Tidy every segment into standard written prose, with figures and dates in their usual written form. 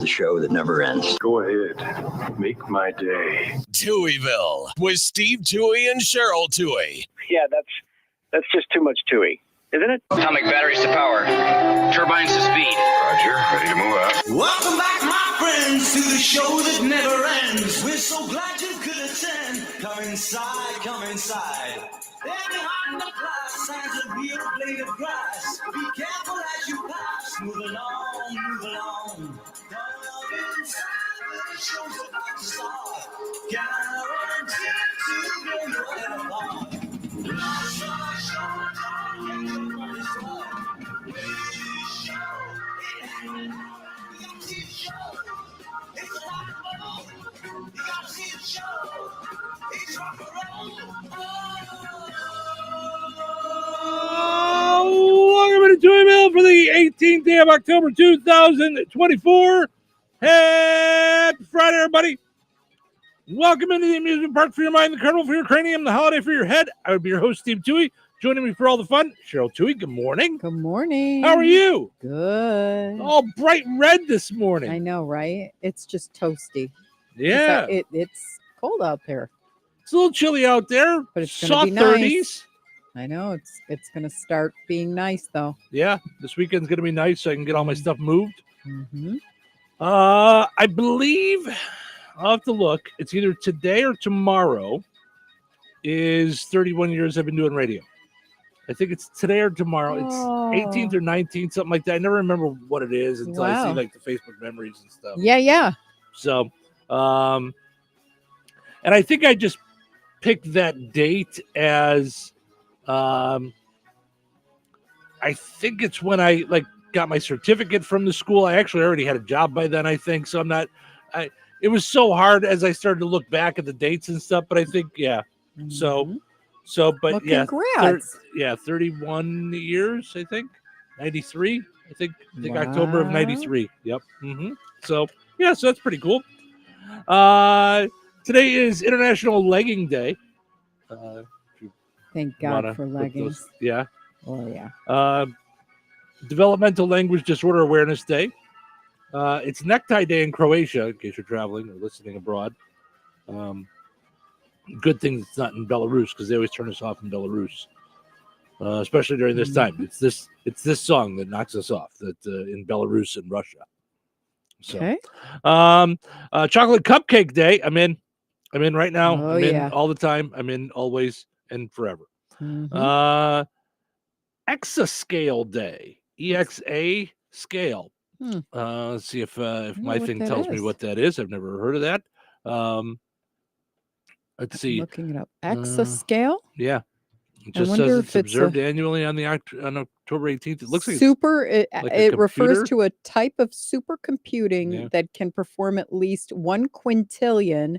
The show that never ends. Go ahead. Make my day. Touhyville with Steve Touhy and Cheryl Touhy. Yeah, that's just too much Touhy, isn't it? Atomic batteries to power. Turbines to speed. Roger. Ready to move out. Welcome back, my friends, to the show that never ends. We're so glad you could attend. Come inside, come inside. There behind the glass stands a real blade of grass. Be careful as you pass. Move along, move along. Come inside, the show's about to start. Guaranteed to blow your head apart. Rush, rush, rush, get your money's worth. This show, it happened. You gotta see the show. It's a rock and roll. You gotta see the show. It's rock and roll. Welcome to Touhyville for the 18th day of October 2024. Happy Friday, everybody. Welcome into the amusement park for your mind, the carnival for your cranium, the holiday for your head. I would be your host, Steve Touhy. Joining me for all the fun, Cheryl Touhy. Good morning. Good morning. How are you? Good. All bright red this morning. I know, right? It's just toasty. Yeah. It's cold out there. It's a little chilly out there, but it's soft gonna be 30s. Nice. I know it's gonna start being nice though. Yeah, this weekend's gonna be nice, so I can get all my stuff moved. Mm-hmm. I believe I'll have to look. It's either today or tomorrow. Is 31 years I've been doing radio. I think it's today or tomorrow. It's 18th or 19th, something like that. I never remember what it is until I see like the Facebook memories and stuff. Yeah. So, and I think I just picked that date as, I think it's when I got my certificate from the school. I actually already had a job by then, I think. So it was so hard as I started to look back at the dates and stuff, but I think, yeah. Mm-hmm. But well, yeah, congrats. 31 years, I think. 93, I think October of 93. Yep. Mm-hmm. So that's pretty cool. Today is International Legging Day. Thank God for leggings. Yeah. Oh yeah. Developmental Language Disorder Awareness Day. It's Necktie Day in Croatia, in case you're traveling or listening abroad. Good thing it's not in Belarus, because they always turn us off in Belarus, especially during this time. It's this song that knocks us off. That in Belarus and Russia. So, okay. Chocolate Cupcake Day. I'm in right now. Oh, I'm in all the time. I'm in always and forever. Mm-hmm. Exascale Day. EXA scale. Let's see if my thing tells me what that is. I've never heard of that. Let's see. Looking it up. Exascale? Yeah. It just says it's observed annually on October 18th. It looks like it refers to a type of supercomputing that can perform at least 1 quintillion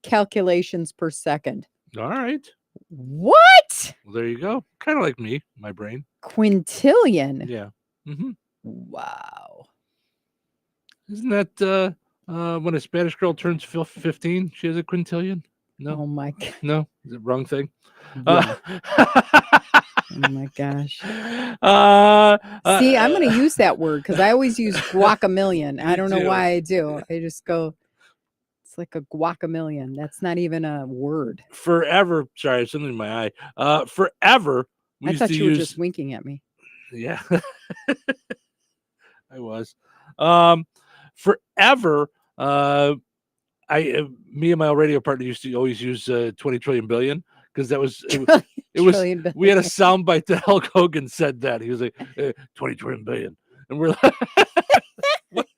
calculations per second. All right. What? Well, there you go. Kind of like me, my brain. Quintillion? Yeah. Mm-hmm. Wow. Isn't that when a Spanish girl turns 15, she has a quintillion? No. Oh my God. No, is it wrong thing? Yeah. Oh my gosh. See, I'm going to use that word because I always use guacamillion. I don't know why I do. I just go, it's like a guacamillion. That's not even a word. Forever. Sorry, something in my eye. Forever. I thought you were just winking at me. Yeah. I was. Forever. Me and my old radio partner used to always use 20 trillion billion, because that was we had a soundbite that Hulk Hogan said that. He was like 20 trillion billion, and we're like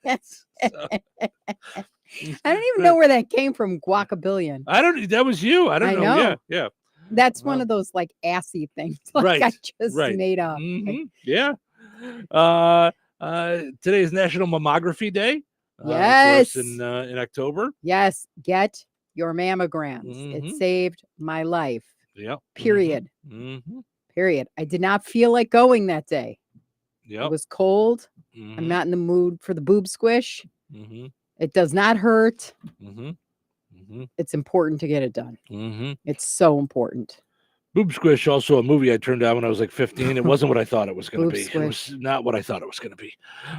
I don't even know where that came from. Guacabillion. That was you. I don't know. Yeah. That's one of those assy things. Right. I just made up. Mm-hmm. Yeah. Today is National Mammography Day. Yes. In October. Yes. Get your mammograms. Mm-hmm. It saved my life. Yep. Period. Mm-hmm. Period. I did not feel like going that day. Yep. It was cold. Mm-hmm. I'm not in the mood for the boob squish. Mm-hmm. It does not hurt. Mm-hmm. Mm-hmm. It's important to get it done. Mm-hmm. It's so important. Boob Squish, also a movie I turned down when I was like 15. It wasn't what I thought it was going to be. Squish. It was not what I thought it was going to be.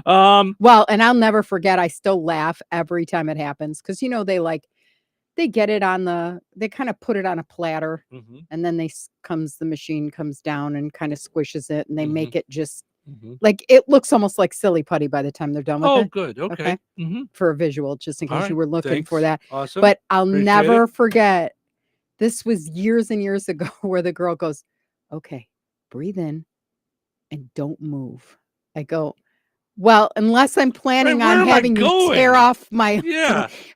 Well, and I'll never forget. I still laugh every time it happens because they get it on they kind of put it on a platter, and then the machine comes down and kind of squishes it, and they make it just like it looks almost like silly putty by the time they're done with it. Oh, good. Okay. For a visual, just in case you were looking for that. Awesome. But I'll never forget. This was years and years ago where the girl goes, okay, breathe in and don't move. I go, well, unless I'm planning on having you tear off my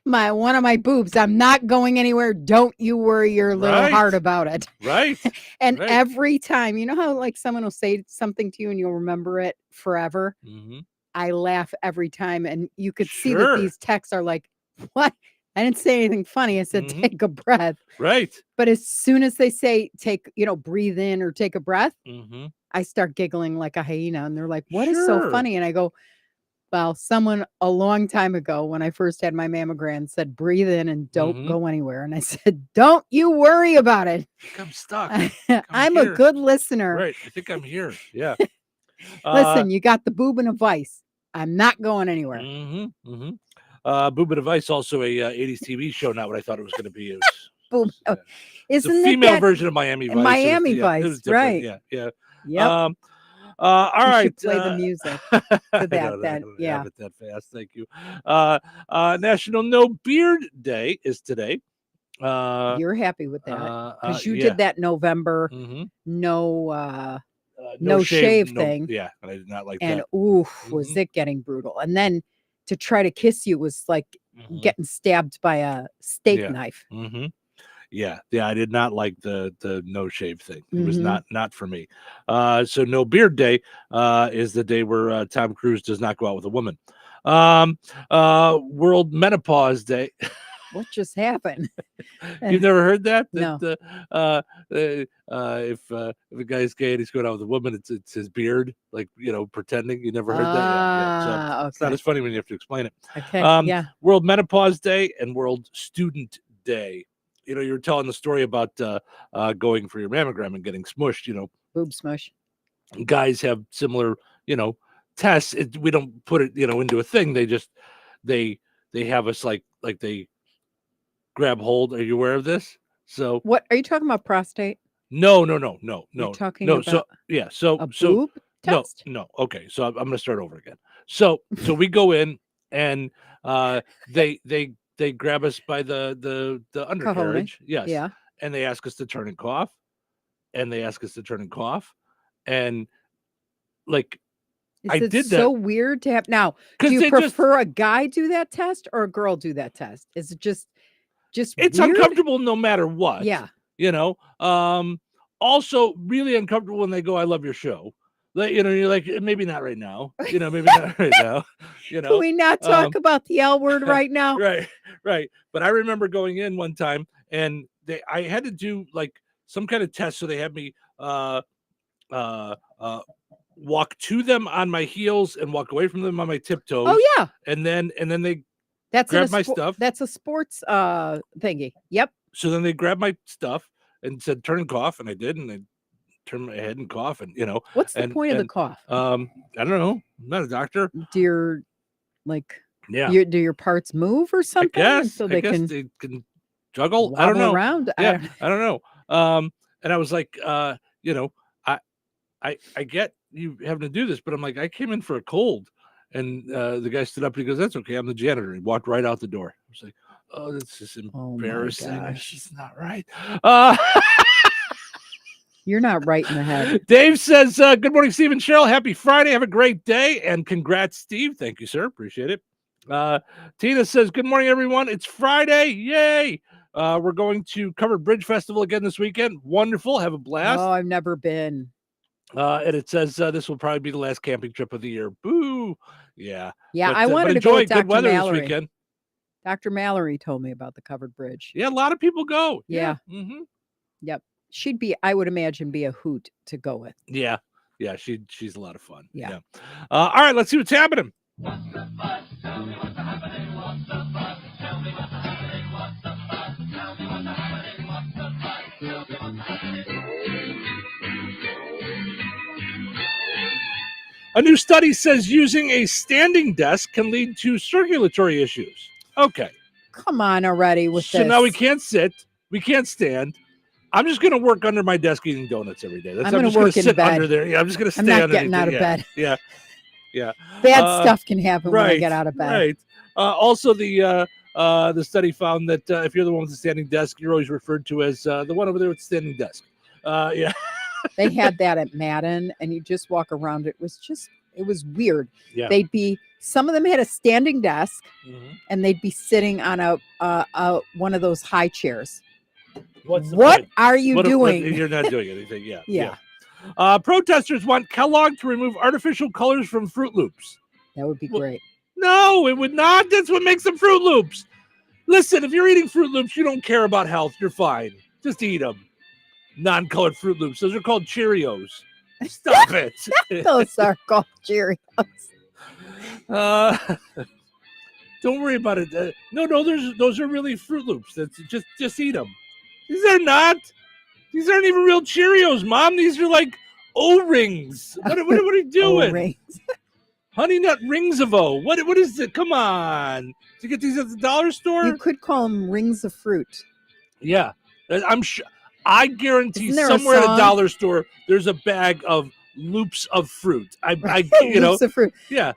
one of my boobs, I'm not going anywhere. Don't you worry your little heart about it. Right. And every time, you know how like someone will say something to you and you'll remember it forever? I laugh every time. And you could see that these texts are like, what? I didn't say anything funny. I said, take a breath. Right. But as soon as they say, breathe in or take a breath, I start giggling like a hyena. And they're like, what is so funny? And I go, well, someone a long time ago when I first had my mammogram said, breathe in and don't go anywhere. And I said, don't you worry about it. I think I'm stuck. I'm a good listener. Right. I think I'm here. Yeah. Listen, you got the boob and a vice. I'm not going anywhere. Boob and a Vice, also a 80s TV show, not what I thought it was going to be. It was, Isn't the female version of Miami Vice. Miami Vice, right. Yeah. Yep. All right. Play the music for that. Have it that fast. Thank you. National No Beard Day is today. You're happy with that because you did that November no shave thing. Yeah, and I did not like and that. Was it getting brutal? And then to try to kiss you was like getting stabbed by a steak knife. Yeah, I did not like the no shave thing. It was not for me. So No Beard Day is the day where Tom Cruise does not go out with a woman. World Menopause Day. What just happened? You've never heard that? No. If a guy's gay and he's going out with a woman, it's his beard, like pretending. You never heard that? So Okay. it's not as funny when you have to explain it. Okay. World Menopause Day and World Student Day. You were telling the story about going for your mammogram and getting smushed. Boob smush. Guys have similar, tests. We don't put it, into a thing. They just they have us like they grab hold. Are you aware of this? So what are you talking about? Prostate? No. You're talking about So boob test? No. Okay, so I'm going to start over again. So we go in and they grab us by the undercarriage. Yes. Yeah. And they ask us to turn and cough. And like I did that. So weird to have now. Do you prefer a guy do that test or a girl do that test? Is it just it's weird? uncomfortable no matter what. Yeah. Also really uncomfortable when they go, I love your show. You're like, maybe not right now. Maybe not right now. Can we not talk about the L word right now? Right. But I remember going in one time and I had to do like some kind of test. So they had me walk to them on my heels and walk away from them on my tiptoes. Oh yeah. And then they grab my stuff. That's a sports thingy. Yep. So then they grabbed my stuff and said, turn and cough. And I did. And I turned my head and cough. And, what's the point of the cough? I don't know. I'm not a doctor. Do your parts move or something? I guess, so they can juggle. I don't know. Around. Yeah, I don't know. And I was like, I get you having to do this, but I'm like, I came in for a cold. And the guy stood up and he goes, that's okay. I'm the janitor. He walked right out the door. I was like, oh, this is embarrassing. This is not right. You're not right in the head. Dave says, good morning, Steve and Cheryl. Happy Friday. Have a great day. And congrats, Steve. Thank you, sir. Appreciate it. Tina says, good morning, everyone. It's Friday. Yay. We're going to Covered Bridge Festival again this weekend. Wonderful. Have a blast. Oh, I've never been. And it says this will probably be the last camping trip of the year. Boo. Yeah. Yeah, but, I wanted to go with Dr. good weather Mallory. this weekend. Dr. Mallory told me about the Covered Bridge. Yeah, a lot of people go. Yeah. Mm-hmm. Yep. She'd be, I would imagine, be a hoot to go with. Yeah. Yeah, she's a lot of fun. Yeah. All right, let's see what's happening. What's the fuss? Tell me what's happening. What's the fuss? Tell me what's happening. What's the fuss? Tell me what's happening. What's the fuss? Tell me what's happening. A new study says using a standing desk can lead to circulatory issues. Okay. Come on already with So this. now we can't sit. We can't stand. I'm just going to work under my desk eating donuts every day. I'm gonna just gonna work in sit bed. under there. Yeah, I'm just going to I'm stay not underneath getting out of it. bed. Yeah. Yeah. Bad stuff can happen when I get out of bed. Right. Also, the study found that if you're the one with the standing desk, you're always referred to as the one over there with the standing desk. Yeah. They had that at Madden, and you just walk around. It was weird. Yeah. Some of them had a standing desk, Mhm. and they'd be sitting on a one of those high chairs. What's the What point? are you doing? You're not doing anything. Yeah. Yeah. Protesters want Kellogg to remove artificial colors from Fruit Loops. That would be great. No, it would not. That's what makes them Fruit Loops. Listen, if you're eating Fruit Loops, you don't care about health. You're fine. Just eat them. Non-colored Fruit Loops. Those are called Cheerios. Stop it. Those are called Cheerios. Don't worry about it. No, those are really Fruit Loops. That's just eat them. These are not. These aren't even real Cheerios, Mom. These are like O-rings. What are you doing? O-rings. Honey Nut Rings of O. What is it? Come on. Did you get these at the dollar store? You could call them rings of fruit. Yeah. I'm sure. I guarantee Isn't there somewhere a at a song? dollar store, there's a bag of loops of fruit. Loops of fruit. Yeah.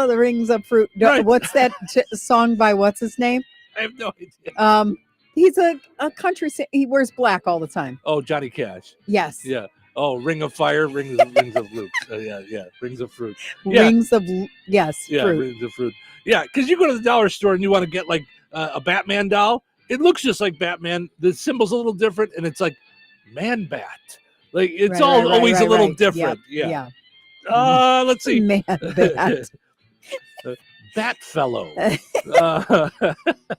The rings of fruit. Right. What's that song by what's his name? I have no idea. He's a country singer. He wears black all the time. Oh, Johnny Cash. Yes. Yeah. Oh, Ring of Fire, rings of loops. Yeah. Rings of fruit. Yeah. Rings of yes. Yeah, fruit. rings of fruit. Yeah, because you go to the dollar store and you want to get like a Batman doll. It looks just like Batman. The symbol's a little different, and it's like Man Bat. Like it's always a little different. Yeah. Let's see. Man Bat. Bat Fellow.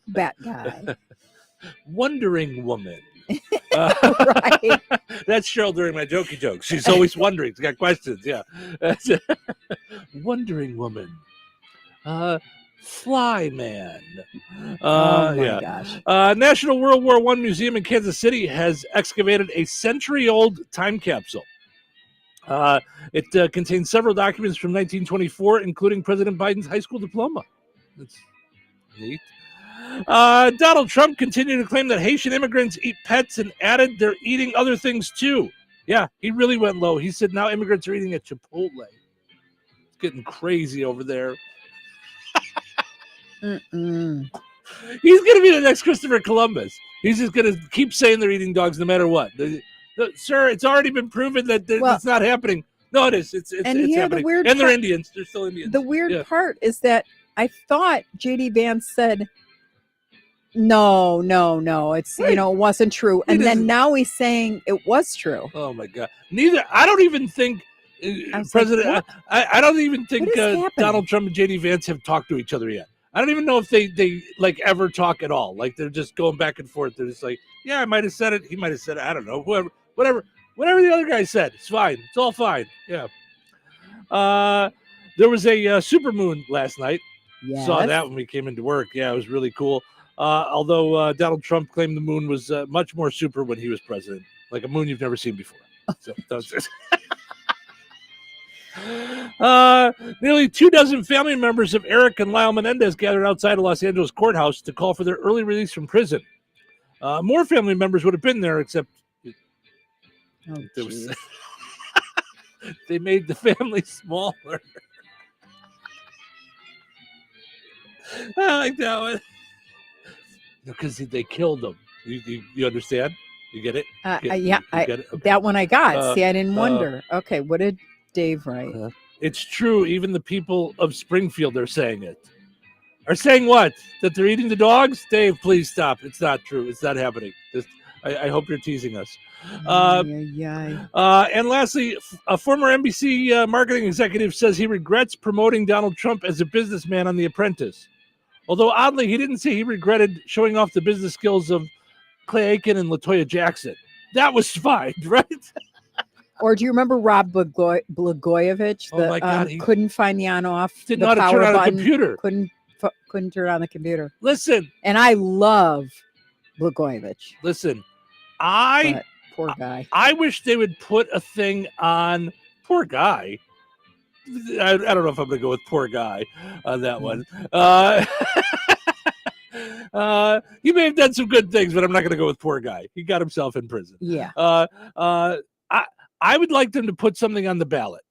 Bat guy. Wondering Woman. Right. That's Cheryl during my jokey jokes. She's always wondering. She's got questions. Yeah. Wondering Woman. Fly Man. Oh my gosh. National World War I Museum in Kansas City has excavated a century-old time capsule. It contains several documents from 1924, including President Biden's high school diploma. That's neat. Donald Trump continued to claim that Haitian immigrants eat pets and added they're eating other things too. Yeah, he really went low. He said now immigrants are eating at Chipotle. It's getting crazy over there. He's going to be the next Christopher Columbus. He's just going to keep saying they're eating dogs no matter what. Sir, it's already been proven that it's not happening. No, it is. It's happening. And they're Indians. They're still Indians. The weird part is that I thought J.D. Vance said, no, it's, Right. it wasn't true. And then now he's saying it was true. Oh, my God. I don't even think President, like, I don't even think What is happening? Donald Trump and J.D. Vance have talked to each other yet. I don't even know if they like ever talk at all. Like they're just going back and forth. They're just like, yeah, I might have said it. He might have said it. I don't know. Whatever the other guy said, it's fine. It's all fine. Yeah. There was a supermoon last night. Yes. Saw that when we came into work. Yeah, it was really cool. Although Donald Trump claimed the moon was much more super when he was president, like a moon you've never seen before. So that was it. Nearly 24 family members of Eric and Lyle Menendez gathered outside a Los Angeles courthouse to call for their early release from prison. More family members would have been there, except they made the family smaller. I like that one. Because they killed them. You understand? You get it? Yeah, you get it? Okay. that one I got. See, I didn't wonder. Okay, what did Dave write? It's true. Even the people of Springfield are saying it. Are saying what? That they're eating the dogs? Dave, please stop. It's not true. It's not happening. I hope you're teasing us. And lastly, a former NBC marketing executive says he regrets promoting Donald Trump as a businessman on The Apprentice. Although oddly, he didn't say he regretted showing off the business skills of Clay Aiken and LaToya Jackson. That was fine, right? Or do you remember Rob Blagojevich? Oh my God, he couldn't find the on-off. didn't know how to turn on a computer. Couldn't turn on the computer. Listen. And I love Blagojevich. Listen, But poor guy. I wish they would put a thing on Poor guy. I don't know if I'm going to go with poor guy on that one. He may have done some good things, but I'm not going to go with poor guy. He got himself in prison. Yeah. I would like them to put something on the ballot.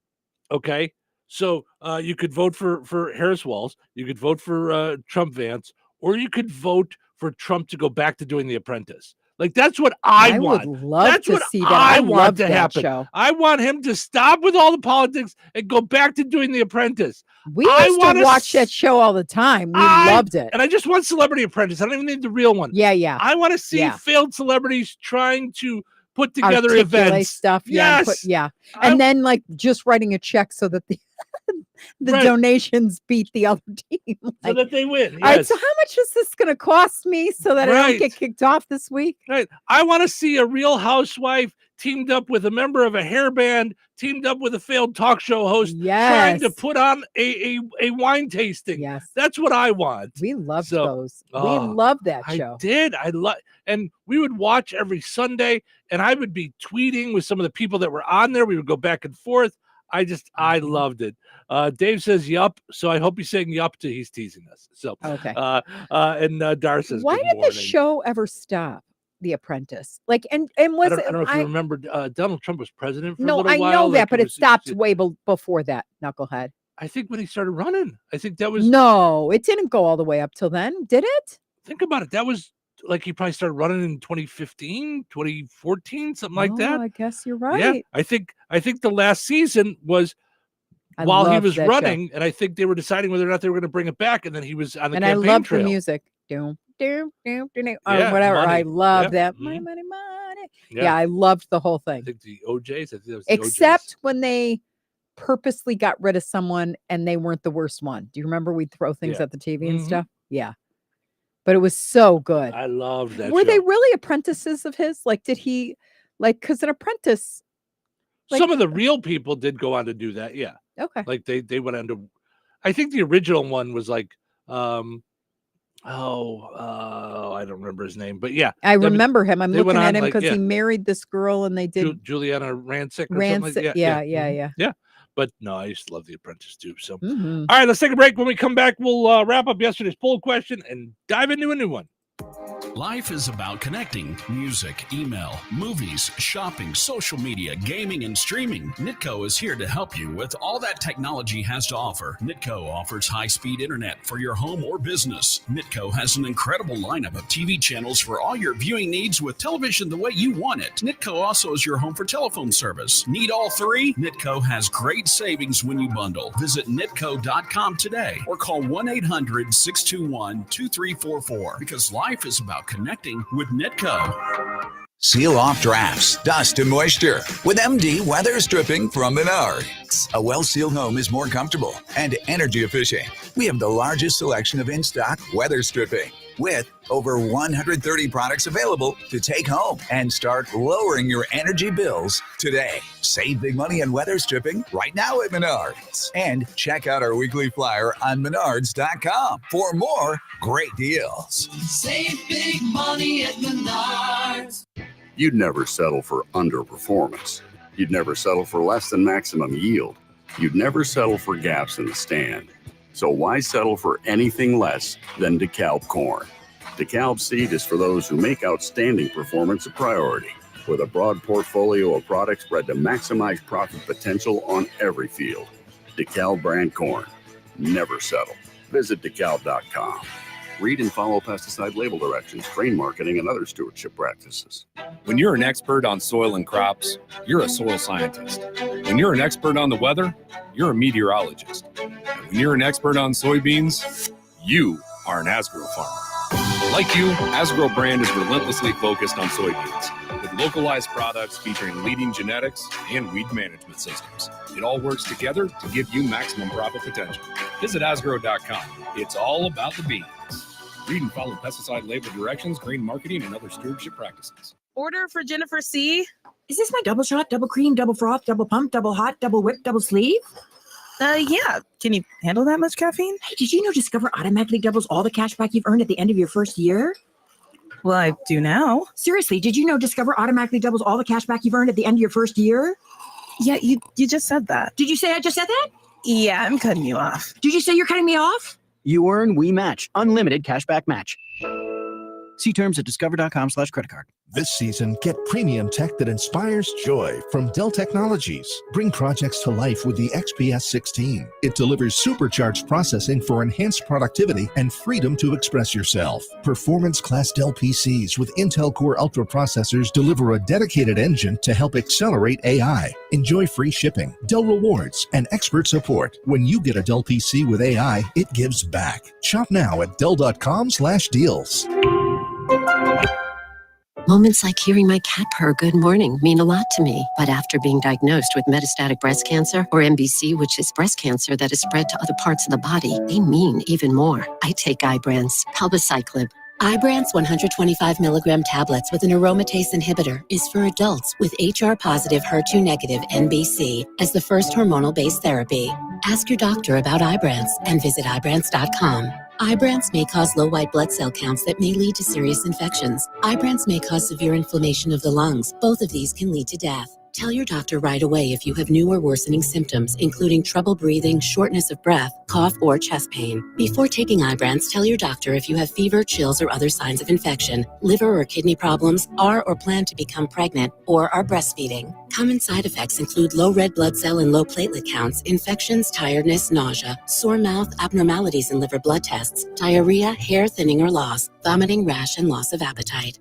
Okay. So you could vote for Harris Walls. You could vote for Trump Vance, or you could vote for Trump to go back to doing The Apprentice. Like, that's what I want. Would love that's to what see that. I want to that happen. Show. I want him to stop with all the politics and go back to doing The Apprentice. We used to watch that show all the time. We loved it. And I just want Celebrity Apprentice. I don't even need the real one. Yeah. I want to see failed celebrities trying to put together articulate events. Stuff. Yes. And then like just writing a check so that the donations beat the other team. So that they win. Yes. All right, so how much is this going to cost me so that I don't get kicked off this week? Right. I want to see a Real Housewife teamed up with a member of a hair band, teamed up with a failed talk show host, trying to put on a wine tasting. Yes. That's what I want. We loved those. We loved that show. I did. And we would watch every Sunday, and I would be tweeting with some of the people that were on there. We would go back and forth. I loved it. Dave says yup, so I hope he's saying yup to he's teasing us. So okay. And Dar says, why did the show ever stop? The Apprentice, like, and was I don't know if you remember Donald Trump was president for a no, little I while. know that, but it stopped way before that. Knucklehead. I think when he started running, I think that was no, it didn't go all the way up till then, did it? Think about it. That was like he probably started running in 2015, 2014, something like that. I guess you're right. Yeah, I think the last season was while he was running, and I think they were deciding whether or not they were going to bring it back, and then he was on the campaign I loved trail. the music. Or Money. whatever. I love that. Mm-hmm. Money. Yeah, I loved the whole thing. I think the OJs. Except when they purposely got rid of someone and they weren't the worst one. Do you remember we'd throw things at the TV and stuff? Yeah. But it was so good. I loved that. Were they really apprentices of his? Like, did he, like, because an apprentice. Like, some of the real people did go on to do that. Yeah. Okay. Like they went on to, I think the original one was like, I don't remember his name, but yeah. I remember him. I'm looking at him because he married this girl and they did. Juliana Rancic. Or something like that. Yeah. But no, I used to love The Apprentice too. So, all right, let's take a break. When we come back, we'll wrap up yesterday's poll question and dive into a new one. Life is about connecting. Music, email, movies, shopping, social media, gaming, and streaming. Nitco is here to help you with all that technology has to offer. Nitco offers high-speed internet for your home or business. Nitco has an incredible lineup of TV channels for all your viewing needs with television the way you want it. Nitco also is your home for telephone service. Need all three? Nitco has great savings when you bundle. Visit nitco.com today or call 1-800-621-2344 because life is about connecting with Nitco. Seal off drafts, dust, and moisture with MD Weather Stripping from Menards. A well-sealed home is more comfortable and energy efficient. We have the largest selection of in-stock weather stripping with over 130 products available to take home and start lowering your energy bills today. Save big money on weather stripping right now at Menards. And check out our weekly flyer on menards.com for more great deals. Save big money at Menards. You'd never settle for underperformance. You'd never settle for less than maximum yield. You'd never settle for gaps in the stand. So why settle for anything less than DeKalb corn? DeKalb seed is for those who make outstanding performance a priority. With a broad portfolio of products bred to maximize profit potential on every field. DeKalb brand corn. Never settle. Visit DeKalb.com. Read and follow pesticide label directions, grain marketing, and other stewardship practices. When you're an expert on soil and crops, you're a soil scientist. When you're an expert on the weather, you're a meteorologist. And when you're an expert on soybeans, you are an Asgrow farmer. Like you, Asgrow brand is relentlessly focused on soybeans with localized products featuring leading genetics and weed management systems. It all works together to give you maximum profit potential. Visit Asgrow.com. It's all about the beans. Read and follow pesticide label directions, grain marketing, and other stewardship practices. Order for Jennifer C. Is this my double shot, double cream, double froth, double pump, double hot, double whip, double sleeve? Yeah. Can you handle that much caffeine? Hey, did you know Discover automatically doubles all the cash back you've earned at the end of your first year? Well, I do now. Seriously, did you know Discover automatically doubles all the cash back you've earned at the end of your first year? Yeah, you just said that. Did you say I just said that? Yeah, I'm cutting you off. Did you say you're cutting me off? You earn We Match, unlimited cashback match. See terms at discover.com/creditcard. This season, get premium tech that inspires joy from Dell Technologies. Bring projects to life with the XPS 16. It delivers supercharged processing for enhanced productivity and freedom to express yourself. Performance-class Dell PCs with Intel Core Ultra processors deliver a dedicated engine to help accelerate AI. Enjoy free shipping, Dell rewards, and expert support. When you get a Dell PC with AI, it gives back. Shop now at Dell.com/deals. Moments like hearing my cat purr good morning mean a lot to me. But after being diagnosed with metastatic breast cancer, or MBC, which is breast cancer that is spread to other parts of the body, they mean even more. I take Ibrance, palbociclib. Ibrance 125 milligram tablets with an aromatase inhibitor is for adults with HR-positive, HER2-negative MBC as the first hormonal-based therapy. Ask your doctor about Ibrance and visit Ibrance.com. Ibrance may cause low white blood cell counts that may lead to serious infections. Ibrance may cause severe inflammation of the lungs. Both of these can lead to death. Tell your doctor right away if you have new or worsening symptoms, including trouble breathing, shortness of breath, cough, or chest pain. Before taking Ibrance, tell your doctor if you have fever, chills, or other signs of infection, liver or kidney problems, are or plan to become pregnant, or are breastfeeding. Common side effects include low red blood cell and low platelet counts, infections, tiredness, nausea, sore mouth, abnormalities in liver blood tests, diarrhea, hair thinning or loss, vomiting, rash, and loss of appetite.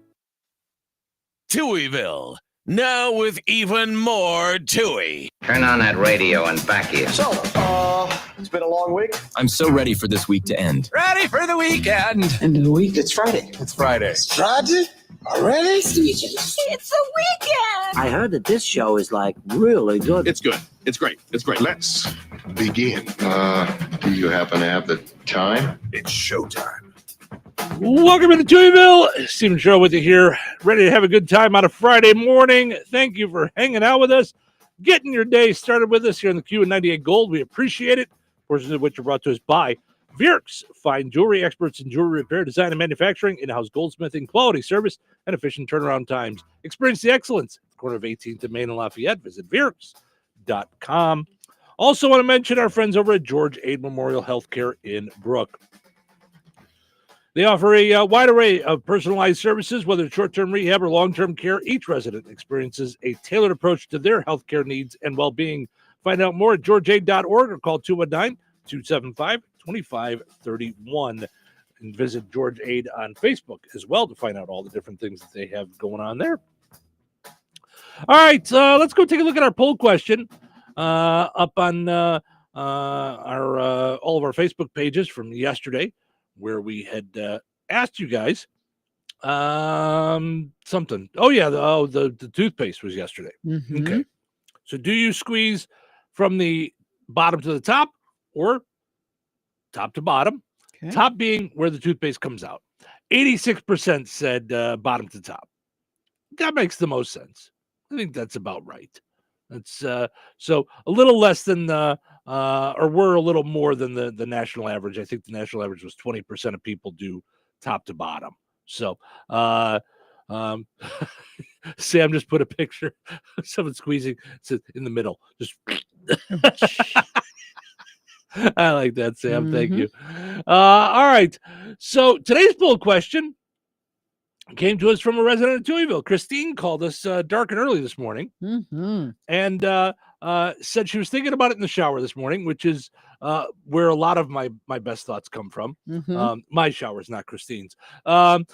Touhyville. Now with even more Touhy. Turn on that radio and back here. So, it's been a long week. I'm so ready for this week to end. Ready for the weekend. End of the week. It's Friday. It's Friday. It's Friday? Already? It's the weekend. I heard that this show is like really good. It's good. It's great. It's great. Let's begin. Do you happen to have the time? It's showtime. Welcome to Touhyville. Stephen Cheryl with you here, ready to have a good time on a Friday morning. Thank you for hanging out with us, getting your day started with us here on the Q98 Gold. We appreciate it. Portions of which are brought to us by Vierks, fine jewelry experts in jewelry repair, design, and manufacturing, in-house goldsmithing, quality service, and efficient turnaround times. Experience the excellence at the corner of 18th and Main and Lafayette. Visit Vierks.com. Also want to mention our friends over at George Aid Memorial Healthcare in Brook. They offer a wide array of personalized services, whether it's short-term rehab or long-term care. Each resident experiences a tailored approach to their healthcare needs and well-being. Find out more at georgeaid.org or call 219-275-2531. And visit George Aid on Facebook as well to find out all the different things that they have going on there. All right, let's go take a look at our poll question up on our all of our Facebook pages from yesterday, where we had asked you guys something. Oh, yeah, the toothpaste was yesterday. Mm-hmm. Okay. So do you squeeze from the bottom to the top or top to bottom? Okay. Top being where the toothpaste comes out. 86% said bottom to top. That makes the most sense. I think that's about right. That's so a little less than or we're a little more than the national average. I think the national average was 20% of people do top to bottom. So Sam just put a picture of someone squeezing in the middle. Just I like that, Sam. Mm-hmm. Thank you. All right. So today's poll question came to us from a resident of Touhyville. Christine called us dark and early this morning, and said she was thinking about it in the shower this morning, which is where a lot of my best thoughts come from. My shower's not Christine's, and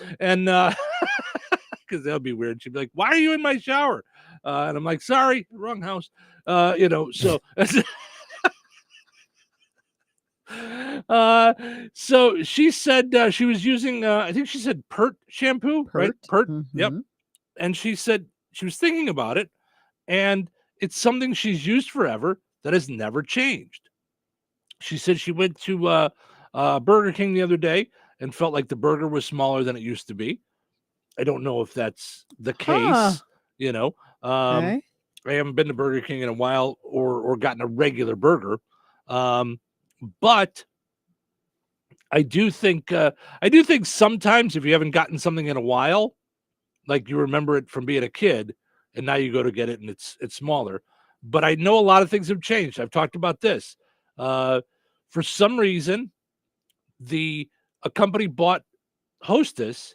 because that would be weird. She'd be like, "Why are you in my shower?" And I'm like, "Sorry, wrong house." So. So she said she was using I think she said Pert shampoo, right? Pert. Yep. And she said she was thinking about it, and it's something she's used forever that has never changed. She said she went to Burger King the other day and felt like the burger was smaller than it used to be. I don't know if that's the case. Okay. I haven't been to Burger King in a while or gotten a regular burger. But I do think sometimes if you haven't gotten something in a while, like you remember it from being a kid, and now you go to get it and it's smaller. but I know a lot of things have changed. I've talked about this. For some reason, a company bought Hostess,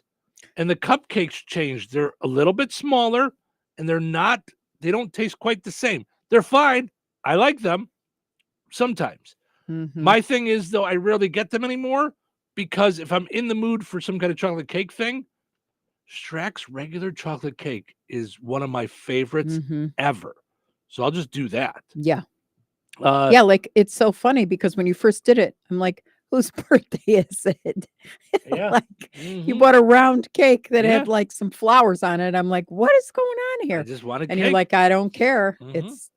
and the cupcakes changed. They're a little bit smaller, and they don't taste quite the same. They're fine. I like them sometimes. Mm-hmm. My thing is, though, I rarely get them anymore because if I'm in the mood for some kind of chocolate cake thing, Strack's regular chocolate cake is one of my favorites ever. So I'll just do that. Yeah. Like it's so funny because when you first did it, I'm like, whose birthday is it? Yeah. Like you bought a round cake that had like some flowers on it. I'm like, what is going on here? I just want a and cake. You're like, I don't care.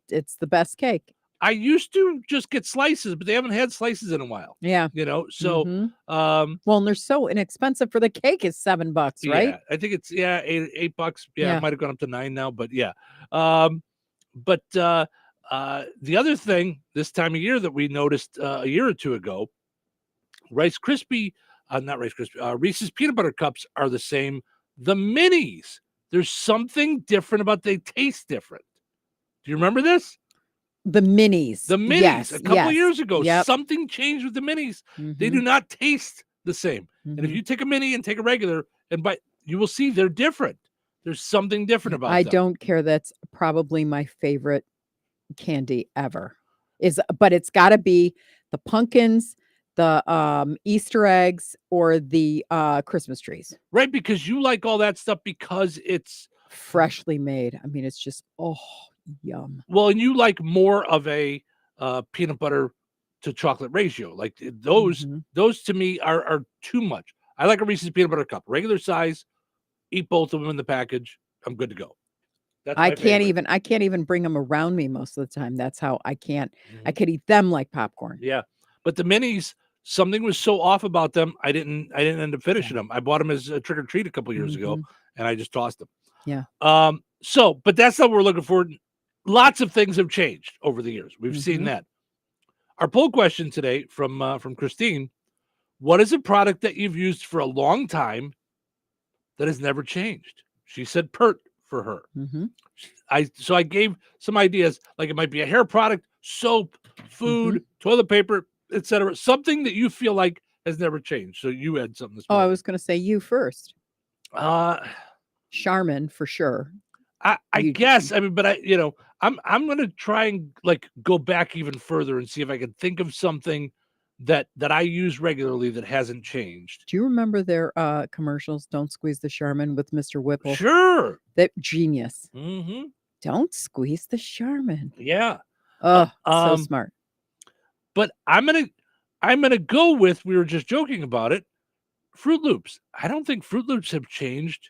It's the best cake. I used to just get slices, but they haven't had slices in a while. Yeah. So well, and they're so inexpensive for the cake is $7, right? Yeah, I think it's $8. Yeah, it might have gone up to $9 now, but yeah. But the other thing this time of year that we noticed a year or two ago, Reese's peanut butter cups are the same. The minis, there's something different about they taste different. Do you remember this? The minis. A couple of years ago, something changed with the minis. They do not taste the same. And if you take a mini and take a regular you will see they're different. There's something different about them. I don't care. That's probably my favorite candy ever. But it's got to be the pumpkins, the Easter eggs, or the Christmas trees. Right, because you like all that stuff because it's freshly made. I mean, it's just yum. Well, and you like more of a peanut butter to chocolate ratio. Like those to me are too much. I like a Reese's peanut butter cup, regular size. Eat both of them in the package. I'm good to go. I can't even bring them around me most of the time. That's how I can't. I could eat them like popcorn. Yeah, but the minis, something was so off about them. I didn't end up finishing them. I bought them as a trick or treat a couple years ago, and I just tossed them. Yeah. But that's not what we're looking for. Lots of things have changed over the years. We've seen that. Our poll question today from Christine: what is a product that you've used for a long time that has never changed? She said Pert for her. So I gave some ideas, like it might be a hair product, soap, food, toilet paper, etc. Something that you feel like has never changed. So you had something this morning. I was going to say you first. Charmin for sure. I guess. I mean, but I'm going to try and like go back even further and see if I can think of something that I use regularly that hasn't changed. Do you remember their commercials? Don't squeeze the Charmin with Mr. Whipple. Sure. That genius. Don't squeeze the Charmin. Yeah. Oh, so smart. But I'm gonna go with, we were just joking about it, Fruit Loops. I don't think Fruit Loops have changed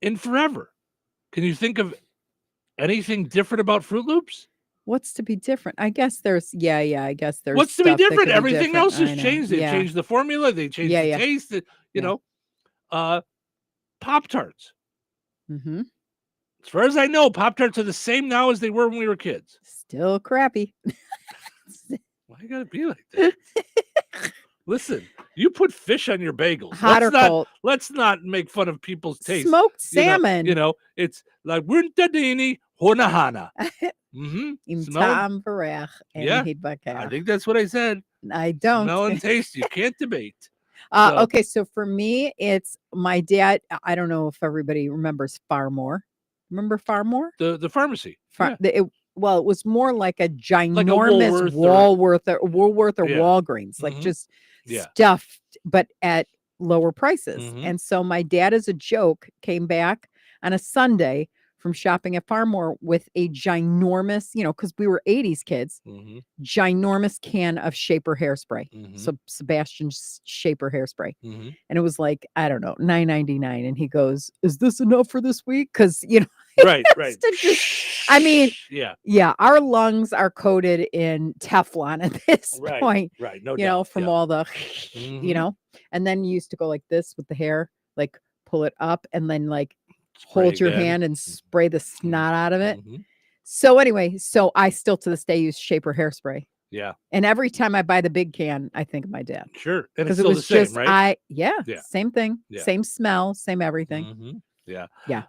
in forever. Can you think of anything different about Fruit Loops? What's to be different? I guess there's I guess there's what's to be stuff that different? could be Everything different. else has changed. They changed the formula, they changed the taste, Pop-Tarts. As far as I know, Pop-Tarts are the same now as they were when we were kids. Still crappy. Why you gotta be like that? Listen, you put fish on your bagels. Hot or cold. Let's not make fun of people's taste. Smoked salmon. It's like Wuntadini Honahana. Imtam Varech. I think that's what I said. I don't. Smell and taste. You can't debate. Okay, so for me, it's my dad. I don't know if everybody remembers Farmore. Remember Farmore? The pharmacy. It was more like a ginormous Woolworth or Walgreens, like just stuffed, but at lower prices. And so my dad, as a joke, came back on a Sunday from shopping at Farmore with a ginormous, because we were 80s kids, ginormous can of Shaper hairspray. So Sebastian's Shaper hairspray. And it was like, I don't know, $9.99. And he goes, "Is this enough for this week?" Because, right. Our lungs are coated in Teflon at this point. Right. No doubt. From all the, and then you used to go like this with the hair, like pull it up and then like hold your hand and spray the snot out of it. So anyway, I still to this day use Shaper hairspray. Yeah. And every time I buy the big can, I think of my dad. Sure. And it's still the same, right? Same thing. Yeah. Same smell, same everything. Yeah.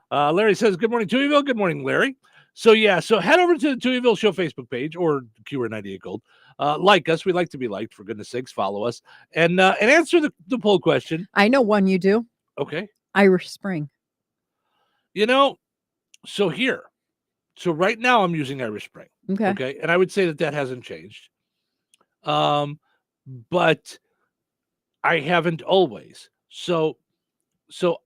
Larry says, "Good morning, Touhyville." Good morning, Larry. So head over to the Touhyville Show Facebook page or QR98 Gold. Like us. We like to be liked, for goodness sakes. Follow us and answer the poll question. I know one you do. Okay. Irish Spring. So right now I'm using Irish Spring. Okay. And I would say that hasn't changed. But I haven't always. So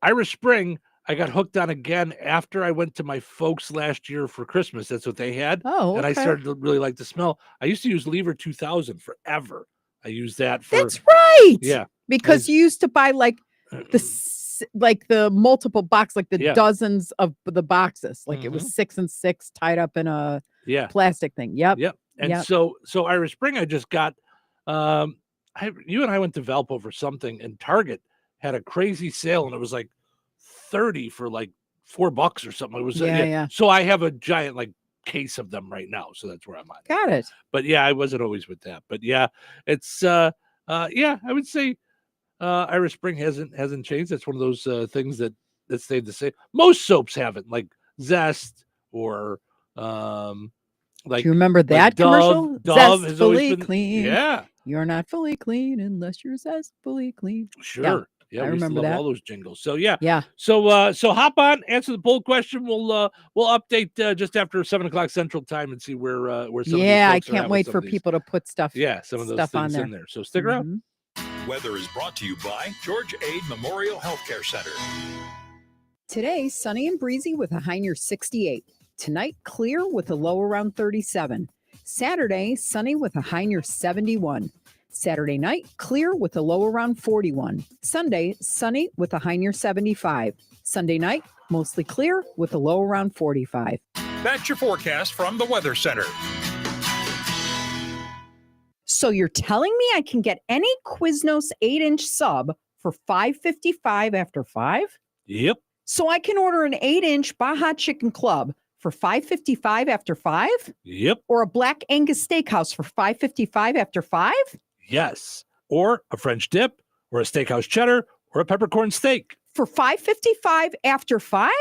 Irish Spring, I got hooked on again after I went to my folks last year for Christmas. That's what they had. Oh, And I okay. started to really like the smell. I used to use Lever 2000 forever. I used that for. That's right. Yeah. Because you used to buy like the multiple box, like the dozens of the boxes. Like it was 6 and 6 tied up in a plastic thing. Yep. And so Irish Spring, I just got. You and I went to Valpo for something, and Target had a crazy sale, and it was like 30 for like $4 or something. It was So I have a giant like case of them right now, so that's where I'm at. Got it. But I wasn't always with that. But it's I would say Irish Spring hasn't changed. That's one of those things that stayed the same. Most soaps haven't, like Zest or like. Do you remember that commercial? Dove Zest fully been, clean. Yeah. You're not fully clean unless you're zestfully clean. Sure. Yeah, I we used to remember love that. all those jingles. So yeah. So hop on, answer the poll question. We'll update just after 7:00 Central Time and see where some of these I folks are can't at wait with some for of these. people to put stuff. Some of those stuff things on in there. So stick around. Weather is brought to you by George Aid Memorial Healthcare Center. Today, sunny and breezy with a high near 68. Tonight, clear with a low around 37. Saturday, sunny with a high near 71. Saturday night, clear with a low around 41. Sunday, sunny with a high near 75. Sunday night, mostly clear with a low around 45. That's your forecast from the Weather Center. So you're telling me I can get any Quiznos 8-inch sub for $5.55 after 5? Yep. So I can order an 8-inch Baja Chicken Club for $5.55 after 5? Yep. Or a Black Angus Steakhouse for $5.55 after 5? Yes. Or a French dip, or a steakhouse cheddar, or a peppercorn steak. For $5.55 after 5?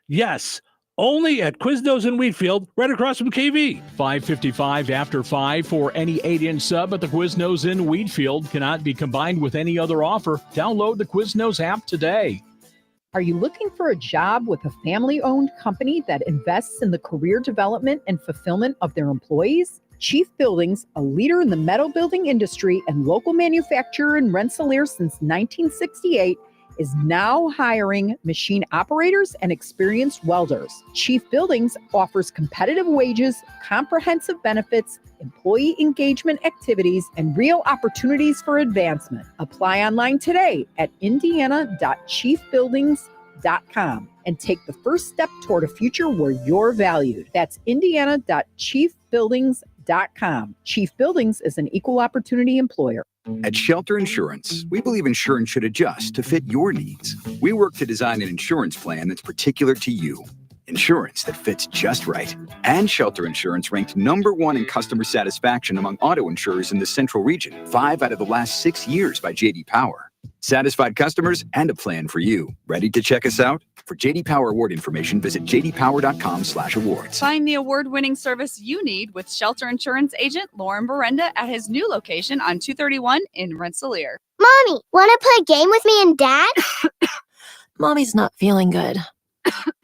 Yes. Only at Quiznos in Wheatfield, right across from KV. $5.55 after 5 for any 8-inch sub at the Quiznos in Wheatfield. Cannot be combined with any other offer. Download the Quiznos app today. Are you looking for a job with a family-owned company that invests in the career development and fulfillment of their employees? Chief Buildings, a leader in the metal building industry and local manufacturer in Rensselaer since 1968, is now hiring machine operators and experienced welders. Chief Buildings offers competitive wages, comprehensive benefits, employee engagement activities, and real opportunities for advancement. Apply online today at indiana.chiefbuildings.com and take the first step toward a future where you're valued. That's indiana.chiefbuildings.com. Chief Buildings is an equal opportunity employer. At Shelter Insurance, we believe insurance should adjust to fit your needs. We work to design an insurance plan that's particular to you. Insurance that fits just right. And Shelter Insurance ranked #1 in customer satisfaction among auto insurers in the Central Region, 5 out of the last 6 years by J.D. Power. Satisfied customers and a plan for you. Ready to check us out? For J.D. Power award information, visit jdpower.com/awards. Find the award-winning service you need with Shelter Insurance agent Lauren Berenda at his new location on 231 in Rensselaer. Mommy, want to play a game with me and Dad? Mommy's not feeling good.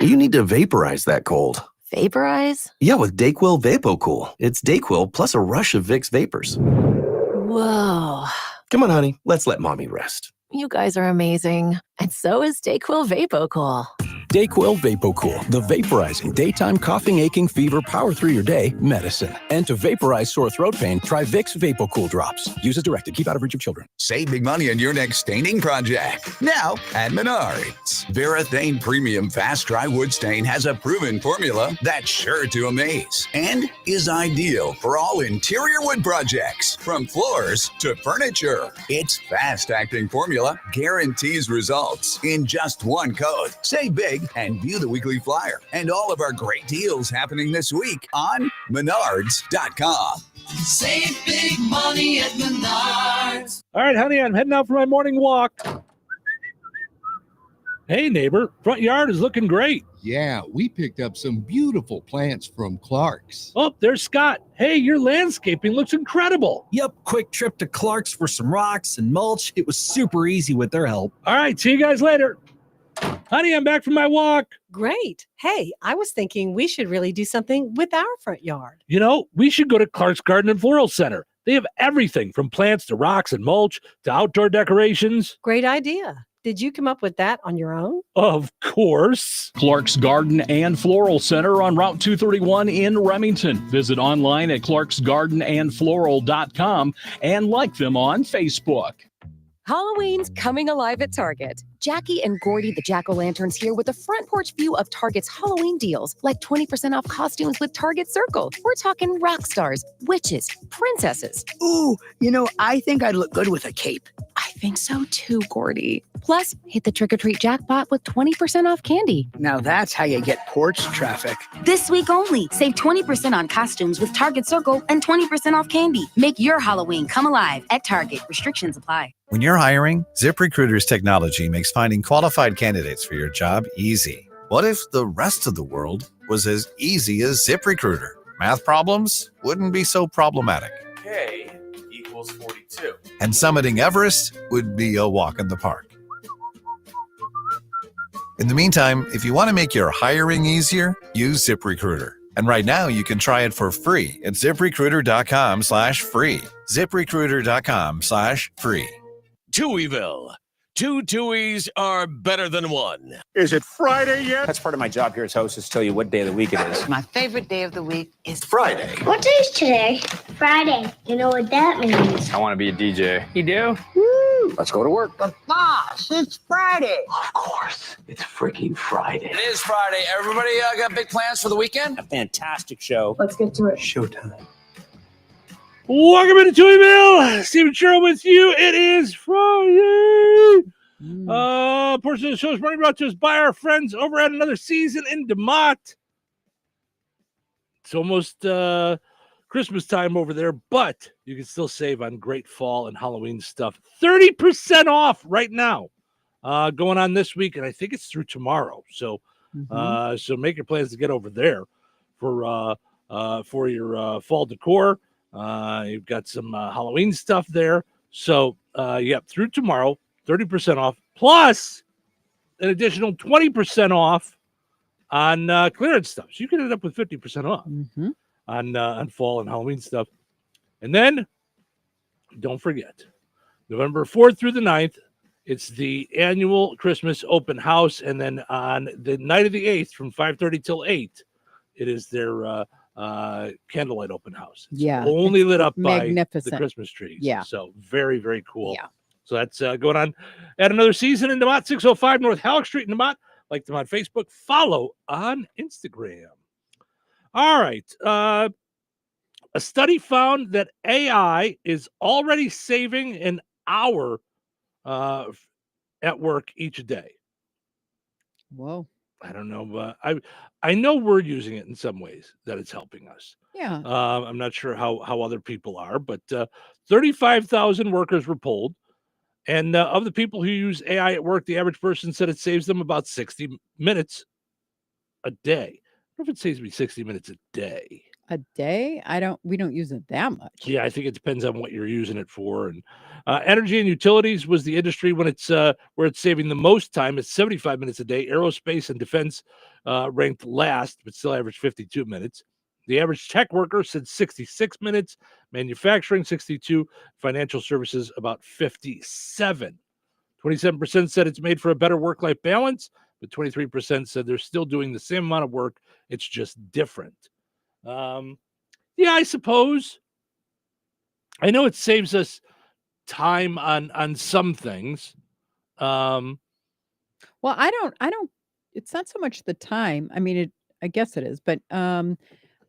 You need to vaporize that cold. Vaporize? Yeah, with Dayquil VapoCool. It's Dayquil plus a rush of Vicks vapors. Whoa. Come on, honey. Let's let mommy rest. You guys are amazing. And so is Dayquil VapoCool. Dayquil VapoCool, the vaporizing daytime coughing, aching, fever, power through your day medicine. And to vaporize sore throat pain, try Vicks VapoCool drops. Use as directed. Keep out of reach of children. Save big money on your next staining project. Now at Menards. Varathane Premium Fast Dry Wood Stain has a proven formula that's sure to amaze and is ideal for all interior wood projects, from floors to furniture. Its fast-acting formula guarantees results in just one coat. Save big and view the weekly flyer and all of our great deals happening this week on Menards.com. Save big money at Menards. All right, honey, I'm heading out for my morning walk. Hey, neighbor, front yard is looking great. Yeah, we picked up some beautiful plants from Clark's. Oh, there's Scott. Hey, your landscaping looks incredible. Yep, quick trip to Clark's for some rocks and mulch. It was super easy with their help. All right, see you guys later. Honey, I'm back from my walk. Great. Hey, I was thinking we should really do something with our front yard. You know, we should go to Clark's Garden and Floral Center. They have everything from plants to rocks and mulch to outdoor decorations. Great idea. Did you come up with that on your own? Of course. Clark's Garden and Floral Center on Route 231 in Remington. Visit online at clarksgardenandfloral.com and like them on Facebook. Halloween's coming alive at Target. Jackie and Gordy, the jack-o'-lanterns, here with a front porch view of Target's Halloween deals, like 20% off costumes with Target Circle. We're talking rock stars, witches, princesses. Ooh, I think I'd look good with a cape. I think so too, Gordy. Plus, hit the trick-or-treat jackpot with 20% off candy. Now that's how you get porch traffic. This week only, save 20% on costumes with Target Circle and 20% off candy. Make your Halloween come alive at Target. Restrictions apply. When you're hiring, ZipRecruiter's technology makes finding qualified candidates for your job easy. What if the rest of the world was as easy as ZipRecruiter? Math problems wouldn't be so problematic. K equals 42. And summiting Everest would be a walk in the park. In the meantime, if you want to make your hiring easier, use ZipRecruiter. And right now, you can try it for free at ZipRecruiter.com/free. ZipRecruiter.com/free. Touhyville. Two Tuohys are better than one. Is it Friday yet? That's part of my job here as host, is to tell you what day of the week it is. My favorite day of the week is Friday. What day is today? Friday. You know what that means? I want to be a DJ. You do? Woo! Let's go to work. But boss, it's Friday. Of course, it's freaking Friday. It is Friday. Everybody got big plans for the weekend? A fantastic show. Let's get to it. Showtime. Welcome into Touhyville. Stephen Cheryl with you. It is Friday. Portion of the show is brought to us by our friends over at Another Season in DeMott. It's almost Christmas time over there, but you can still save on great fall and Halloween stuff. 30% off right now. Going on this week, and I think it's through tomorrow. So so make your plans to get over there for your fall decor. You've got some Halloween stuff there. So, through tomorrow, 30% off, plus an additional 20% off on clearance stuff. So you can end up with 50% off on fall and Halloween stuff. And then, don't forget, November 4th through the 9th, it's the annual Christmas open house. And then on the night of the 8th, from 5:30 till 8, it is their candlelight open house. It's only lit up by the Christmas trees. Yeah. So very, very cool. Yeah. So that's going on at Another Season in DeMott, 605 North Halleck Street in DeMott. Like them on Facebook. Follow on Instagram. All right. A study found that AI is already saving an hour at work each day. Whoa. I don't know. I know we're using it in some ways that it's helping us. Yeah. I'm not sure how other people are, but 35,000 workers were polled. And of the people who use AI at work, the average person said it saves them about 60 minutes a day. I don't know if it saves me 60 minutes a day. A day? We don't use it that much. Yeah, I think it depends on what you're using it for. And energy and utilities was the industry when it's where it's saving the most time. It's 75 minutes a day. Aerospace and defense ranked last, but still averaged 52 minutes. The average tech worker said 66 minutes. Manufacturing 62. Financial services about 57. 27% said it's made for a better work-life balance, but 23% said they're still doing the same amount of work. It's just different. I suppose. I know it saves us time on some things. Well, I don't. It's not so much the time. I mean, I guess it is, but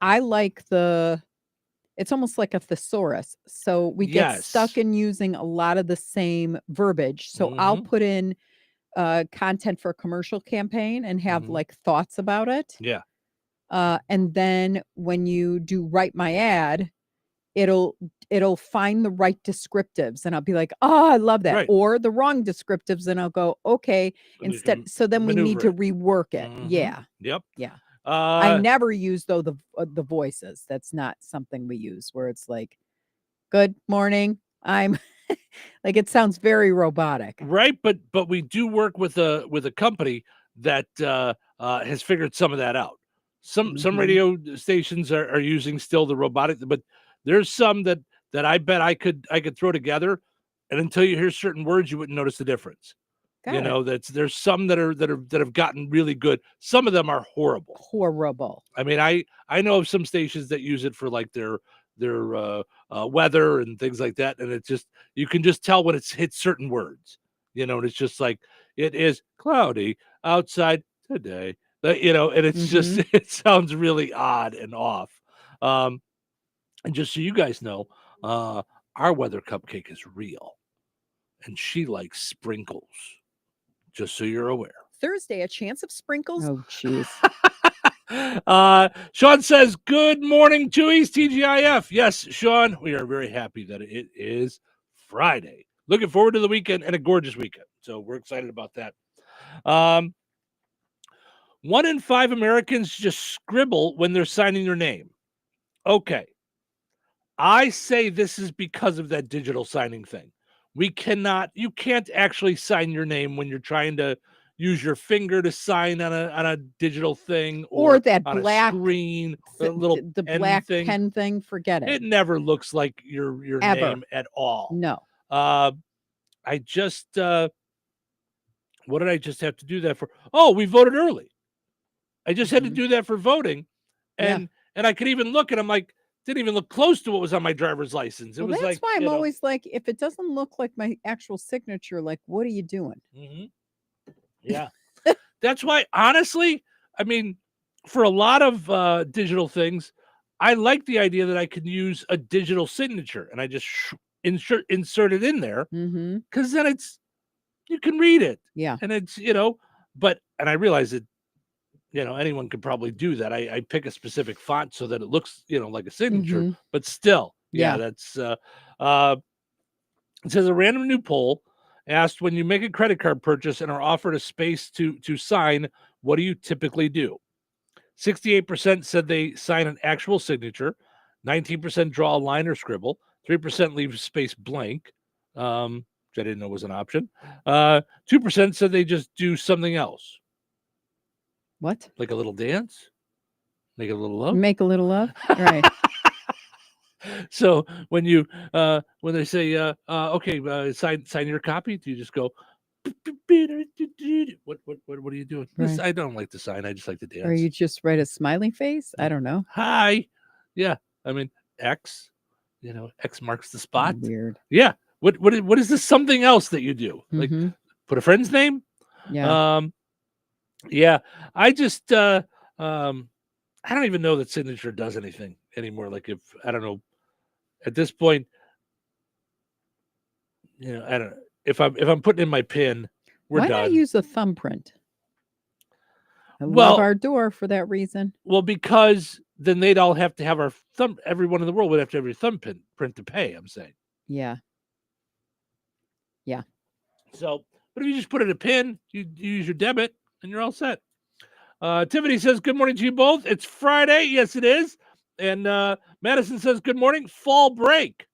I like it's almost like a thesaurus. So we get stuck in using a lot of the same verbiage. So I'll put in content for a commercial campaign and have like thoughts about it. Yeah. And then when you do write my ad, it'll find the right descriptives, and I'll be like, oh, I love that. Right. Or the wrong descriptives, and I'll go, okay, And you instead. can So then we need to maneuver rework it. Mhm. Yeah. Yep. Yeah. I Uh, never use though the voices. That's not something we use where it's like, good morning. I'm like, it sounds very robotic. right, but we do work with a company that has figured some of that out. Some Mhm. radio stations are using still the robotic, but there's some that I bet I could throw together, and until you hear certain words, you wouldn't notice the difference. Got it. There's some that have gotten really good. Some of them are horrible. Horrible. I mean, I know of some stations that use it for like their weather and things like that, and it's just you can just tell when it's hit certain words, and it's just like it is cloudy outside today, and it's just it sounds really odd and off. And just so you guys know, our weather cupcake is real, and she likes sprinkles. Just so you're aware. Thursday, a chance of sprinkles. Oh, jeez. Sean says, good morning, Chewies, TGIF. Yes, Sean, we are very happy that it is Friday. Looking forward to the weekend and a gorgeous weekend. So we're excited about that. 1 in 5 Americans just scribble when they're signing their name. Okay. I say this is because of that digital signing thing. You can't actually sign your name when you're trying to use your finger to sign on a digital thing Or that on black a screen, the black thing. pen thing. Forget it. It never looks like your Ever. name at all. No. I just what did I just have to do that for? Oh, we voted early. I just had to do that for voting, and I could even look, and I'm like, didn't even look close to what was on my driver's license. It Well, was that's like why I'm always like, if it doesn't look like my actual signature, like, what are you doing? Yeah. That's why, honestly, I mean, for a lot of digital things, I like the idea that I can use a digital signature and I just insert it in there because then you can read it. Yeah. And it's, and I realize that, anyone could probably do that. I pick a specific font so that it looks, like a signature, but still, that's, it says a random new poll asked, when you make a credit card purchase and are offered a space to sign, what do you typically do? 68% said they sign an actual signature. 19% draw a line or scribble. 3% leave space blank, which I didn't know was an option. 2% said they just do something else. What? Like a little dance? Make a little love? Make a little love? Right. So when they say okay, sign your copy, do you just go what are you doing? Right. I don't like to sign, I just like to dance. Or you just write a smiley face? I don't know. Hi. Yeah. I mean, X, X marks the spot. Weird. Yeah. What is this something else that you do? Like put a friend's name? Yeah. Yeah. I just I don't even know that signature does anything anymore. Like if I don't know at this point, I don't know. If I'm putting in my PIN, we're Why done. not use a thumbprint? I love our door for that reason. Well, because then they'd all have to have our thumb. Everyone in the world would have to have your thumbprint to pay. I'm saying. Yeah. Yeah. So, but if you just put in a PIN, you use your debit, and you're all set. Tiffany says, "Good morning to you both. It's Friday. Yes, it is." And Madison says, "Good morning. Fall break."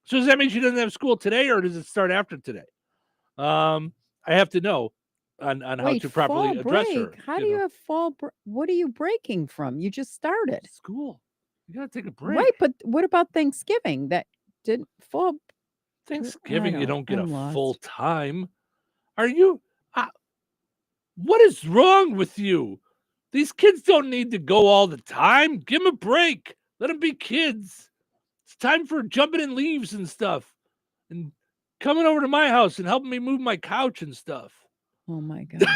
So does that mean she doesn't have school today, or does it start after today? I have to know on how to properly address her. How do you have fall break? What are you breaking from? You just started school. You gotta take a break, right? But what about Thanksgiving? That didn't fall. Thanksgiving, you don't get a full time. Are you? What is wrong with you? These kids don't need to go all the time. Give them a break. Let them be kids. It's time for jumping in leaves and stuff, and coming over to my house and helping me move my couch and stuff. Oh my God.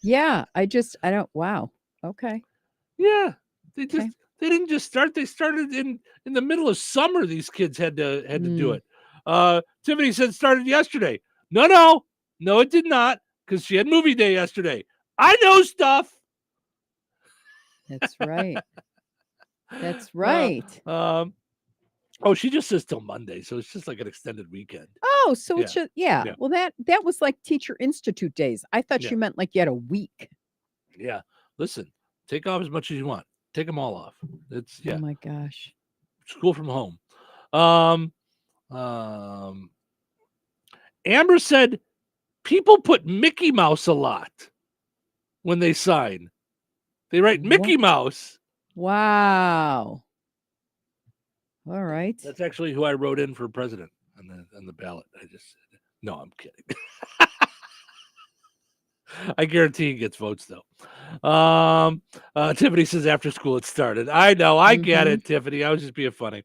Yeah, I don't. Wow. Okay. Yeah, they didn't just start. They started in the middle of summer. These kids had to do it. Tiffany said started yesterday. No, it did not, because she had movie day yesterday. I know stuff. That's right. That's right. Oh, she just says till Monday, so it's just like an extended weekend. Oh, so it's Yeah. just, yeah. Yeah. Well, that was like Teacher Institute days. I thought Yeah. you meant like you had a week. Yeah. Listen, take off as much as you want. Take them all off. It's Oh my gosh. school from home. Amber said people put Mickey Mouse a lot when they sign. They write Mickey Mouse. Wow. All right. That's actually who I wrote in for president on the ballot. No, I'm kidding. I guarantee he gets votes though. Tiffany says after school it started. I know, I get it, Tiffany. I was just being funny.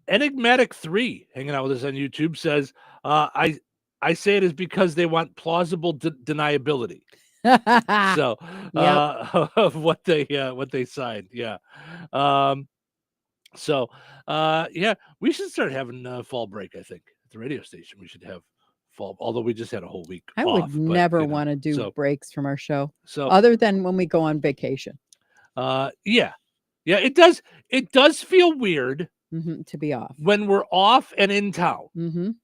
Enigmatic 3 hanging out with us on YouTube says I say it is because they want plausible deniability. So of what they signed. Yeah. We should start having fall break. I think at the radio station we should have fall, although we just had a whole week I off, would never want to do breaks from our show. So other than when we go on vacation. Yeah, it does feel weird to be off when we're off and in town.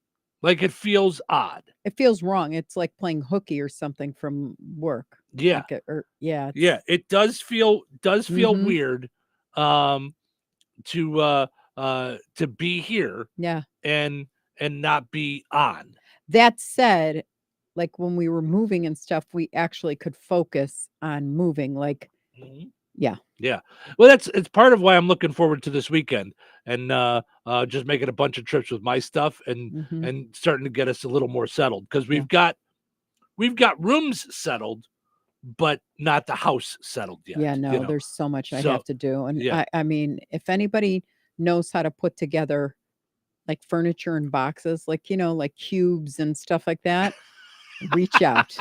Like it feels odd. It feels wrong. It's like playing hooky or something from work. Yeah. It does feel weird to be here. Yeah. And not be on. That said, like when we were moving and stuff, we actually could focus on moving. Like, yeah. Well, it's part of why I'm looking forward to this weekend and just making a bunch of trips with my stuff and starting to get us a little more settled because we've got rooms settled, but not the house settled yet. Yeah, no, there's so much I have to do. And I mean, if anybody knows how to put together like furniture in boxes, like, like cubes and stuff like that, reach out.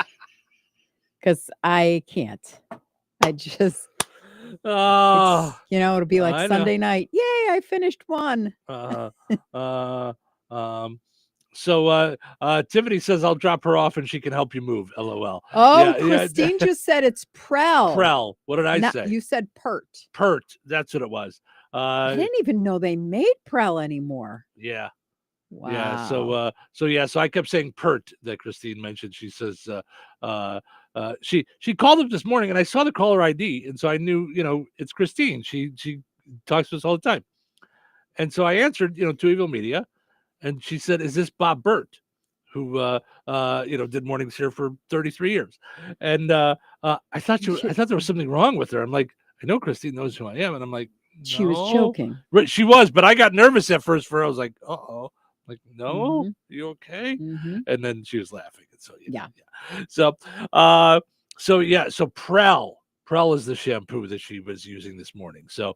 Because I can't. I just, it'll be like Sunday night. Yay, I finished one. So Tiffany says I'll drop her off and she can help you move. LOL. Oh, Christine just said it's Prel. Prel. What did I say? You said Pert. Pert. That's what it was. I didn't even know they made Prel anymore. Yeah. Wow. Yeah. So I kept saying Pert that Christine mentioned. She says she called up this morning and I saw the caller ID and so I knew it's Christine. She talks to us all the time, and so I answered Touhyville Media, and she said, "Is this Bob Burt, who did mornings here for 33 years?" And I thought there was something wrong with her. I'm like, I know Christine knows who I am, and I'm like, no. She was joking. Right, she was, but I got nervous at first. I was like, uh-oh. Like, no, you okay? And then she was laughing. And so yeah. So Prel is the shampoo that she was using this morning. So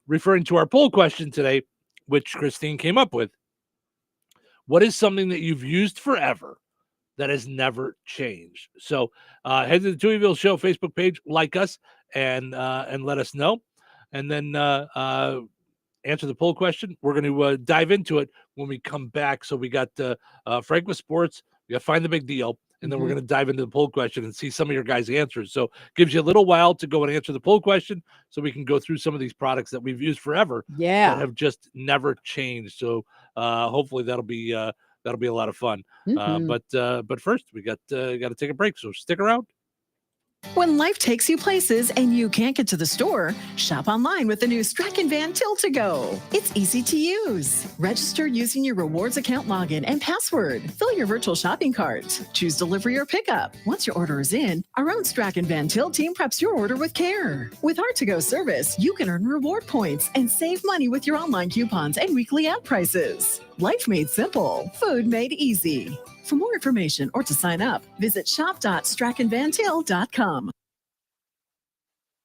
referring to our poll question today, which Christine came up with, what is something that you've used forever that has never changed? So head to the Touhyville Show Facebook page, like us, and let us know. And then answer the poll question. We're going to dive into it when we come back. So we got Frank with Sports. We got Find the Big Deal. And then we're going to dive into the poll question and see some of your guys' answers. So gives you a little while to go and answer the poll question so we can go through some of these products that we've used forever that have just never changed. So hopefully that'll be a lot of fun. But first we got to take a break. So stick around. When life takes you places and you can't get to the store, shop online with the new Strachan Van Till to Go. It's easy to use. Register using your rewards account login and password. Fill your virtual shopping cart. Choose delivery or pickup. Once your order is in, our own Strachan Van Till team preps your order with care. With our to-go service, you can earn reward points and save money with your online coupons and weekly ad prices. Life made simple. Food made easy. For more information or to sign up, visit shop.strachanvantil.com.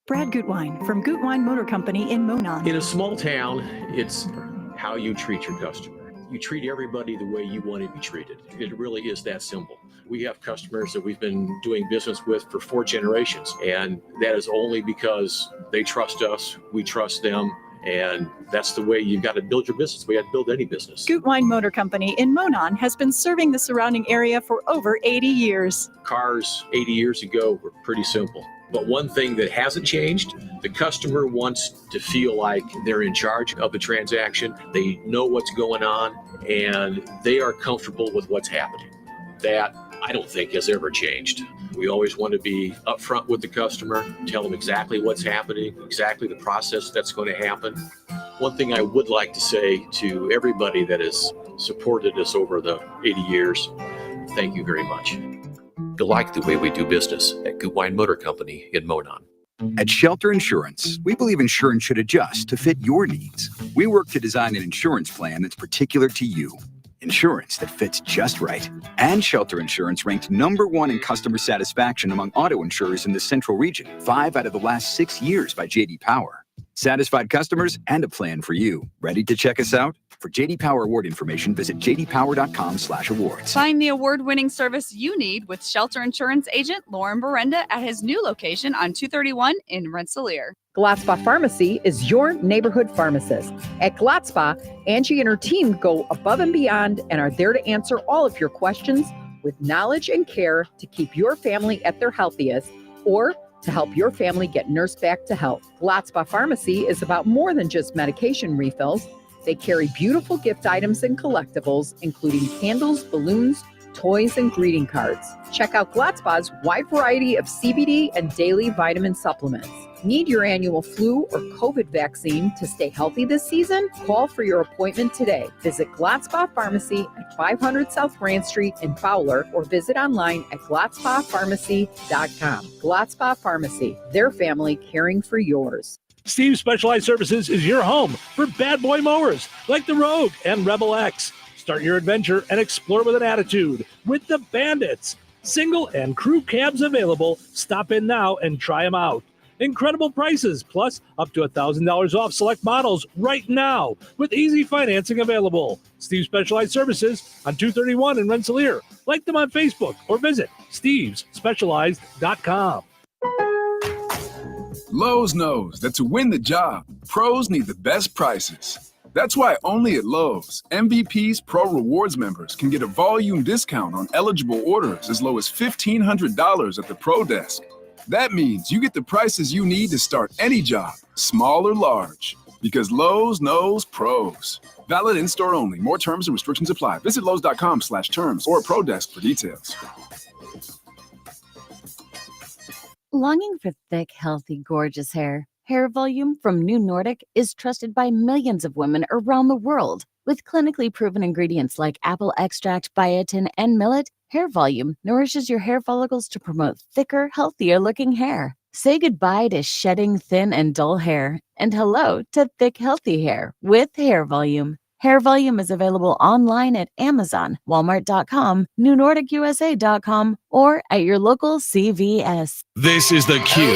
Brad Gutwein from Gutwein Motor Company in Monon. In a small town, it's how you treat your customer. You treat everybody the way you want to be treated. It really is that simple. We have customers that we've been doing business with for 4 generations, and that is only because they trust us, we trust them, And that's the way you've got to build your business. We have to build any business. Gutwein Motor Company in Monon has been serving the surrounding area for over 80 years. Cars 80 years ago were pretty simple. But one thing that hasn't changed, the customer wants to feel like they're in charge of the transaction. They know what's going on, and they are comfortable with what's happening. That, I don't think, has ever changed. We always want to be upfront with the customer, tell them exactly what's happening, exactly the process that's going to happen. One thing I would like to say to everybody that has supported us over the 80 years, thank you very much. You like the way we do business at Gutwein Motor Company in Monon. At Shelter Insurance, we believe insurance should adjust to fit your needs. We work to design an insurance plan that's particular to you. Insurance that fits just right. And Shelter Insurance ranked #1 in customer satisfaction among auto insurers in the Central Region, 5 out of the last 6 years by J.D. Power. Satisfied customers and a plan for you. Ready to check us out? For J.D. Power award information, visit jdpower.com/awards. Find the award-winning service you need with Shelter Insurance agent Lauren Berenda at his new location on 231 in Rensselaer. Gladspa Pharmacy is your neighborhood pharmacist. At Gladspa, Angie and her team go above and beyond and are there to answer all of your questions with knowledge and care to keep your family at their healthiest or to help your family get nursed back to health. Gladspa Pharmacy is about more than just medication refills. They carry beautiful gift items and collectibles, including candles, balloons, toys, and greeting cards. Check out Gladspa's wide variety of CBD and daily vitamin supplements. Need your annual flu or COVID vaccine to stay healthy this season? Call for your appointment today. Visit Gladspa Pharmacy at 500 South Grand Street in Fowler or visit online at gladspapharmacy.com. Gladspa Pharmacy, their family caring for yours. Steve's Specialized Services is your home for bad boy mowers like the Rogue and Rebel X. Start your adventure and explore with an attitude with the Bandits. Single and crew cabs available. Stop in now and try them out. Incredible prices, plus up to $1,000 off select models right now with easy financing available. Steve's Specialized Services on 231 in Rensselaer. Like them on Facebook or visit stevesspecialized.com. Lowe's knows that to win the job, pros need the best prices. That's why only at Lowe's, MVP's Pro Rewards members can get a volume discount on eligible orders as low as $1,500 at the Pro Desk. That means you get the prices you need to start any job, small or large, because Lowe's knows pros. Valid in-store only. More terms and restrictions apply. Visit Lowe's.com/terms or Pro Desk for details. Longing for thick, healthy, gorgeous hair? Hair Volume from New Nordic is trusted by millions of women around the world. With clinically proven ingredients like apple extract, biotin, and millet, Hair Volume nourishes your hair follicles to promote thicker, healthier-looking hair. Say goodbye to shedding thin and dull hair, and hello to thick, healthy hair with Hair Volume. Hair Volume is available online at Amazon, Walmart.com, NewNordicUSA.com, or at your local CVS. This is The Q.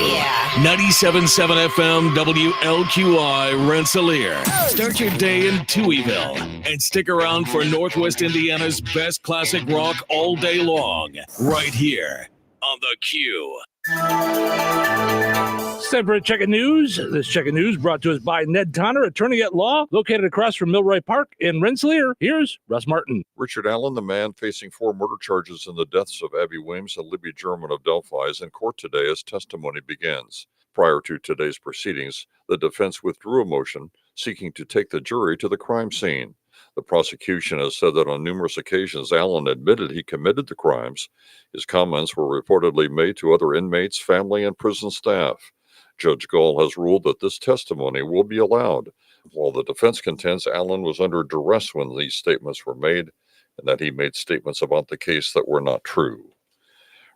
97.7 FM WLQI Rensselaer. Start your day in Touhyville and stick around for Northwest Indiana's best classic rock all day long. Right here on The Q. It's time for a check of news. This check of news brought to us by Ned Tonner, attorney at law, located across from Milroy Park in Rensselaer. Here's Russ Martin. Richard Allen, the man facing 4 murder charges in the deaths of Abby Williams and Libby German of Delphi, is in court today as testimony begins. Prior to today's proceedings, the defense withdrew a motion seeking to take the jury to the crime scene. The prosecution has said that on numerous occasions Allen admitted he committed the crimes. His comments were reportedly made to other inmates, family, and prison staff. Judge Gall has ruled that this testimony will be allowed, while the defense contends Allen was under duress when these statements were made and that he made statements about the case that were not true.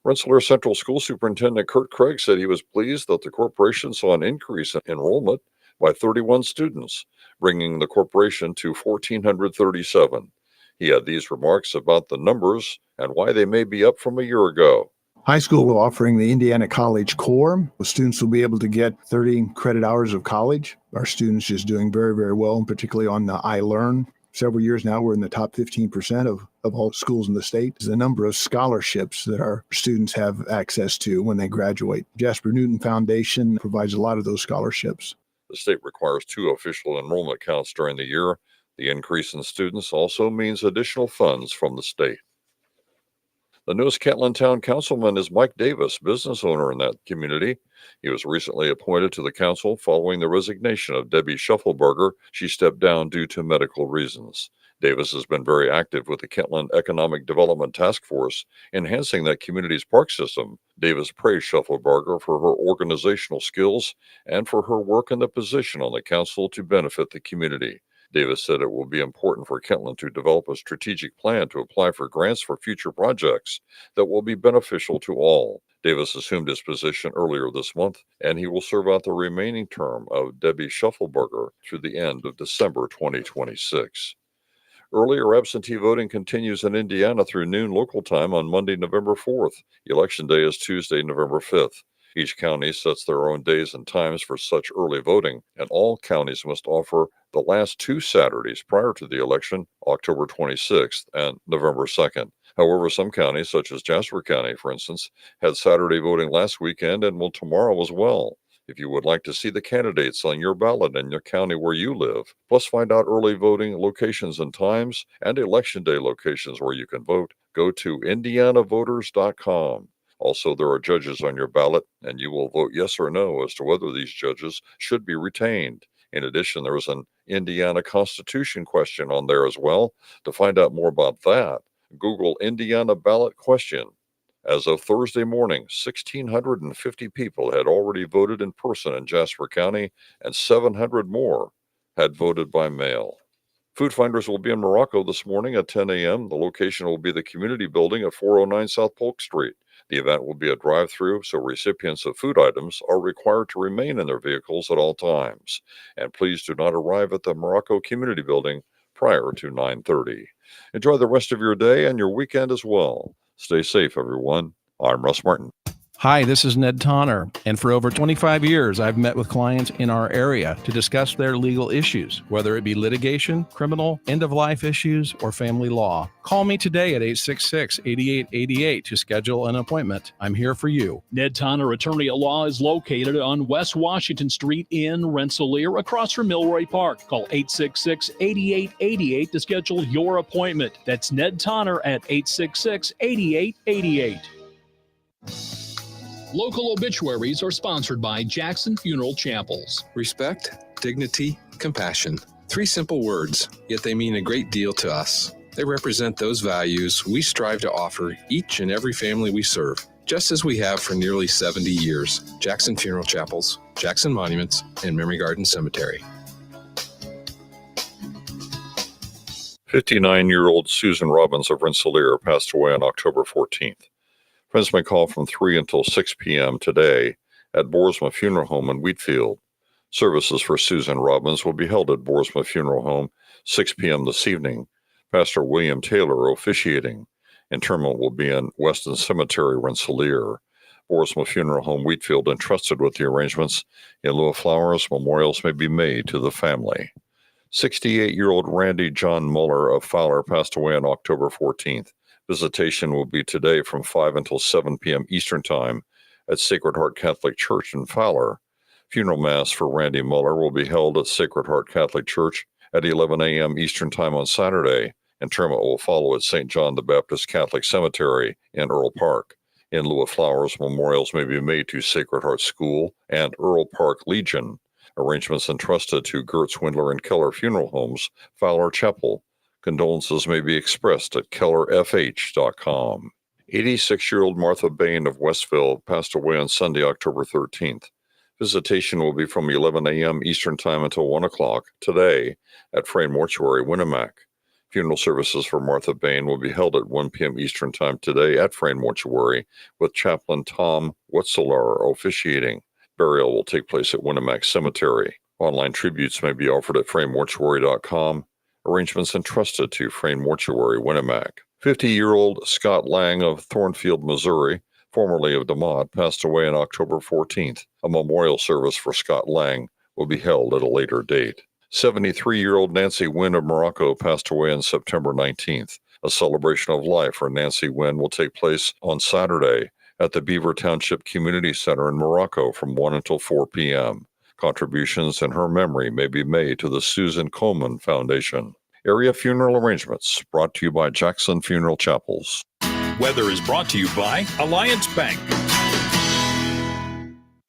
Rensselaer Central School Superintendent Kurt Craig said he was pleased that the corporation saw an increase in enrollment by 31 students, bringing the corporation to 1,437. He had these remarks about the numbers and why they may be up from a year ago. High school will offering the Indiana College Core. The students will be able to get 30 credit hours of college. Our students just doing very, very well, and particularly on the iLearn. Several years now, we're in the top 15% of all schools in the state. The number of scholarships that our students have access to when they graduate. Jasper Newton Foundation provides a lot of those scholarships. The state requires 2 official enrollment counts during the year. The increase in students also means additional funds from the state. The newest Kentland Town Councilman is Mike Davis, business owner in that community. He was recently appointed to the council following the resignation of Debbie Shuffleberger. She stepped down due to medical reasons. Davis has been very active with the Kentland Economic Development Task Force, enhancing that community's park system. Davis praised Shuffleberger for her organizational skills and for her work in the position on the council to benefit the community. Davis said it will be important for Kentland to develop a strategic plan to apply for grants for future projects that will be beneficial to all. Davis assumed his position earlier this month, and he will serve out the remaining term of Debbie Shuffleberger through the end of December 2026. Earlier absentee voting continues in Indiana through noon local time on Monday, November 4th. Election Day is Tuesday, November 5th. Each county sets their own days and times for such early voting, and all counties must offer the last 2 Saturdays prior to the election, October 26th and November 2nd. However, some counties, such as Jasper County, for instance, had Saturday voting last weekend and will tomorrow as well. If you would like to see the candidates on your ballot in your county where you live, plus find out early voting locations and times and election day locations where you can vote, go to indianavoters.com. Also, there are judges on your ballot, and you will vote yes or no as to whether these judges should be retained. In addition, there is an Indiana Constitution question on there as well. To find out more about that, Google Indiana ballot question. As of Thursday morning, 1,650 people had already voted in person in Jasper County, and 700 more had voted by mail. Food Finders will be in Morocco this morning at 10 a.m. The location will be the community building at 409 South Polk Street. The event will be a drive-through, so recipients of food items are required to remain in their vehicles at all times. And please do not arrive at the Morocco Community Building prior to 9:30. Enjoy the rest of your day and your weekend as well. Stay safe, everyone. I'm Russ Martin. Hi, this is Ned Tonner, and for over 25 years, I've met with clients in our area to discuss their legal issues, whether it be litigation, criminal, end-of-life issues, or family law. Call me today at 866-8888 to schedule an appointment. I'm here for you. Ned Tonner Attorney at Law is located on West Washington Street in Rensselaer, across from Milroy Park. Call 866-8888 to schedule your appointment. That's Ned Tonner at 866-8888. Local obituaries are sponsored by Jackson Funeral Chapels. Respect, dignity, compassion. 3 simple words, yet they mean a great deal to us. They represent those values we strive to offer each and every family we serve, just as we have for nearly 70 years. Jackson Funeral Chapels, Jackson Monuments, and Memory Garden Cemetery. 59-year-old Susan Robbins of Rensselaer passed away on October 14th. Friends may call from 3 until 6 p.m. today at Boersma Funeral Home in Wheatfield. Services for Susan Robbins will be held at Boersma Funeral Home 6 p.m. this evening. Pastor William Taylor officiating. Interment will be in Weston Cemetery, Rensselaer. Boersma Funeral Home Wheatfield entrusted with the arrangements. In lieu of flowers, memorials may be made to the family. 68-year-old Randy John Muller of Fowler passed away on October 14th. Visitation will be today from 5 until 7 p.m. Eastern Time at Sacred Heart Catholic Church in Fowler. Funeral Mass for Randy Muller will be held at Sacred Heart Catholic Church at 11 a.m. Eastern Time on Saturday. Interment will follow at St. John the Baptist Catholic Cemetery in Earl Park. In lieu of flowers, memorials may be made to Sacred Heart School and Earl Park Legion. Arrangements entrusted to Gertz, Windler, and Keller Funeral Homes, Fowler Chapel. Condolences may be expressed at kellerfh.com. 86-year-old Martha Bain of Westville passed away on Sunday, October 13th. Visitation will be from 11 a.m. Eastern Time until 1 o'clock today at Frayne Mortuary, Winnemac. Funeral services for Martha Bain will be held at 1 p.m. Eastern Time today at Frayne Mortuary, with Chaplain Tom Wetzeler officiating. Burial will take place at Winnemac Cemetery. Online tributes may be offered at fraynemortuary.com. Arrangements entrusted to Frayne Mortuary, Winnemac. 50-year-old Scott Lang of Thornfield, Missouri, formerly of DeMott, passed away on October 14th. A memorial service for Scott Lang will be held at a later date. 73-year-old Nancy Wynn of Morocco passed away on September 19th. A celebration of life for Nancy Wynn will take place on Saturday at the Beaver Township Community Center in Morocco from 1 until 4 p.m. Contributions in her memory may be made to the Susan Komen Foundation. Area funeral arrangements brought to you by Jackson Funeral Chapels. Weather is brought to you by Alliance Bank.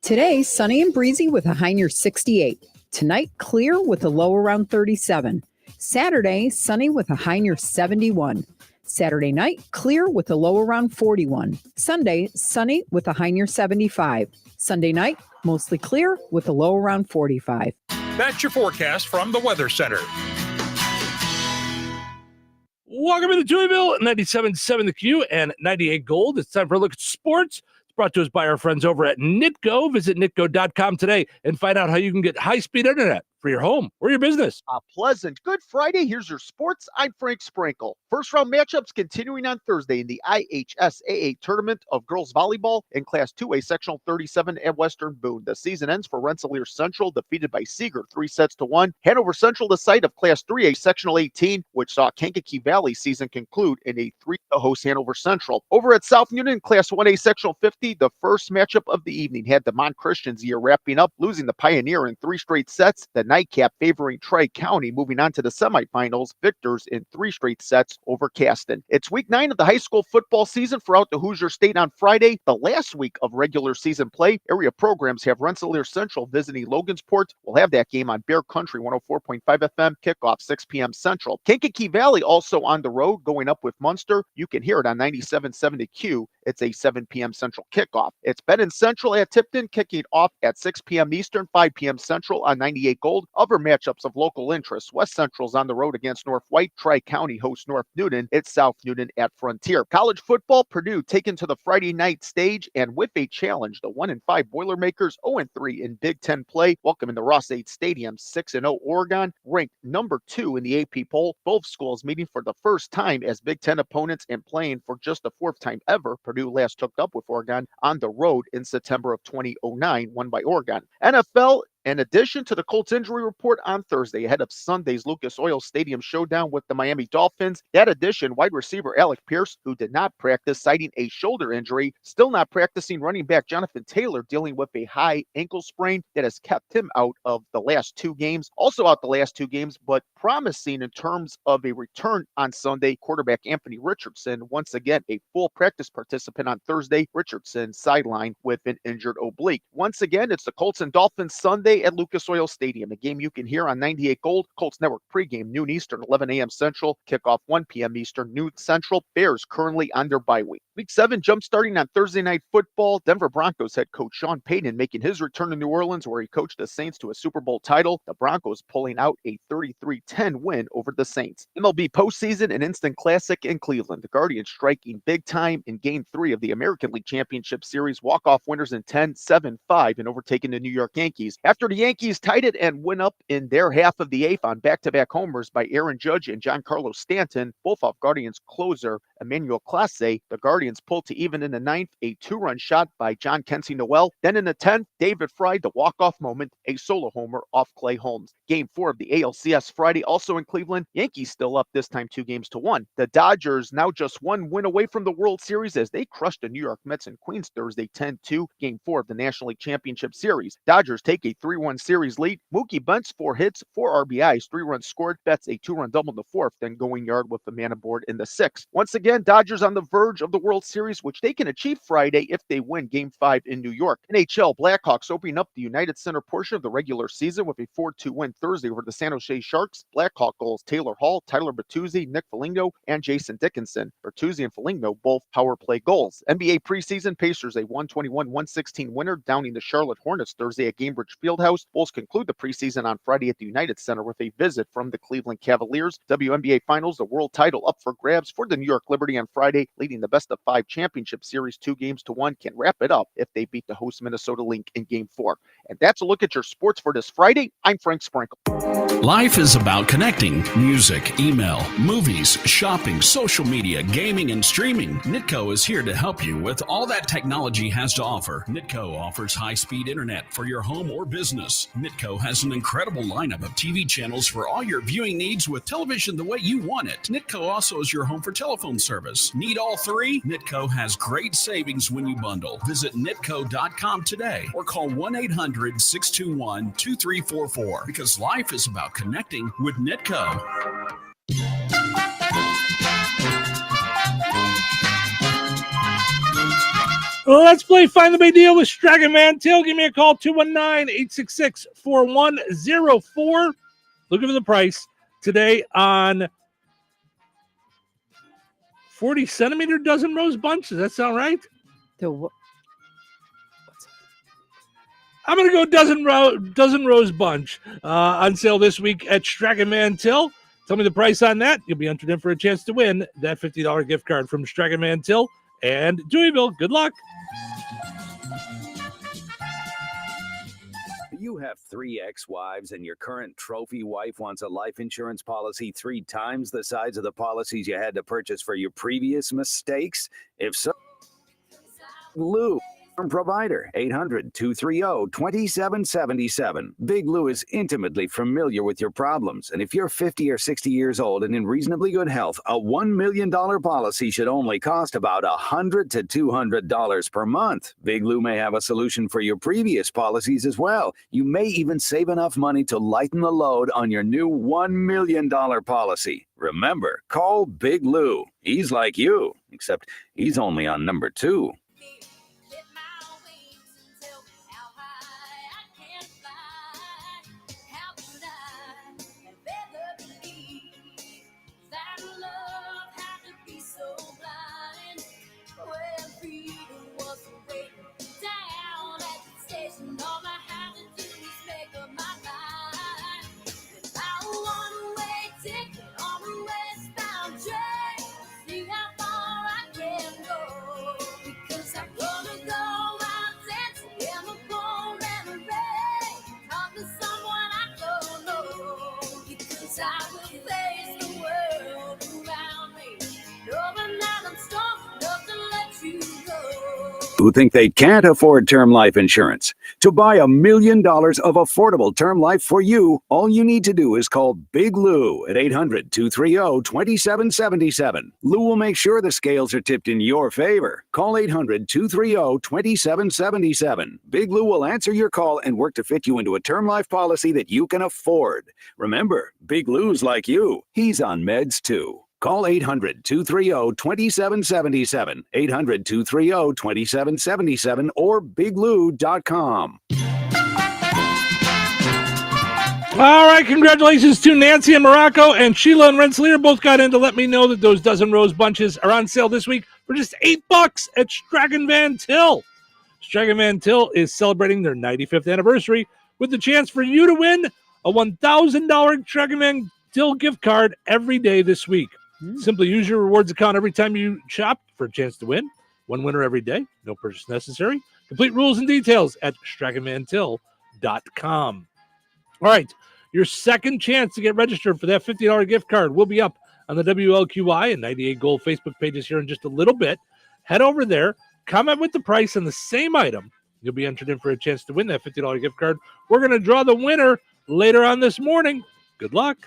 Today, sunny and breezy with a high near 68. Tonight, clear with a low around 37. Saturday, sunny with a high near 71. Saturday night, clear with a low around 41. Sunday, sunny with a high near 75. Sunday night, mostly clear with a low around 45. That's your forecast from the Weather Center. Welcome to Touhyville, 97.7 The Q and 98 Gold. It's time for a look at sports. It's brought to us by our friends over at Nitco. Visit nitco.com today and find out how you can get high-speed internet for your home or your business. A pleasant Good Friday. Here's your sports. I'm Frank Sprinkle. First round matchups continuing on Thursday in the IHSAA tournament of girls volleyball in Class 2A Sectional 37 at Western Boone. The season ends for Rensselaer Central, defeated by Seeger 3-1. Hanover Central, the site of Class 3A Sectional 18, which saw Kankakee Valley season conclude in a 3 to host Hanover Central. Over at South Newton, Class 1A Sectional 50, the first matchup of the evening had the Mont Christians year wrapping up, losing the Pioneer in 3 straight sets. The nightcap favoring Tri-County, moving on to the semifinals, victors in 3 straight sets over Caston. It's week 9 of the high school football season throughout the Hoosier State on Friday, the last week of regular season play. Area programs have Rensselaer Central visiting Logansport. We'll have that game on Bear Country 104.5 FM, kickoff 6 p.m. Central. Kankakee Valley also on the road, going up with Munster. You can hear it on 97.7 The Q. It's a 7 p.m. Central kickoff. It's Benton Central at Tipton, kicking off at 6 p.m. Eastern, 5 p.m. Central on 98 Gold. Other matchups of local interest. West Central's on the road against North White. Tri-County hosts North Newton. It's South Newton at Frontier. College football, Purdue taken to the Friday night stage and with a challenge. The 1-5 Boilermakers, 0-3 in Big Ten play, welcoming the Ross 8 Stadium. 6-0 Oregon, ranked number 2 in the AP poll. Both schools meeting for the first time as Big Ten opponents and playing for just the 4th time ever. Purdue last hooked up with Oregon on the road in September of 2009, won by Oregon. NFL, in addition to the Colts injury report on Thursday ahead of Sunday's Lucas Oil Stadium showdown with the Miami Dolphins, that addition, wide receiver Alec Pierce, who did not practice citing a shoulder injury, still not practicing. Running back Jonathan Taylor dealing with a high ankle sprain that has kept him out of the last 2 games. Also out the last 2 games, but promising in terms of a return on Sunday, quarterback Anthony Richardson, once again a full practice participant on Thursday. Richardson sidelined with an injured oblique. Once again, it's the Colts and Dolphins Sunday at Lucas Oil Stadium, a game you can hear on 98 Gold. Colts Network pregame, noon Eastern, 11 a.m. Central. Kickoff 1 p.m. Eastern, noon Central. Bears currently on their bye week. Week 7 jump-starting on Thursday Night Football. Denver Broncos head coach Sean Payton making his return to New Orleans, where he coached the Saints to a Super Bowl title. The Broncos pulling out a 33-10 win over the Saints. MLB postseason, an instant classic in Cleveland. The Guardians striking big time in Game 3 of the American League Championship Series. Walk-off winners in 10, 7-5, and overtaking the New York Yankees. After the Yankees tied it and went up in their half of the 8th on back-to-back homers by Aaron Judge and Giancarlo Stanton, both off Guardians closer Emmanuel Clase, the Guardians pulled to even in the 9th, a 2-run shot by John Kensey Noel. Then in the 10th, David Fry, the walk-off moment, a solo homer off Clay Holmes. Game 4 of the ALCS Friday, also in Cleveland. Yankees still up, this time 2-1. The Dodgers now just 1 win away from the World Series as they crushed the New York Mets in Queens Thursday 10-2. Game 4 of the National League Championship Series. Dodgers take a 3-1 series lead. Mookie Betts, 4 hits, 4 RBIs, 3 runs scored. Betts a 2-run double in the 4th, then going yard with the man aboard in the 6th. Once again, Dodgers on the verge of the World Series, which they can achieve Friday if they win Game 5 in New York. NHL Blackhawks opening up the United Center portion of the regular season with a 4-2 win Thursday over the San Jose Sharks. Blackhawk goals Taylor Hall, Tyler Bertuzzi, Nick Foligno, and Jason Dickinson. Bertuzzi and Foligno both power play goals. NBA preseason, Pacers a 121-116 winner, downing the Charlotte Hornets Thursday at Gainbridge Fieldhouse. Bulls conclude the preseason on Friday at the United Center with a visit from the Cleveland Cavaliers. WNBA Finals, the world title up for grabs for the New York Liberty on Friday, leading the best-of-5 championship series 2-1. Can wrap it up if they beat the host Minnesota Lynx in Game 4. And that's a look at your sports for this Friday. I'm Frank Sprinkle. Life is about connecting. Music, email, movies, shopping, social media, gaming, and streaming. Nitco is here to help you with all that technology has to offer. Nitco offers high-speed internet for your home or business. business. Nitco has an incredible lineup of TV channels for all your viewing needs with television the way you want it. Nitco also is your home for telephone service. Need all three? Nitco has great savings when you bundle. Visit nitco.com today or call 1-800-621-2344 because life is about connecting with Nitco. Let's play Find the Big Deal with Dragon Van Til. Give me a call, 219-866-4104. Looking for the price today on 40-centimeter dozen rose bunch. Does that sound right? I'm going to go dozen rose bunch on sale this week at Dragon Van Til. Tell me the price on that. You'll be entered in for a chance to win that $50 gift card from Dragon Van Til and Touhyville. Good luck. You have 3 ex-wives and your current trophy wife wants a life insurance policy 3 times the size of the policies you had to purchase for your previous mistakes? If so, Lou, provider, 800-230-2777. Big Lou is intimately familiar with your problems, and if you're 50 or 60 years old and in reasonably good health, a $1 million policy should only cost about $100 to $200 per month. Big Lou may have a solution for your previous policies as well. You may even save enough money to lighten the load on your new $1 million policy. Remember, call Big Lou. He's like you, except he's only on number 2. Who think they can't afford term life insurance. To buy $1 million of affordable term life for you, all you need to do is call Big Lou at 800-230-2777. Lou will make sure the scales are tipped in your favor. Call 800-230-2777. Big Lou will answer your call and work to fit you into a term life policy that you can afford. Remember, Big Lou's like you. He's on meds too. Call 800-230-2777, 800-230-2777, or biglou.com. All right, congratulations to Nancy in Morocco and Sheila and Rensselaer. Both got in to let me know that those dozen rose bunches are on sale this week for just $8 at Dragon Van Til. Dragon Van Til is celebrating their 95th anniversary with the chance for you to win a $1,000 Dragon Van Til gift card every day this week. Simply use your rewards account every time you shop for a chance to win. One winner every day. No purchase necessary. Complete rules and details at StragonVanTil.com. All right. Your second chance to get registered for that $50 gift card will be up on the WLQI and 98 Gold Facebook pages here in just a little bit. Head over there. Comment with the price on the same item. You'll be entered in for a chance to win that $50 gift card. We're going to draw the winner later on this morning. Good luck.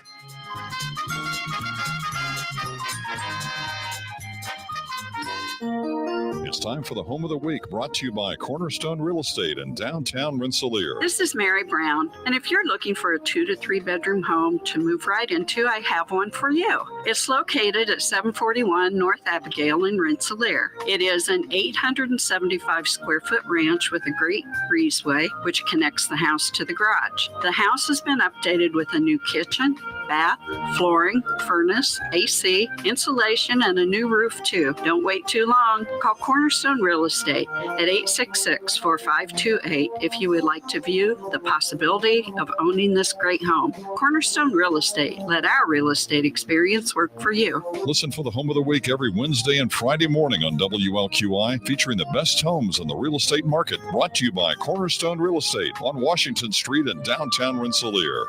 It's time for the Home of the Week, brought to you by Cornerstone Real Estate in downtown Rensselaer. This is Mary Brown, and if you're looking for a 2 to 3 bedroom home to move right into, I have one for you. It's located at 741 North Abigail in Rensselaer. It is an 875 square foot ranch with a great breezeway, which connects the house to the garage. The house has been updated with a new kitchen, bath, flooring, furnace, AC, insulation, and a new roof too. Don't wait too long. Call Cornerstone Real Estate at 866-4528 if you would like to view the possibility of owning this great home. Cornerstone Real Estate. Let our real estate experience work for you. Listen for the Home of the Week every Wednesday and Friday morning on WLQI, featuring the best homes in the real estate market, brought to you by Cornerstone Real Estate on Washington Street in downtown Rensselaer.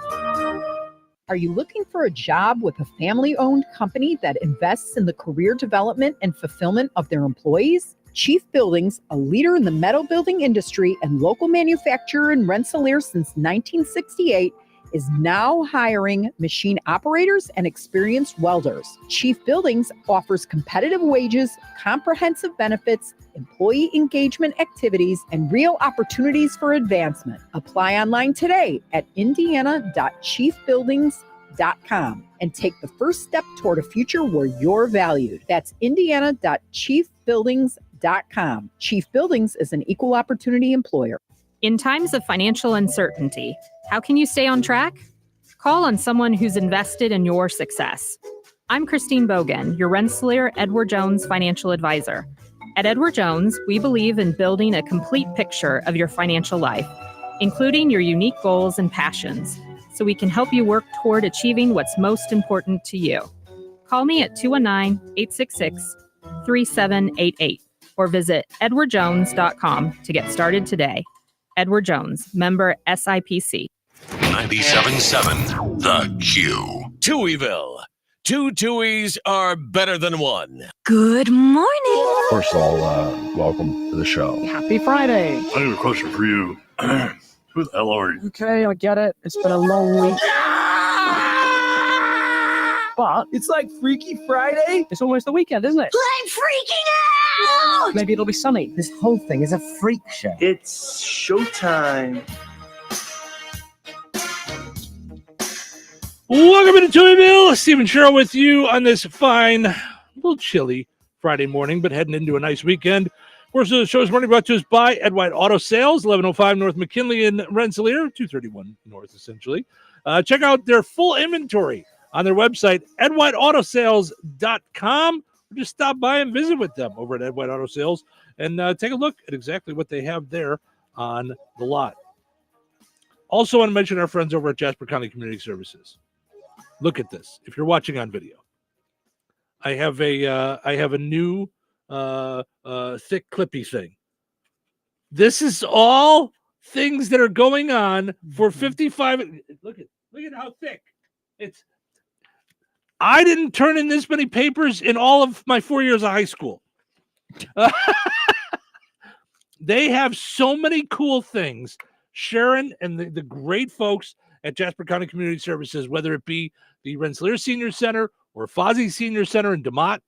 Are you looking for a job with a family-owned company that invests in the career development and fulfillment of their employees? Chief Buildings, a leader in the metal building industry and local manufacturer in Rensselaer since 1968, is now hiring machine operators and experienced welders. Chief Buildings offers competitive wages, comprehensive benefits, employee engagement activities, and real opportunities for advancement. Apply online today at indiana.chiefbuildings.com and take the first step toward a future where you're valued. That's indiana.chiefbuildings.com. Chief Buildings is an equal opportunity employer. In times of financial uncertainty, how can you stay on track? Call on someone who's invested in your success. I'm Christine Bogan, your Rensselaer Edward Jones financial advisor. At Edward Jones, we believe in building a complete picture of your financial life, including your unique goals and passions, so we can help you work toward achieving what's most important to you. Call me at 219-866-3788 or visit edwardjones.com to get started today. Edward Jones, member SIPC. 97.7 The Q. Touhyville. Two Tuohys are better than one. Good morning. First of all, welcome to the show. Happy Friday. I have a question for you. Who the hell are you? Okay, I get it. It's been a long week. But it's like Freaky Friday. It's almost the weekend, isn't it? I'm freaking out! Maybe it'll be sunny. This whole thing is a freak show. It's showtime. Welcome to Touhyville. Steve and Cheryl with you on this fine, a little chilly Friday morning, but heading into a nice weekend. Of course, the show is morning brought to us by Ed White Auto Sales, 1105 North McKinley in Rensselaer, 231 North, essentially. Check out their full inventory on their website, edwhiteautosales.com. Or just stop by and visit with them over at Ed White Auto Sales and take a look at exactly what they have there on the lot. Also want to mention our friends over at Jasper County Community Services. Look at this. If you're watching on video, I have a new thick clippy thing. This is all things that are going on for 55. Look at how thick it's. I didn't turn in this many papers in all of my 4 years of high school. They have so many cool things. Sharon and the great folks at Jasper County Community Services, whether it be the Rensselaer Senior Center or Fozzie Senior Center in DeMott,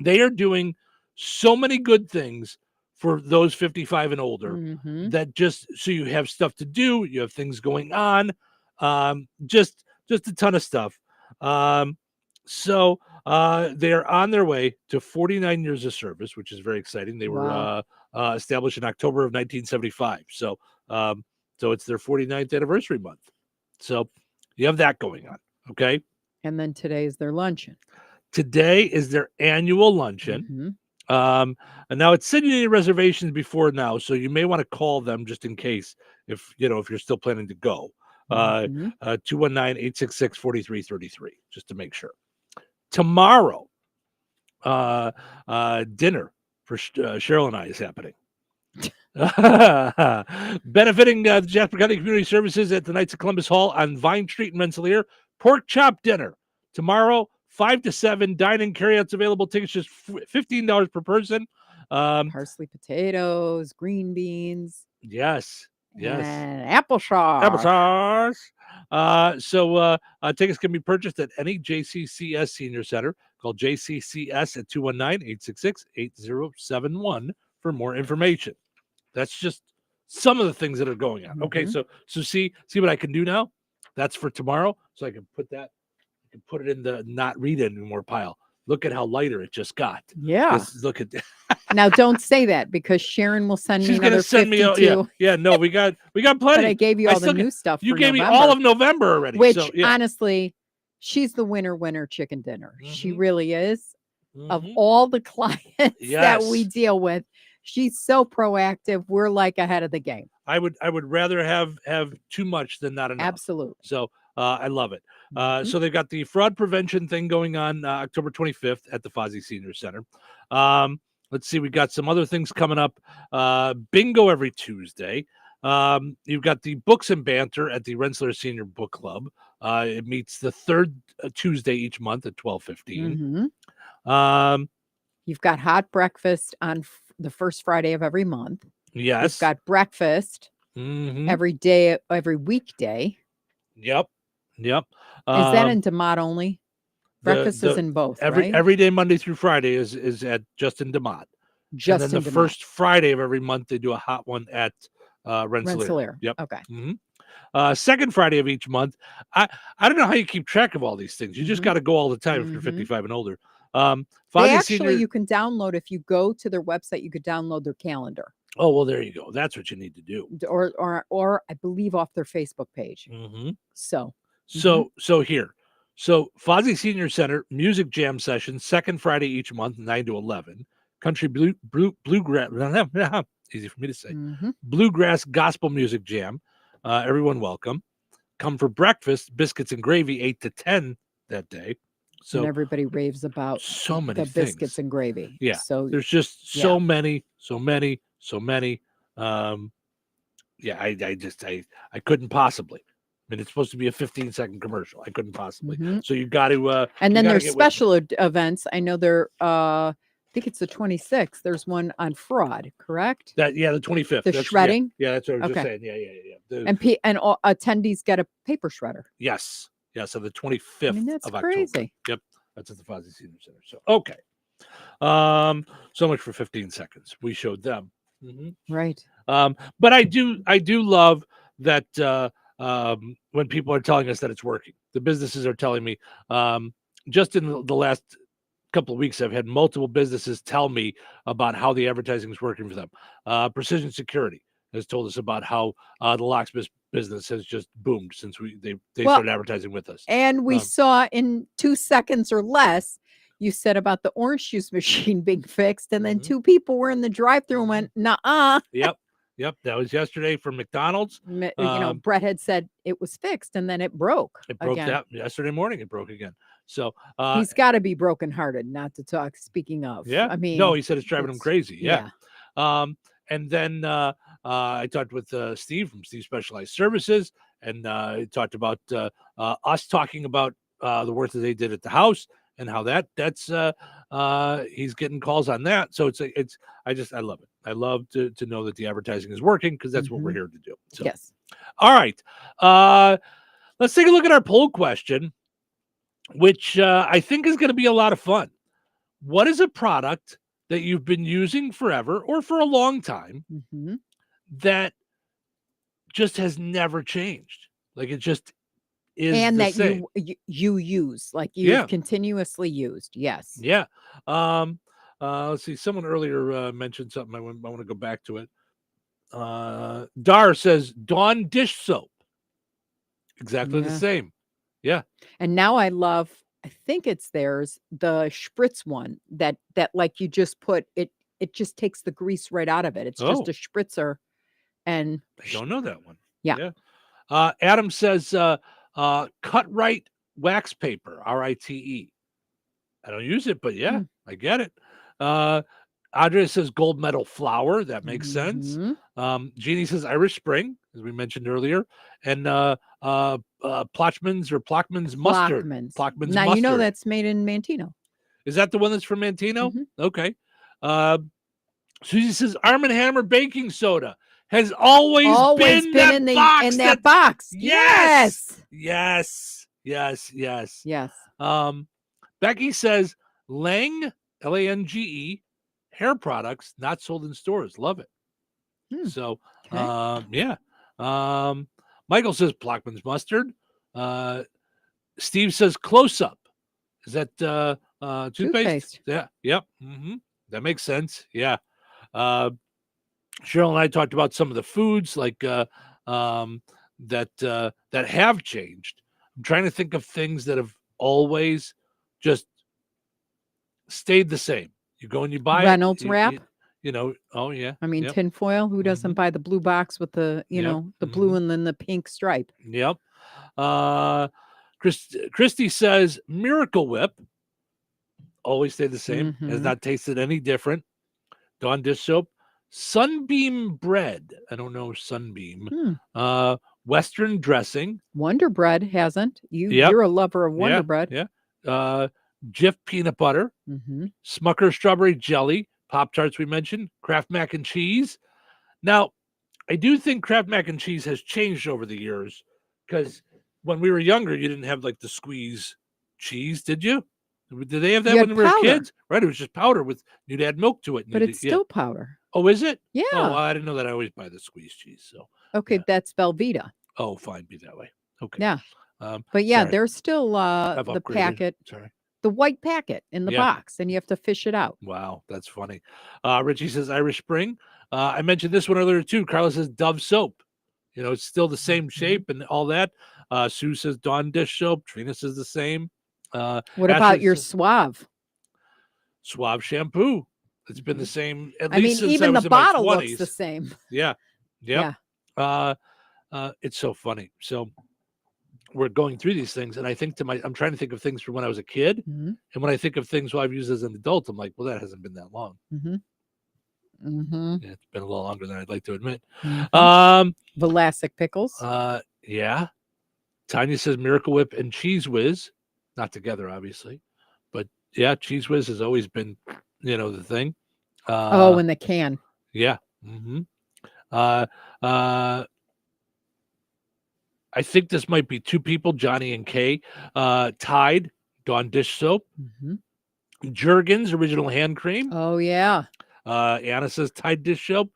they are doing so many good things for those 55 and older that just so you have stuff to do, you have things going on, just a ton of stuff. So they're on their way to 49 years of service, which is very exciting. They were established in October of 1975. So it's their 49th anniversary month. So you have that going on. Okay. And then today is their luncheon. Today is their annual luncheon. And now it's sending you reservations before now. So you may want to call them just in case if you're still planning to go. 219-866-4333, just to make sure. Tomorrow, dinner for Cheryl and I is happening. Benefiting the Jasper County Community Services at the Knights of Columbus Hall on Vine Street in Rensselaer. Pork chop dinner tomorrow, 5 to 7. Dine-in carryouts available. Tickets just $15 per person. Parsley potatoes, green beans. Yes. And applesauce. So tickets can be purchased at any JCCS Senior Center. Call JCCS at 219-866-8071 for more information. That's just some of the things that are going on. Okay, so see what I can do now? That's for tomorrow. So I can put it in the not read anymore pile. Look at how lighter it just got. Yeah. Look at that. Now don't say that because Sharon will send me another 52. No, we got plenty. But I gave you all the new stuff. You gave me all of November already. Which honestly, she's the winner chicken dinner. She really is. Of all the clients that we deal with, she's so proactive. We're like ahead of the game. I would rather have too much than not enough. Absolutely. So I love it. So they've got the fraud prevention thing going on October 25th at the Fozzie Senior Center. Let's see. We got some other things coming up. Bingo every Tuesday. You've got the Books and Banter at the Rensselaer Senior Book Club. It meets the third Tuesday each month at 12:15. You've got hot breakfast on the first Friday of every month. Yes. We've got breakfast every day, every weekday. Yep. Yep. Is that in DeMott only? Breakfast is in both, right? Every day, Monday through Friday, is at just in DeMott. Just and then in the DeMott. first Friday of every month, they do a hot one at Rensselaer. Rensselaer. Yep. Okay. Second Friday of each month. I don't know how you keep track of all these things. You just got to go all the time if you're 55 and older. You can download, if you go to their website, you could download their calendar. Oh, well, there you go. That's what you need to do. Or I believe off their Facebook page. So here. So Fozzie Senior Center Music Jam Session, second Friday each month, 9 to 11. Country bluegrass, easy for me to say. Bluegrass Gospel Music Jam. Everyone welcome. Come for breakfast, biscuits and gravy, 8 to 10 that day. So and everybody raves about so many the things. biscuits and gravy. Yeah. So there's just so many. I couldn't possibly. I mean, it's supposed to be a 15-second commercial. I couldn't possibly. So you got to. And then there's special events. I know there. I think it's the 26th. There's one on fraud, correct? The 25th. The shredding. Yeah, that's what I was just saying. Yeah. And all attendees get a paper shredder. Yes. So the 25th. I mean, that's of October. crazy. Yep. That's at the Fozzie Senior Center. So okay. So much for 15 seconds. We showed them. Right. But I do love that when people are telling us that it's working. The businesses are telling me. Just in the last couple of weeks, I've had multiple businesses tell me about how the advertising is working for them. Precision Security has told us about how the locksmith business has just boomed since they started advertising with us. And we saw in 2 seconds or less, you said about the orange juice machine being fixed, and then 2 people were in the drive-thru and went, "Nuh-uh." Yep. That was yesterday from McDonald's. Brett had said it was fixed, and then it broke. It broke again. that yesterday morning. It broke again. So he's got to be brokenhearted, not to talk. Speaking of, I mean, no, he said it's driving him crazy. Yeah. And then I talked with Steve from Steve Specialized Services, and he talked about us talking about the work that they did at the house and how that's he's getting calls on that. So I love it. I love to know that the advertising is working, because that's what we're here to do. So. Yes. All right. Let's take a look at our poll question, which I think is going to be a lot of fun. What is a product that you've been using forever or for a long time that just has never changed? Like it just is and the that same. you use, like you've continuously used. Yes. Yeah. Let's see. Someone earlier mentioned something. I want to go back to it. Dar says Dawn dish soap. Exactly the same. Yeah. And now I love, I think it's theirs, the spritz one that like you just put it just takes the grease right out of it. It's just a spritzer. And I don't know that one. Yeah. Adam says cut right wax paper, RITE. I don't use it, but I get it. Andrea says gold medal flour. That makes sense. Jeannie says Irish Spring, as we mentioned earlier, and Plochman's mustard. Plochman's now mustard. you know that's made in Mantino. Is that the one that's from Mantino? Okay. Susie says Arm & Hammer baking soda has always been in that box. Yes. Becky says Lange, Lange hair products not sold in stores. Love it. So Michael says Plochman's mustard. Steve says Close Up. Is that toothpaste? Yeah. Yep. That makes sense. Yeah. Cheryl and I talked about some of the foods like that have changed. I'm trying to think of things that have always just stayed the same. You go and you buy Reynolds wrap. I mean, tinfoil. Who doesn't buy the blue box with the, the blue and then the pink stripe? Yep. Christy says Miracle Whip. Always stayed the same. Has not tasted any different. Dawn dish soap. Sunbeam bread. I don't know Sunbeam. Western dressing. Wonder Bread hasn't. You're a lover of Wonder Bread. Yeah. Jif peanut butter. Smucker strawberry jelly. Pop-Tarts we mentioned, Kraft mac and cheese. Now, I do think Kraft mac and cheese has changed over the years because when we were younger, you didn't have like the squeeze cheese, did you? Did they have that when we were kids? Right, it was just powder you'd add milk to it. But it's still powder. Oh, is it? Yeah. Oh, I didn't know that. I always buy the squeeze cheese. So okay, that's Velveeta. Oh, fine, be that way. Okay. Yeah. But yeah, sorry. there's still the upgraded. packet. Sorry. The white packet in the box, and you have to fish it out. Wow, that's funny. Richie says Irish Spring. I mentioned this one earlier too. Carla says Dove soap. It's still the same shape and all that. Sue says Dawn dish soap. Trina says the same. What about your Suave? Suave shampoo. It's been the same. At least since even I was the in my bottle 20s. looks the same. Yeah. Yep. Yeah. It's so funny. So we're going through these things, and I think I'm trying to think of things from when I was a kid, and when I think of things I've used as an adult, I'm like, well, that hasn't been that long. Yeah, it's been a little longer than I'd like to admit. Vlasic pickles. Yeah. Tanya says Miracle Whip and Cheese Whiz, not together, obviously, but yeah, Cheese Whiz has always been, the thing. In the can. Yeah. I think this might be two people, Johnny and Kay. Tide, Dawn dish soap. Jergens, original hand cream. Oh, yeah. Anna says Tide dish soap.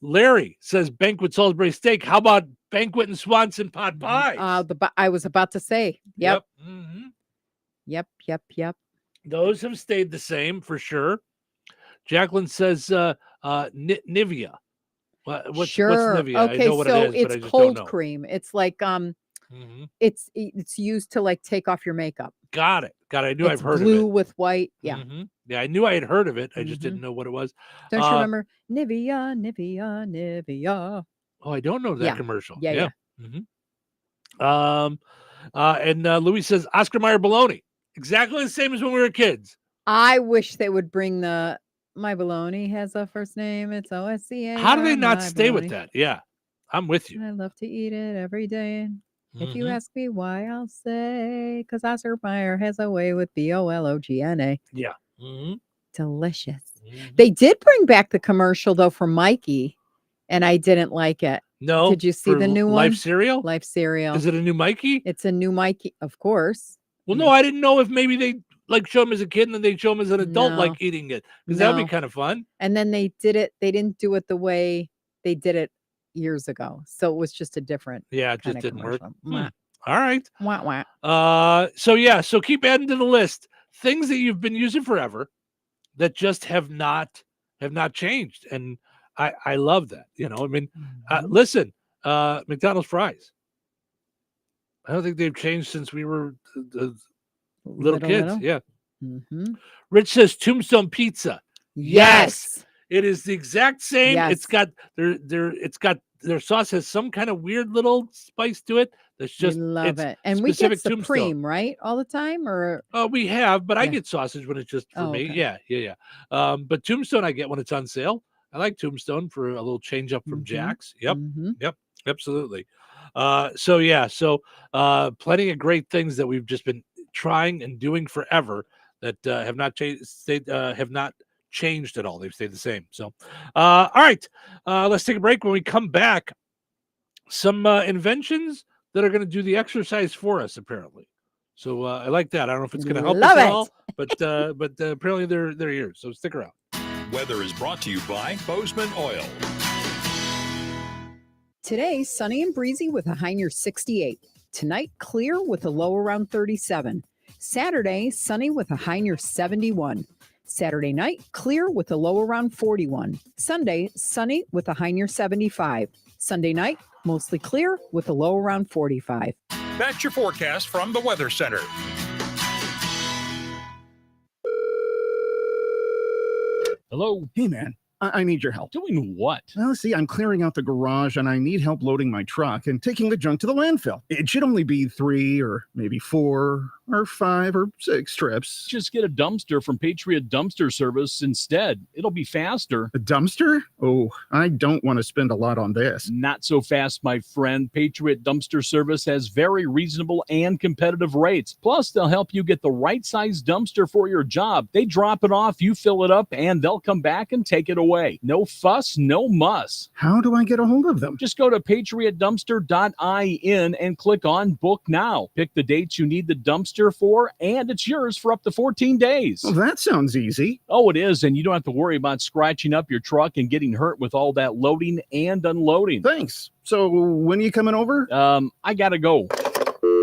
Larry says Banquet Salisbury steak. How about Banquet and Swanson pot pies? I was about to say. Yep. Yep. Those have stayed the same for sure. Jacqueline says Nivea. What's Nivea? Okay, I know what so it is, but I it's just cold don't know. cream. It's like it's used to like take off your makeup. Got it. I knew I've heard of it. Blue with white. Yeah. Yeah, I knew I had heard of it. I just didn't know what it was. Don't you remember Nivea? Oh, I don't know that commercial. Yeah. And Louis says Oscar Mayer bologna. Exactly the same as when we were kids. I wish they would bring my bologna has a first name. It's OSCA. How do they not stay with that? Yeah, I'm with you. I love to eat it every day. If you ask me why, I'll say because Oscar Mayer has a way with BOLOGNA. Yeah. Delicious. They did bring back the commercial though for Mikey, and I didn't like it. No. Did you see the new one? Life cereal? Life cereal. Is it a new Mikey? It's a new Mikey, of course. Well, no, I didn't know if maybe they show him as a kid and then they show him as an adult like eating it. Because that would be kind of fun. And then they didn't do it the way they did it years ago. So it was just a different. Yeah, it just didn't work. Mwah. All right. Wah, wah. So keep adding to the list things that you've been using forever that just have not changed. And I love that. Listen, McDonald's fries. I don't think they've changed since we were little kids. Yeah. Rich says Tombstone Pizza. Yes. It is the exact same. Yes. It's got their sauce has some kind of weird little spice to it. That's just love it. And we get Supreme, right? All the time, or we have, but I get sausage when it's just for me. Okay. Yeah. But Tombstone I get when it's on sale. I like Tombstone for a little change up from Jack's. Yep. Yep. Absolutely. So plenty of great things that we've just been trying and doing forever that have not changed at all. They've stayed the same. So, all right, let's take a break. When we come back, some inventions that are going to do the exercise for us, apparently. So I like that. I don't know if it's going to help us at all, but apparently they're here. So stick around. Weather is brought to you by Bozeman Oil. Today, sunny and breezy with a high near 68. Tonight, clear with a low around 37. Saturday, sunny with a high near 71. Saturday night, clear with a low around 41. Sunday, sunny with a high near 75. Sunday night, mostly clear with a low around 45. That's your forecast from the Weather Center. Hello. Hey, man. I need your help. Doing what? Well, see, I'm clearing out the garage and I need help loading my truck and taking the junk to the landfill. It should only be 3 or maybe 4 or 5 or 6 trips. Just get a dumpster from Patriot Dumpster Service instead. It'll be faster. A dumpster? Oh, I don't want to spend a lot on this. Not so fast, my friend. Patriot Dumpster Service has very reasonable and competitive rates. Plus, they'll help you get the right size dumpster for your job. They drop it off, you fill it up, and they'll come back and take it away. No fuss, no muss. How do I get a hold of them? Just go to patriotdumpster.in and click on Book Now. Pick the dates you need the dumpster for, and it's yours for up to 14 days. Well, that sounds easy. Oh, it is, and you don't have to worry about scratching up your truck and getting hurt with all that loading and unloading. Thanks. So when are you coming over? I gotta go.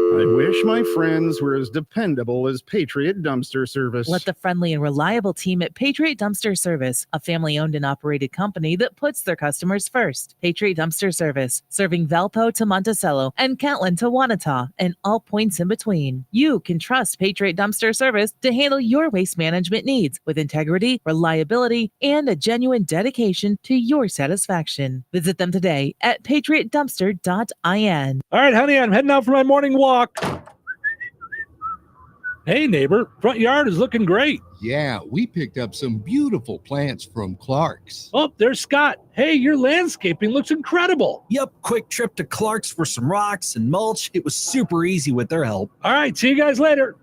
I wish my friends were as dependable as Patriot Dumpster Service. Let the friendly and reliable team at Patriot Dumpster Service, a family-owned and operated company that puts their customers first. Patriot Dumpster Service, serving Valpo to Monticello and Catlin to Wanata and all points in between. You can trust Patriot Dumpster Service to handle your waste management needs with integrity, reliability, and a genuine dedication to your satisfaction. Visit them today at patriotdumpster.in. All right, honey, I'm heading out for my morning walk. Hey, neighbor, front yard is looking great. Yeah, we picked up some beautiful plants from Clark's. Oh, there's Scott. Hey, your landscaping looks incredible. Yep, quick trip to Clark's for some rocks and mulch. It was super easy with their help. All right, see you guys later.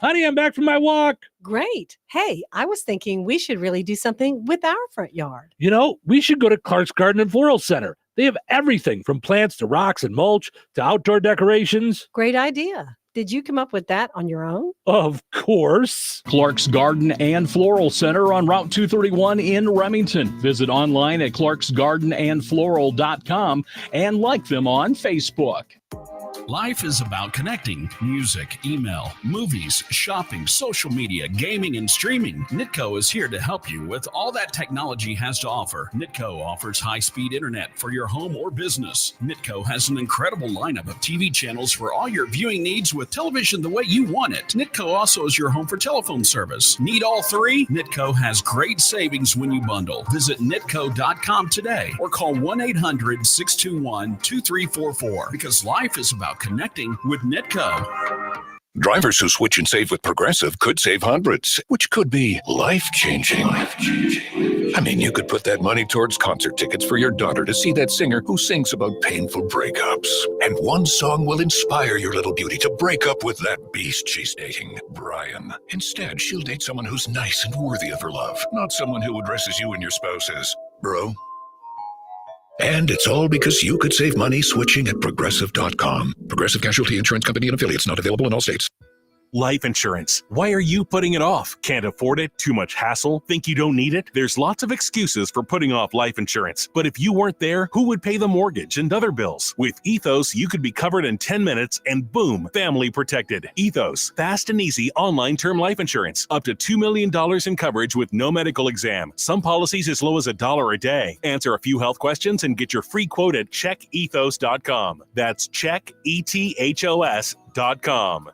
Honey, I'm back from my walk. Great. Hey, I was thinking we should really do something with our front yard. You know, we should go to Clark's Garden and Floral Center. They have everything from plants to rocks and mulch to outdoor decorations. Great idea. Did you come up with that on your own? Of course. Clark's Garden and Floral Center on Route 231 in Remington. Visit online at clarksgardenandfloral.com and like them on Facebook. Life is about connecting. Music, email, movies, shopping, social media, gaming, and streaming. Nitco is here to help you with all that technology has to offer. Nitco offers high-speed internet for your home or business. Nitco has an incredible lineup of TV channels for all your viewing needs with television the way you want it. Nitco also is your home for telephone service. Need all three? Nitco has great savings when you bundle. Visit nitco.com today or call 1-800-621-2344 because life is about connecting with Nitco. Drivers who switch and save with Progressive could save hundreds, which could be life-changing. I mean, you could put that money towards concert tickets for your daughter to see that singer who sings about painful breakups. And one song will inspire your little beauty to break up with that beast she's dating, Brian. Instead, she'll date someone who's nice and worthy of her love, not someone who addresses you and your spouse as bro. And it's all because you could save money switching at Progressive.com. Progressive Casualty Insurance Company and Affiliates, not available in all states. Life insurance. Why are you putting it off? Can't afford it? Too much hassle? Think you don't need it? There's lots of excuses for putting off life insurance. But if you weren't there, who would pay the mortgage and other bills? With Ethos, you could be covered in 10 minutes and boom, family protected. Ethos, fast and easy online term life insurance. Up to $2 million in coverage with no medical exam. Some policies as low as $1 a day. Answer a few health questions and get your free quote at checkethos.com. That's checkethos.com.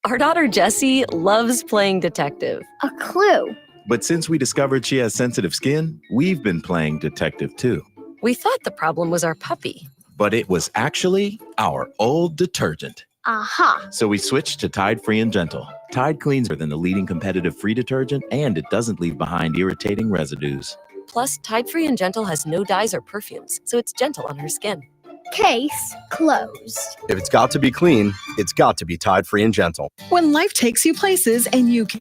Our daughter Jessie loves playing detective. A clue. But since we discovered she has sensitive skin, we've been playing detective too. We thought the problem was our puppy. But it was actually our old detergent. Aha. So we switched to Tide Free and Gentle. Tide cleans better than the leading competitive free detergent, and it doesn't leave behind irritating residues. Plus, Tide Free and Gentle has no dyes or perfumes, so it's gentle on her skin. Case closed. If it's got to be clean, it's got to be Tide Free and Gentle. When life takes you places and you can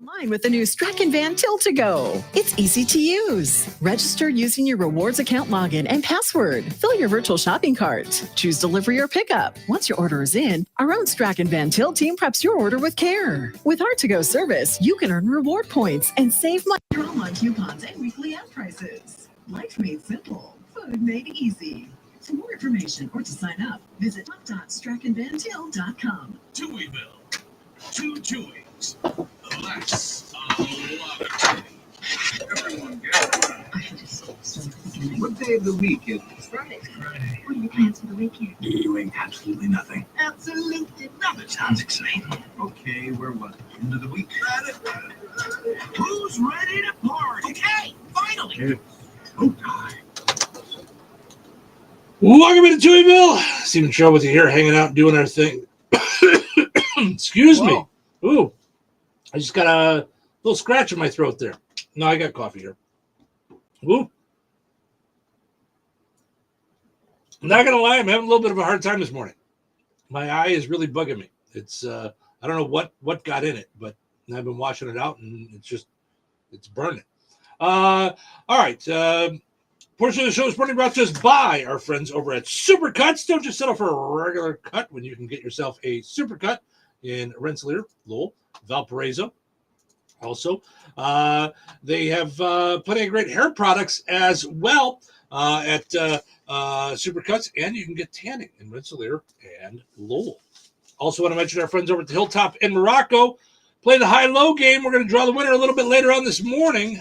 online with the new Strachan Van Tilt-A-Go. It's easy to use. Register using your rewards account login and password. Fill your virtual shopping cart. Choose delivery or pickup. Once your order is in, our own Strachan Van Til team preps your order with care. With our to-go service, you can earn reward points and save money. Your online coupons and weekly ad prices. Life made simple. Food made easy. For more information or to sign up, visit shop.strachanvantil.com. Touhyville. 2 Chewies. Less a lot of chewing. Everyone gather. What day of the week is it? Friday. What are your plans for the weekend? Doing absolutely nothing. Absolutely Nothing sounds exciting. Okay, we're what? End of the week? Who's ready to party? Okay, finally. Oh, God. Welcome to Touhyville. Steve and Cheryl with you here, hanging out, doing our thing. Excuse me. Ooh, I just got a little scratch in my throat there. No, I got coffee here. Ooh. I'm not gonna lie, I'm having a little bit of a hard time this morning. My eye is really bugging me. It's I don't know what got in it, but I've been washing it out and it's burning. All right. Portion of the show is brought to us by our friends over at Supercuts. Don't just settle for a regular cut when you can get yourself a Supercut in Rensselaer, Lowell, Valparaiso. Also, they have plenty of great hair products as well at Supercuts, and you can get tanning in Rensselaer and Lowell. Also, want to mention our friends over at the Hilltop in Morocco. Play the high-low game. We're going to draw the winner a little bit later on this morning.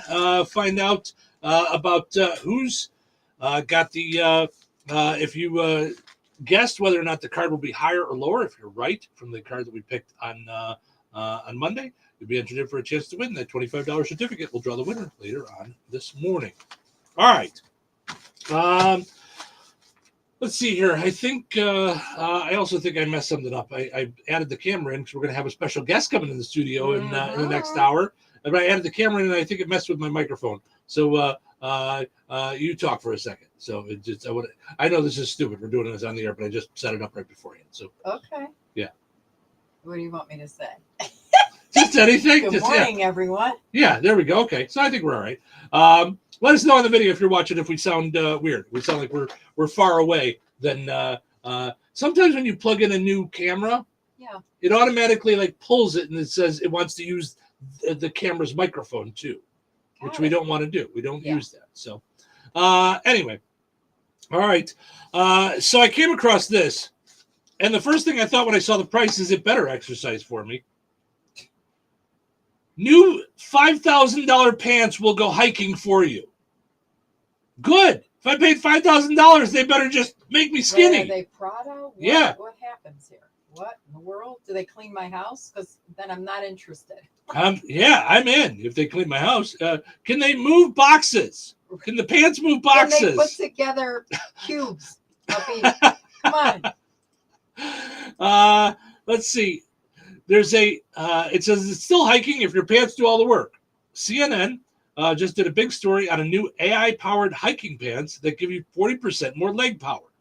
Find out about who's got the if you guessed whether or not the card will be higher or lower. If you're right from the card that we picked on Monday, you'll be entered in for a chance to win that $25 certificate. We'll draw the winner later on this morning. All right. Let's see here. I think I also think I messed something up. I added the camera in because we're going to have a special guest coming in the studio in the next hour. But I added the camera in, and I think it messed with my microphone. So you talk for a second. So it just I know this is stupid. We're doing this on the air, but I just set it up right beforehand. So okay. Yeah. What do you want me to say? Just anything. Good morning, everyone. Yeah, there we go. Okay, so I think we're all right. Let us know on the video if you're watching if we sound weird. We sound like we're far away. Then sometimes when you plug in a new camera, yeah, it automatically like pulls it and it says it wants to use the camera's microphone too, which we don't want to do. We don't use that. So anyway, all right. So I came across this, and the first thing I thought when I saw the price is it better exercise for me. New $5,000 pants will go hiking for you. Good. If I paid $5,000, they better just make me skinny. Wait, are they Prada? Yeah. What happens here? What in the world? Do they clean my house? Because then I'm not interested. Yeah, I'm in. If they clean my house, can they move boxes? Can the pants move boxes? Can they put together cubes? Come on. Let's see. There's it says it's still hiking if your pants do all the work. CNN just did a big story on a new AI-powered hiking pants that give you 40% more leg power.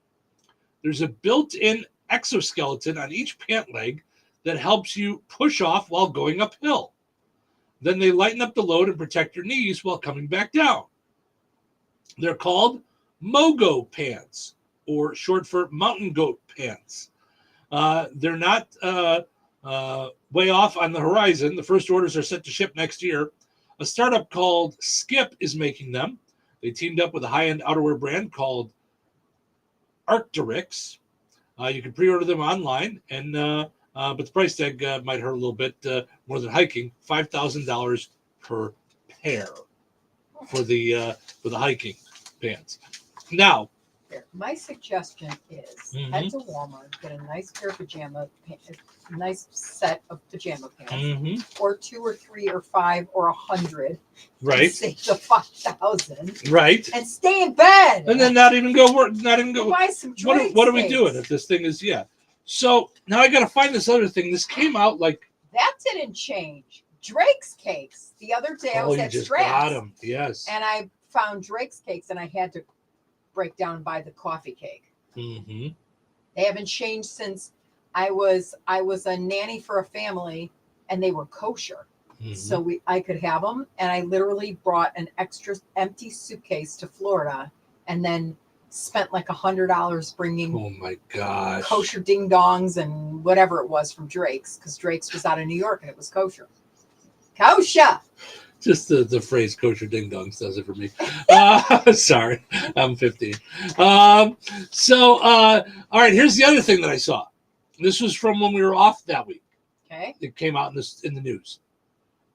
There's a built-in exoskeleton on each pant leg that helps you push off while going uphill. Then they lighten up the load and protect your knees while coming back down. They're called Mogo pants, or short for mountain goat pants. They're not way off on the horizon. The first orders are set to ship next year. A startup called Skip is making them. They teamed up with a high-end outerwear brand called Arc'teryx. You can pre-order them online, and but the price tag might hurt a little bit more than hiking. $5,000 per pair for the hiking pants. Now, my suggestion is head to Walmart, get a nice pair of pajama pants, a nice set of pajama pants, or 2 or 3 or 5 or 100. Right. Save the 5,000. Right. And stay in bed. And then not even go work. Not even go. Buy some What are we doing if this thing is So now I got to find this other thing. This came out like that didn't change. Drake's cakes. The other day I was at Straps. Got them. Yes. And I found Drake's cakes, and I had to break down and buy the coffee cake. They haven't changed since I was a nanny for a family, and they were kosher. So I could have them, and I literally brought an extra empty suitcase to Florida, and then spent like $100 bringing oh my gosh kosher ding dongs and whatever it was from Drake's, because Drake's was out of New York and it was kosher. Just the phrase kosher ding dongs does it for me. Sorry, I'm 15. All right, here's the other thing that I saw. This was from when we were off that week. Okay. It came out in the news.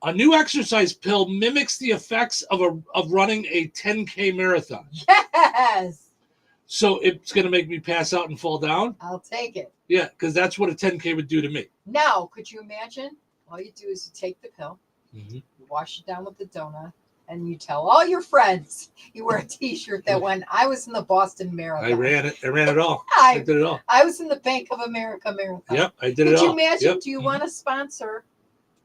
A new exercise pill mimics the effects of running a 10K marathon. Yes. So it's going to make me pass out and fall down? I'll take it. Yeah, because that's what a 10K would do to me. Now, could you imagine? All you do is you take the pill, you wash it down with the donut, And you tell all your friends you wear a T-shirt that when I was in the Boston Marathon. I ran it all. I did it all. I was in the Bank of America Marathon. Yep, I did it all. Could you imagine? Yep. Do you want to sponsor?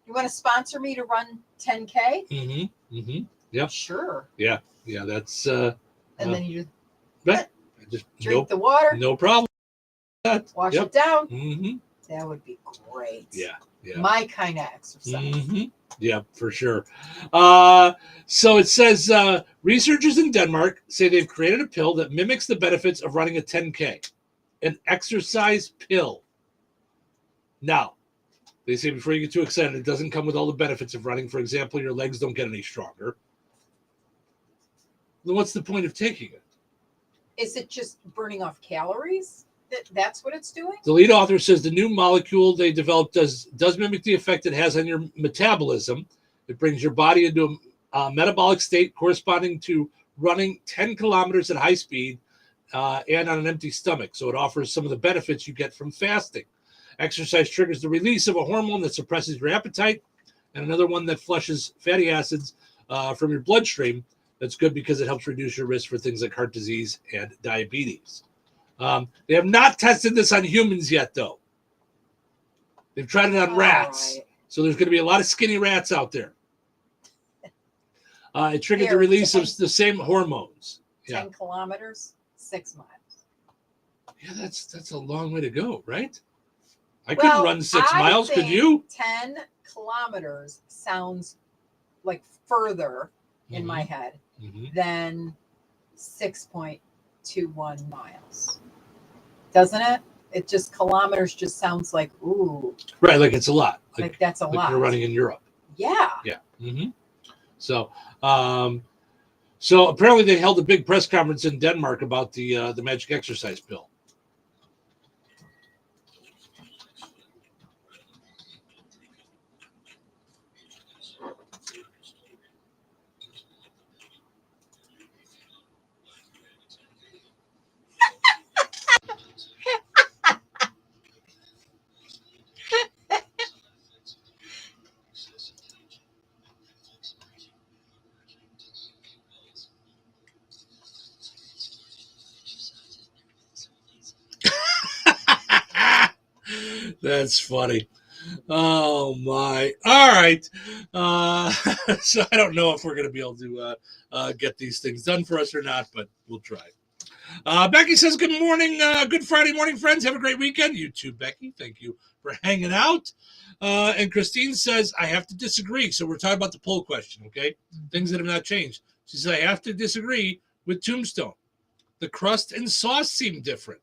You want to sponsor me to run 10K? Mm-hmm. Mm-hmm. Yep. Sure. Yeah. Yeah. That's. And then you just drink the water. No problem. Wash it down. Mm-hmm. That would be great. Yeah. Yeah. My kind of exercise. Mm-hmm. Yeah, for sure. So it says researchers in Denmark say they've created a pill that mimics the benefits of running a 10K, an exercise pill. Now, they say before you get too excited, it doesn't come with all the benefits of running. For example, your legs don't get any stronger. Then what's the point of taking it? Is it just burning off calories? That's what it's doing? The lead author says the new molecule they developed does mimic the effect it has on your metabolism. It brings your body into a metabolic state corresponding to running 10 kilometers at high speed and on an empty stomach. So it offers some of the benefits you get from fasting. Exercise triggers the release of a hormone that suppresses your appetite and another one that flushes fatty acids from your bloodstream. That's good because it helps reduce your risk for things like heart disease and diabetes. They have not tested this on humans yet, though. They've tried it on rats. Right. So there's going to be a lot of skinny rats out there. It triggered the release of the same hormones. 10 kilometers, 6 miles. Yeah, that's a long way to go, right? I couldn't run 6 miles. Could you? 10 kilometers sounds like further in my head than 6.21 miles. Doesn't it? It just kilometers just sounds like ooh. Right, like it's a lot. Like that's a lot. You're running in Europe. Yeah. Yeah. Mm-hmm. So apparently they held a big press conference in Denmark about the magic exercise pill. That's funny. Oh my. All right. So I don't know if we're going to be able to get these things done for us or not, but we'll try. Becky says, good morning. Good Friday morning, friends. Have a great weekend. You too, Becky. Thank you for hanging out. And Christine says, I have to disagree. So we're talking about the poll question, okay? Things that have not changed. She says, I have to disagree with Tombstone. The crust and sauce seem different.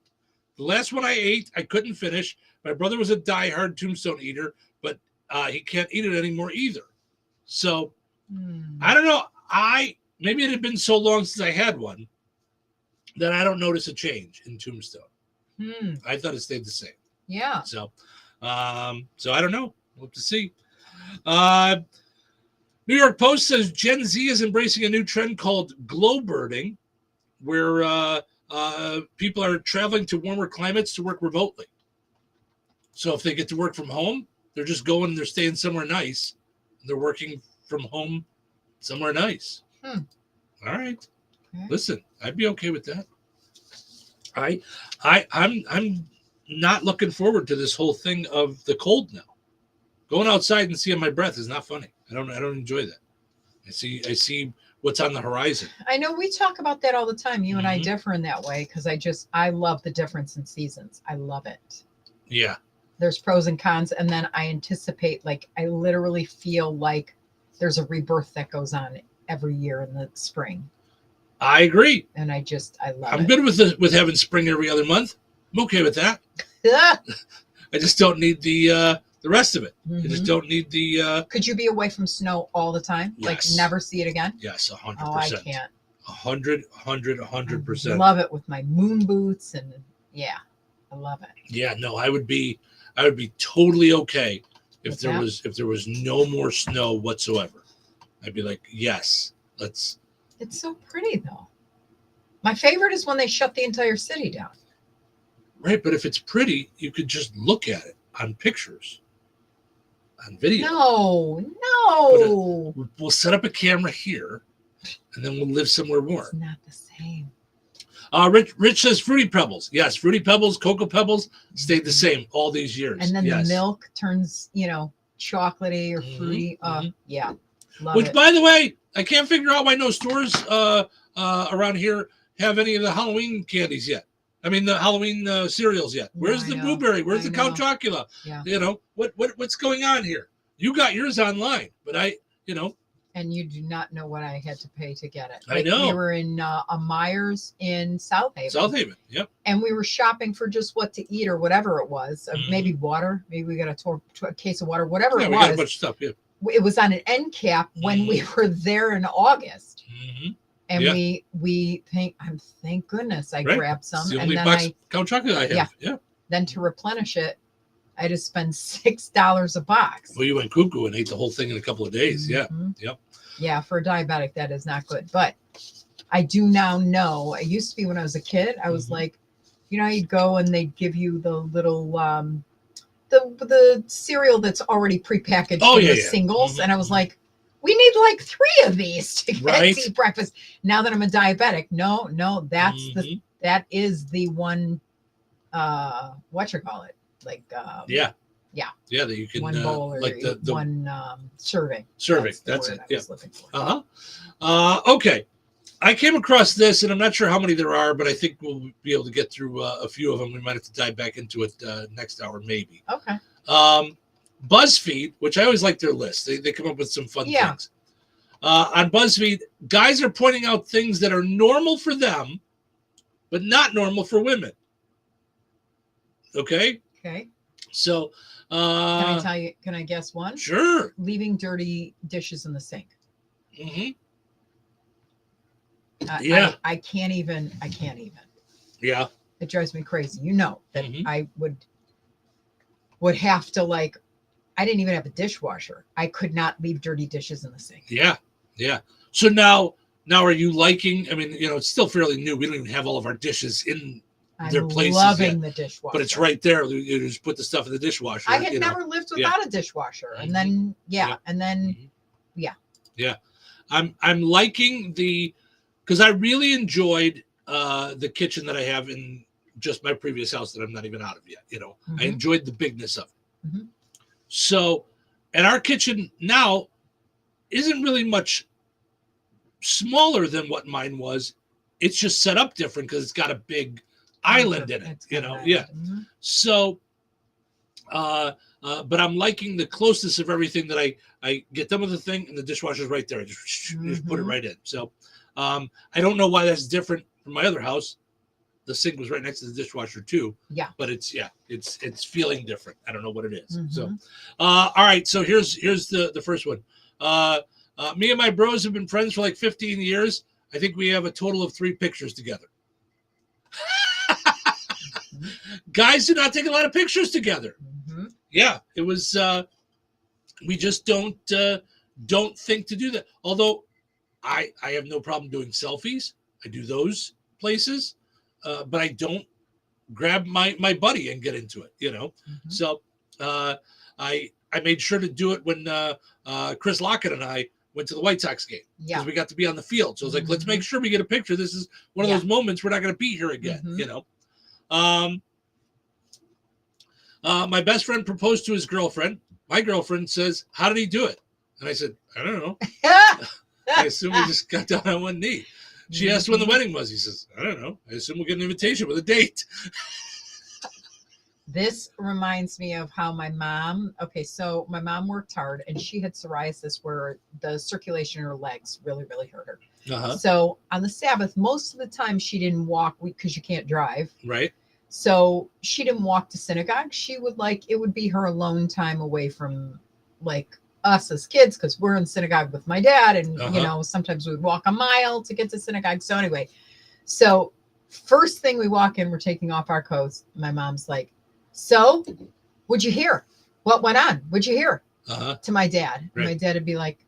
The last one I ate, I couldn't finish. My brother was a diehard Tombstone eater, but he can't eat it anymore either. So I don't know. Maybe it had been so long since I had one that I don't notice a change in Tombstone. I thought it stayed the same. Yeah. So I don't know. We'll have to see. New York Post says Gen Z is embracing a new trend called glow birding, where people are traveling to warmer climates to work remotely. So if they get to work from home, they're just going, they're staying somewhere nice. They're working from home somewhere nice. All right. Okay. Listen, I'd be okay with that. I'm not looking forward to this whole thing of the cold now. Going outside and seeing my breath is not funny. I don't enjoy that. I see what's on the horizon. I know we talk about that all the time. You and I differ in that way because I love the difference in seasons. I love it. Yeah. There's pros and cons. And then I anticipate, I literally feel like there's a rebirth that goes on every year in the spring. I agree. And I love it. I'm good with having spring every other month. I'm okay with that. I just don't need the rest of it. I just don't need the... Could you be away from snow all the time? Yes. Like never see it again? Yes, 100%. Oh, I can't. 100%. I love it with my moon boots and I love it. Yeah, no, I would be totally okay if there was no more snow whatsoever. I'd be like, yes, let's. It's so pretty though. My favorite is when they shut the entire city down. Right, but if it's pretty, you could just look at it on pictures, on video. No. We'll set up a camera here and then we'll live somewhere warm. It's not the same. Rich says Fruity Pebbles. Yes, Fruity Pebbles, Cocoa Pebbles stayed the same all these years. And then yes. the milk turns, chocolatey or fruity. Yeah. Love Which, it. by the way, I can't figure out why no stores around here have any of the Halloween candies yet. I mean, the Halloween cereals yet. Where's the blueberry? Where's the Count Chocula? Yeah. What's going on here? You got yours online, but And you do not know what I had to pay to get it. I know. We were in a Myers in South Haven. Yep. And we were shopping for just what to eat or whatever it was. Maybe water. Maybe we got a case of water, whatever it we was. got a bunch of stuff, yeah. It was on an end cap when we were there in August. And we thank goodness I grabbed some. It's the and only then box Count Chocula I have. Yeah. Then to replenish it, I had to spend $6 a box. Well, you went cuckoo and ate the whole thing in a couple of days. Yeah. Yep. Yeah, for a diabetic, that is not good. But I do now know. I used to be when I was a kid. I was like, you'd go and they'd give you the little the cereal that's already prepackaged in the singles, and I was like, we need like 3 of these to get to eat breakfast. Now that I'm a diabetic, no, that's that is the one. What you call it? Like that you can one bowl or like the one serving. That's it. Yeah. Okay. I came across this, and I'm not sure how many there are, but I think we'll be able to get through a few of them. We might have to dive back into it next hour, maybe. Okay. BuzzFeed, which I always like their list. They come up with some fun things. On BuzzFeed, guys are pointing out things that are normal for them, but not normal for women. Okay. Okay. So, can I tell you? Can I guess one? Sure. Leaving dirty dishes in the sink. I can't even. Yeah. It drives me crazy. You know that I would have to I didn't even have a dishwasher. I could not leave dirty dishes in the sink. Yeah. Yeah. So now are you liking? I mean, it's still fairly new. We don't even have all of our dishes in their places. I'm loving the dishwasher, but it's right there. You just put the stuff in the dishwasher. I had never lived without a dishwasher, and then I'm liking because I really enjoyed the kitchen that I have in just my previous house that I'm not even out of yet. I enjoyed the bigness of it. So, and our kitchen now isn't really much smaller than what mine was. It's just set up different because it's got a big island in it, So, but I'm liking the closeness of everything that I get done with the thing, and the dishwasher's right there. I just put it right in. So, I don't know why that's different from my other house. The sink was right next to the dishwasher too. Yeah. But it's feeling different. I don't know what it is. So, all right. So here's the first one. Me and my bros have been friends for like 15 years. I think we have a total of 3 pictures together. Guys do not take a lot of pictures together. Yeah, it was. We just don't think to do that. Although I have no problem doing selfies. I do those places, but I don't grab my buddy and get into it. So I made sure to do it when Chris Lockett and I went to the White Sox game because we got to be on the field. So I was like, let's make sure we get a picture. This is one of those moments we're not going to be here again. My best friend proposed to his girlfriend. My girlfriend says, "How did he do it?" And I said, "I don't know. I assume he just got down on one knee." She asked when the wedding was. He says, "I don't know. I assume we'll get an invitation with a date." This reminds me of how my mom, so my mom worked hard and she had psoriasis where the circulation in her legs really, really hurt her. So on the Sabbath, most of the time she didn't walk because you can't drive. Right. So she didn't walk to synagogue. She would it would be her alone time away from us as kids because we're in synagogue with my dad. And, sometimes we would walk a mile to get to synagogue. So anyway, first thing we walk in, we're taking off our coats. My mom's like, "So, what'd you hear? What went on? What'd you hear?" To my dad. Right. My dad would be like,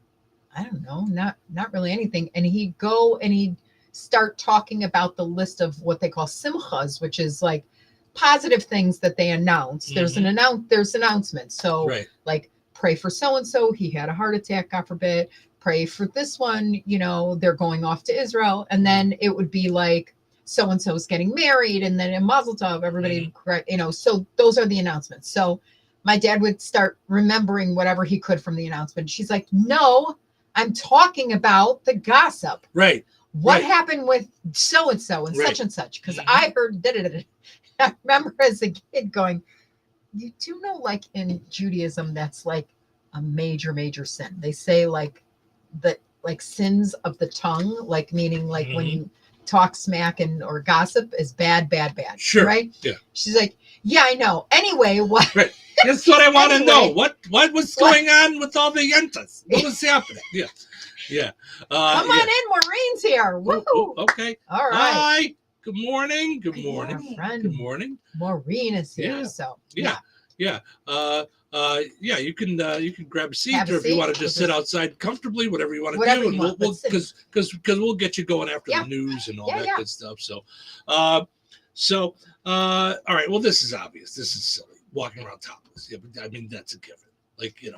"I don't know, not really anything." And he'd go and he'd start talking about the list of what they call simchas, which is positive things that they announce. There's there's announcements. So pray for so-and-so. He had a heart attack, God forbid. Pray for this one, they're going off to Israel. And then it would be like, so-and-so is getting married, and then in Mazel Tov, everybody, so those are the announcements. So my dad would start remembering whatever he could from the announcement. She's like, no, I'm talking about the gossip. Right. What happened with so-and-so and such and such? Because I heard da-da-da-da. I remember as a kid going, you do know, like in Judaism, that's like a major, major sin. They say like sins of the tongue, like meaning like when you talk smack or gossip is bad. Sure. Right? Yeah. She's like, yeah, I know. Anyway, what? Right. That's what I want to know. What was going on with all the yentas? What was happening? Yeah. Yeah. Come on in, Maureen's here. Woo. Okay. All right. Hi. Good morning. Good morning. Friend. Good morning. Maureen is here. Yeah. So Yeah. You can grab a seat, Have a or if you seat. want to just sit outside comfortably, whatever you want to Whatever do, you and want, we'll but sit. because we'll get you going after the news and all that good stuff. So, all right. Well, this is obvious. This is silly. Walking around topless. Yeah, but I mean that's a given. Like yeah.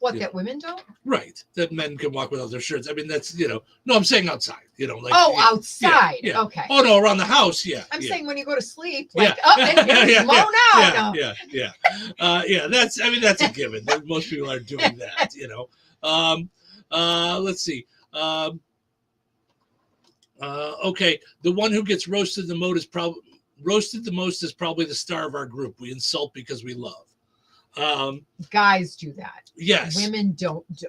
what, Yeah. that women don't? Right. That men can walk without their shirts. I mean that's no, I'm saying outside. Like outside. Yeah. Okay. Oh no, around the house. Yeah. I'm yeah. saying when you go to sleep, Yeah. like, and here's moan out. Yeah. That's a given. Most people are doing that. Let's see. Okay, the one who gets roasted the most is probably the star of our group. We insult because we love. Guys do that. Yes. Women don't do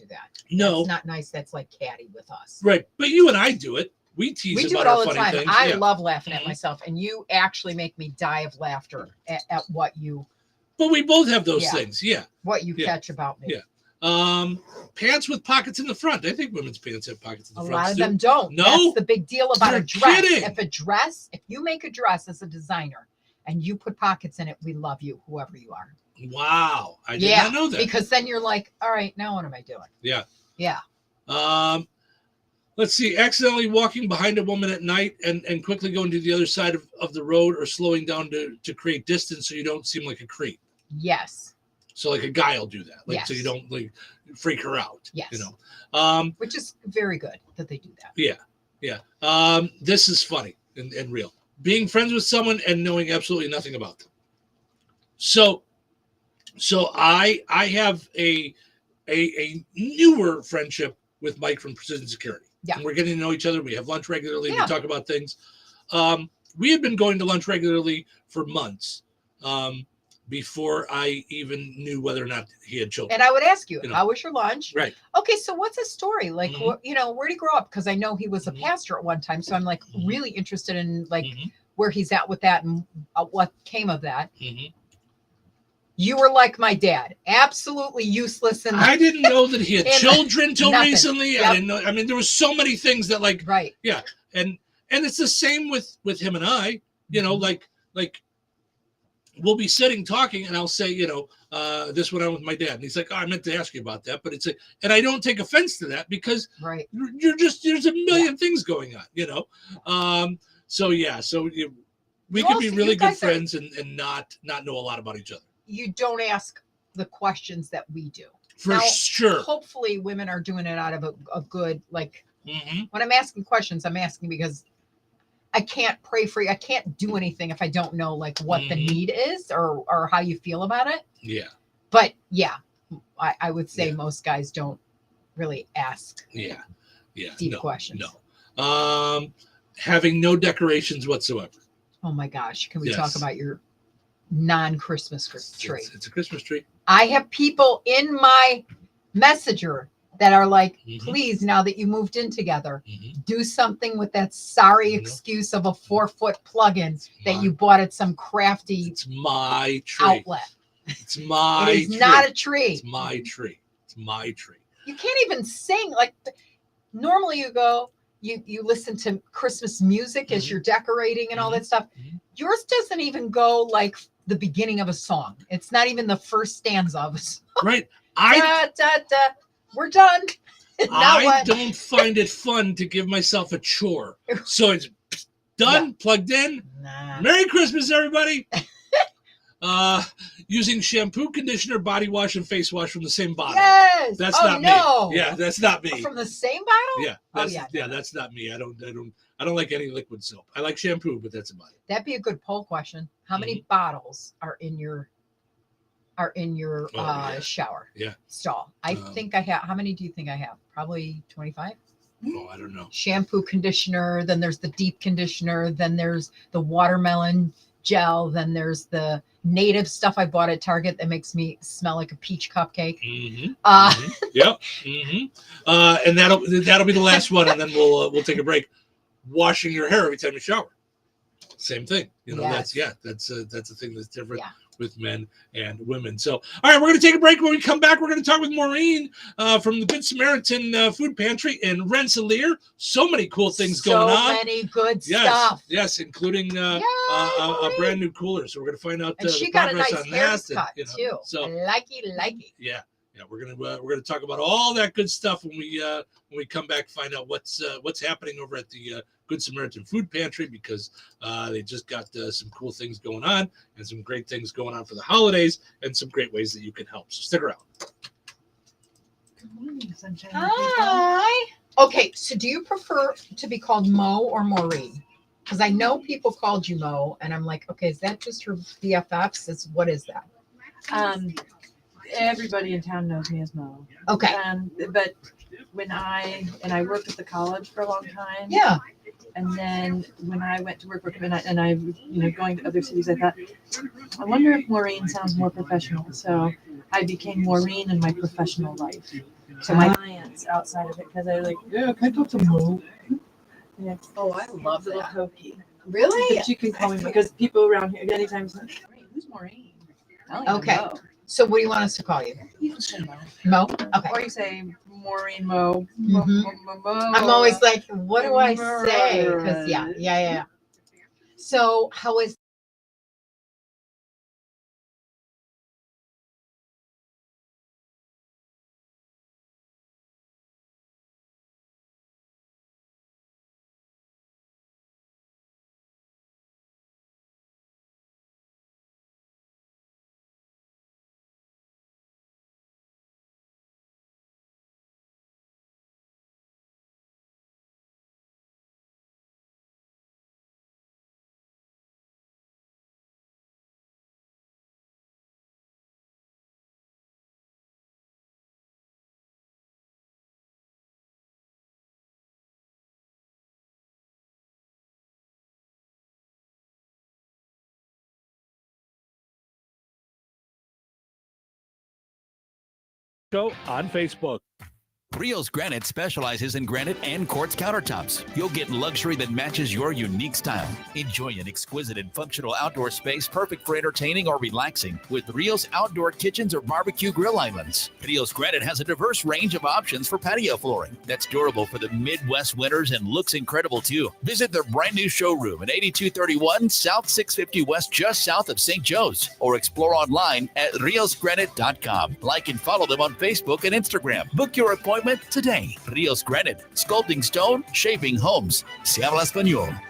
that. No. That's not nice. That's like catty with us. Right, but you and I do it. We tease We do about it all our the funny time. things. I Yeah. love laughing at myself, and you actually make me die of laughter at what you But we both have those things. Yeah. catch about me. Yeah. Pants with pockets in the front. I think women's pants have pockets in the A front. lot of too. them don't. No. That's the big deal about You're a dress. kidding. If you make a dress as a designer and you put pockets in it, we love you, whoever you are. Wow. I did not know that. Because then you're like, all right, now what am I doing? Yeah. Yeah. Let's see. Accidentally walking behind a woman at night and quickly going to the other side of the road, or slowing down to create distance so you don't seem like a creep. Yes. So like a guy will do that, so you Yes. don't like freak her out. Yes. Which is very good that they do that. Yeah. This is funny and real. Being friends with someone and knowing absolutely nothing about them. So I have a newer friendship with Mike from Precision Security. Yeah. And we're getting to know each other. We have lunch regularly. Yeah. We talk about things. We had been going to lunch regularly for months before I even knew whether or not he had children. And I would ask you, You know. how was your lunch? Right. Okay, so what's his story? Like, Mhm. where'd he grow up? Because I know he was a pastor at one time. So I'm like really interested in like where he's at with that and what came of that. Mhm. You were like my dad, absolutely useless. And I didn't know that he had in children till nothing. recently. Yep. I didn't know. I mean, there was so many things that like, right. Yeah. And it's the same with him and I, like we'll be sitting talking and I'll say, this went on with my dad. And he's like, oh, I meant to ask you about that. But it's like, and I don't take offense to that because right. there's a million things going on, So yeah, we could be really good friends and not know a lot about each other. You don't ask the questions that we do. For sure. Hopefully women are doing it out of a good, like, Mhm. when I'm asking questions, I'm asking because I can't pray for you. I can't do anything if I don't know like what the need is or how you feel about it. Yeah. But yeah, I would say most guys don't really ask Yeah. deep questions. No. Having no decorations whatsoever. Oh my gosh. Can we Yes. talk about your non-Christmas tree? It's a Christmas tree. I have people in my messenger that are like, Mhm. please, now that you moved in together, do something with that sorry excuse of a 4-foot plug-in that you bought at some crafty It's my tree. outlet. It's my It is tree. not a tree. It's my tree. It's my tree. You can't even sing. Like normally you go, you listen to Christmas music as you're decorating and all that stuff. Yours doesn't even go like the beginning of a song. It's not even the first stanza of a song. Right. Da, da, da. We're done. Now I what? don't find it fun to give myself a chore. So it's done, plugged in. Nah. Merry Christmas, everybody. Using shampoo, conditioner, body wash, and face wash from the same bottle. Yes. That's Oh, not no. me. Yeah, that's not me. From the same bottle? Yeah. That's not me. I don't like any liquid soap. I like shampoo, but that's about it. That'd be a good poll question. How many bottles are in your shower stall? I think I have. How many do you think I have? Probably 25. Oh, I don't know. Shampoo, conditioner, then there's the deep conditioner, then there's the watermelon gel, then there's the native stuff I bought at Target that makes me smell like a peach cupcake. Yep. And that'll be the last one, and then we'll take a break. Washing your hair every time you shower. Same thing. That's a thing that's different with men and women. So, all right, we're going to take a break. When we come back, we're going to talk with Maureen from the Good Samaritan Food Pantry in Rensselaer. So many cool things going on. So many good stuff. Yes, including a brand new cooler. So we're going to find out and she the got a progress nice on haircut that. too. So likey. Yeah, we're gonna talk about all that good stuff when we come back. Find out what's happening over at the Good Samaritan Food Pantry, because they just got some cool things going on and some great things going on for the holidays and some great ways that you can help. So stick around. Good morning, sunshine. Hi. Okay, so do you prefer to be called Mo or Maureen? Because I know people called you Mo, and I'm like, okay, is that just her BFFs? What is that? Everybody in town knows me as Mo. Okay. But when I worked at the college for a long time. Yeah. And then when I went to work and I going to other cities, I thought, I wonder if Maureen sounds more professional. So I became Maureen in my professional life. So my clients outside of it, because I can I talk to Mo? Yeah. Oh, I love that. Little hokey. Really? But you can call me, because people around here, anytime, say, who's Maureen? Okay. So what do you want us to call you? You can say Mo. Mo? Okay. Or you say Maureen Mo. Mhm. I'm always like, what do I say? Because yeah. So how is Show on Facebook. Rios Granite specializes in granite and quartz countertops. You'll get luxury that matches your unique style. Enjoy an exquisite and functional outdoor space perfect for entertaining or relaxing with Rios outdoor kitchens or barbecue grill islands. Rios Granite has a diverse range of options for patio flooring that's durable for the Midwest winters and looks incredible too. Visit their brand new showroom at 8231 South 650 West, just south of St. Joe's, or explore online at riosgranite.com. Like and follow them on Facebook and Instagram. Book your appointment today. Rios Granite, sculpting stone, shaping homes. Se habla español.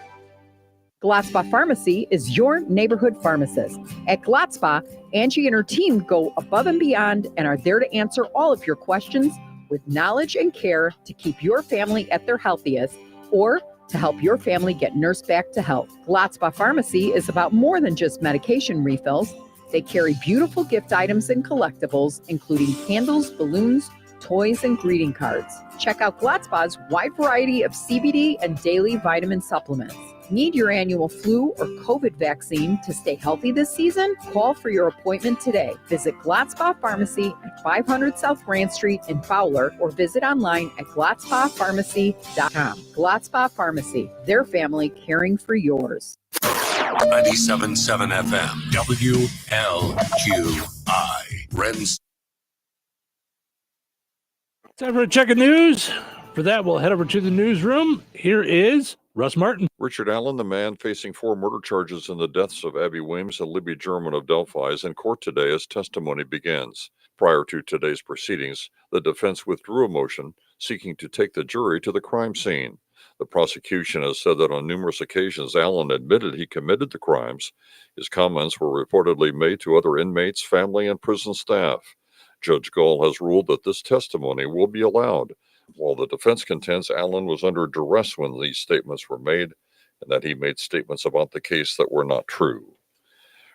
Gladspa Pharmacy is your neighborhood pharmacist. At Gladspa, Angie and her team go above and beyond and are there to answer all of your questions with knowledge and care to keep your family at their healthiest, or to help your family get nursed back to health. Gladspa Pharmacy is about more than just medication refills. They carry beautiful gift items and collectibles, including candles, balloons, toys, and greeting cards. Check out Gladspa's wide variety of CBD and daily vitamin supplements. Need your annual flu or COVID vaccine to stay healthy this season? Call for your appointment today. Visit Gladspa Pharmacy at 500 South Grand Street in Fowler, or visit online at gladspapharmacy.com. Gladspa Pharmacy, their family caring for yours. 97.7 FM, WLQI, Ren's. Time for a check of news. For that, we'll head over to the newsroom. Here is Russ Martin. Richard Allen, the man facing 4 murder charges in the deaths of Abby Williams and Libby German of Delphi, is in court today as testimony begins. Prior to today's proceedings, the defense withdrew a motion seeking to take the jury to the crime scene. The prosecution has said that on numerous occasions Allen admitted he committed the crimes. His comments were reportedly made to other inmates, family, and prison staff. Judge Gall has ruled that this testimony will be allowed, while the defense contends Allen was under duress when these statements were made and that he made statements about the case that were not true.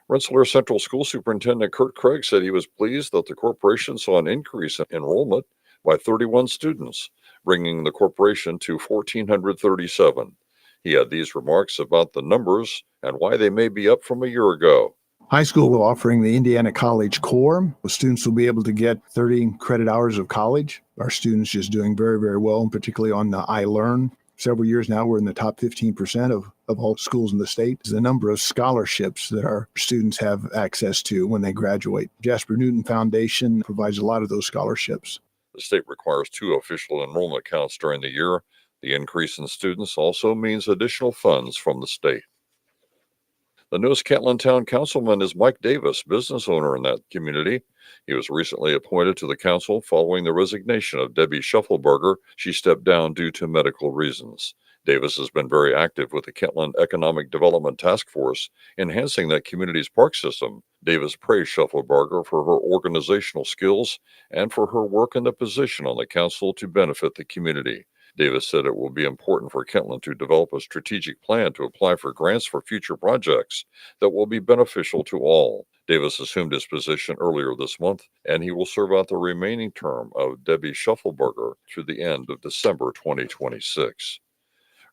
Rensselaer Central School Superintendent Kurt Craig said he was pleased that the corporation saw an increase in enrollment by 31 students, bringing the corporation to 1,437. He had these remarks about the numbers and why they may be up from a year ago. High school will offering the Indiana College Core. Students will be able to get 30 credit hours of college. Our students just doing very, very well, and particularly on the iLearn. Several years now, we're in the top 15% of all schools in the state. The number of scholarships that our students have access to when they graduate. Jasper Newton Foundation provides a lot of those scholarships. The state requires 2 official enrollment counts during the year. The increase in students also means additional funds from the state. The newest Catlin Town Councilman is Mike Davis, business owner in that community. He was recently appointed to the council following the resignation of Debbie Shuffleberger. She stepped down due to medical reasons. Davis has been very active with the Catlin Economic Development Task Force, enhancing that community's park system. Davis praised Shuffleberger for her organizational skills and for her work in the position on the council to benefit the community. Davis said it will be important for Kentland to develop a strategic plan to apply for grants for future projects that will be beneficial to all. Davis assumed his position earlier this month, and he will serve out the remaining term of Debbie Shuffleberger through the end of December 2026.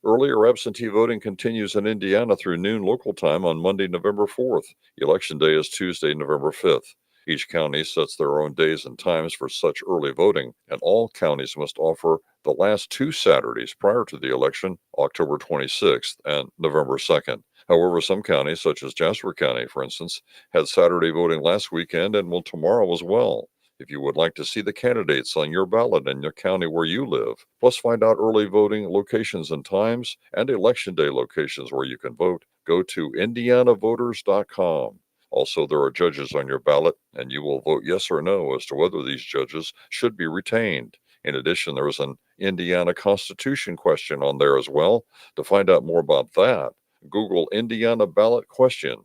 Earlier absentee voting continues in Indiana through noon local time on Monday, November 4th. Election Day is Tuesday, November 5th. Each county sets their own days and times for such early voting, and all counties must offer the last 2 Saturdays prior to the election, October 26th and November 2nd. However, some counties, such as Jasper County, for instance, had Saturday voting last weekend and will tomorrow as well. If you would like to see the candidates on your ballot in your county where you live, plus find out early voting locations and times and Election Day locations where you can vote, go to indianavoters.com. Also, there are judges on your ballot, and you will vote yes or no as to whether these judges should be retained. In addition, there is an Indiana Constitution question on there as well. To find out more about that, Google Indiana ballot question.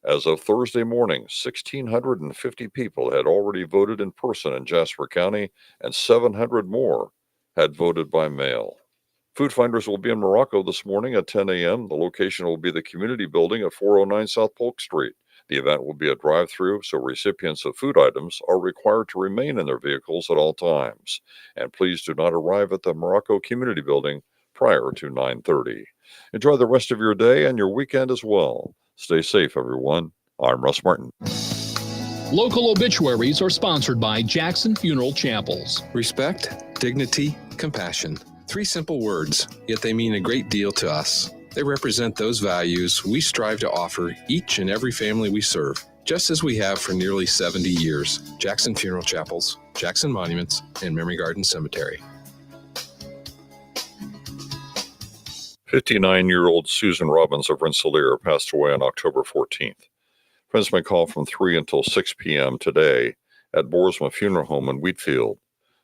As of Thursday morning, 1,650 people had already voted in person in Jasper County, and 700 more had voted by mail. Food Finders will be in Morocco this morning at 10 a.m. The location will be the community building at 409 South Polk Street. The event will be a drive-through, so recipients of food items are required to remain in their vehicles at all times. And please do not arrive at the Morocco Community Building prior to 9:30. Enjoy the rest of your day and your weekend as well. Stay safe, everyone. I'm Russ Martin. Local obituaries are sponsored by Jackson Funeral Chapels. Respect, dignity, compassion. 3 simple words, yet they mean a great deal to us. They represent those values we strive to offer each and every family we serve, just as we have for nearly 70 years. Jackson Funeral Chapels, Jackson Monuments, and Memory Garden Cemetery. 59-year-old Susan Robbins of Rensselaer passed away on October 14th. Friends may call from 3 until 6 p.m. today at Boersma Funeral Home in Wheatfield.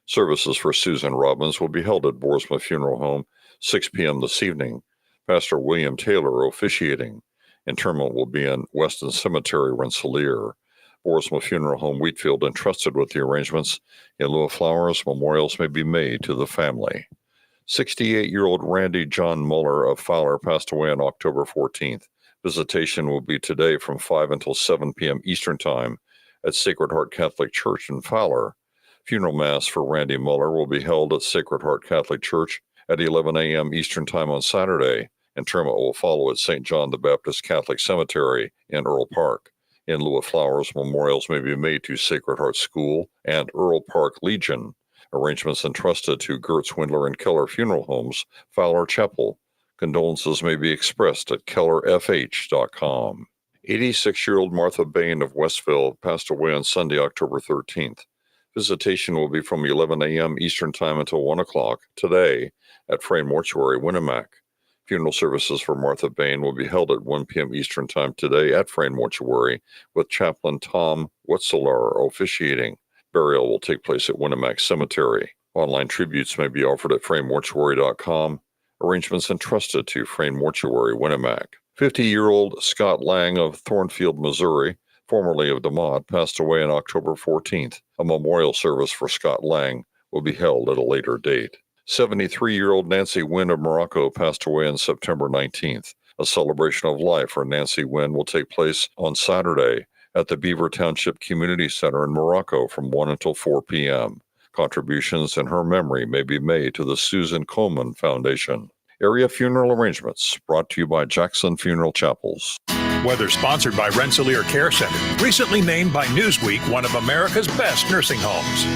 Services for Susan Robbins will be held at Boersma Funeral Home 6 p.m. this evening. Pastor William Taylor officiating. Interment will be in Weston Cemetery, Rensselaer. Boersma Funeral Home Wheatfield entrusted with the arrangements. In lieu of flowers, memorials may be made to the family. 68-year-old Randy John Muller of Fowler passed away on October 14th. Visitation will be today from 5 until 7 p.m. Eastern Time at Sacred Heart Catholic Church in Fowler. Funeral Mass for Randy Muller will be held at Sacred Heart Catholic Church at 11 a.m. Eastern Time on Saturday. Interment will follow at St. John the Baptist Catholic Cemetery in Earl Park. In lieu of flowers, memorials may be made to Sacred Heart School and Earl Park Legion. Arrangements entrusted to Gertz, Windler, and Keller Funeral Homes, Fowler Chapel. Condolences may be expressed at kellerfh.com. 86-year-old Martha Bain of Westville passed away on Sunday, October 13th. Visitation will be from 11 a.m. Eastern Time until 1 o'clock today at Frayne Mortuary, Winnemac. Funeral services for Martha Bain will be held at 1 p.m. Eastern Time today at Frayne Mortuary, with Chaplain Tom Wetzeler officiating. Burial will take place at Winnemac Cemetery. Online tributes may be offered at fraynemortuary.com. Arrangements entrusted to Frame Mortuary, Winnemac. 50-year-old Scott Lang of Thornfield, Missouri, formerly of DeMont, passed away on October 14th. A memorial service for Scott Lang will be held at a later date. 73-year-old Nancy Wynn of Morocco passed away on September 19th. A celebration of life for Nancy Wynn will take place on Saturday at the Beaver Township Community Center in Morocco from 1 until 4 p.m. Contributions in her memory may be made to the Susan Komen Foundation. Area funeral arrangements brought to you by Jackson Funeral Chapels. Weather sponsored by Rensselaer Care Center, recently named by Newsweek one of America's best nursing homes.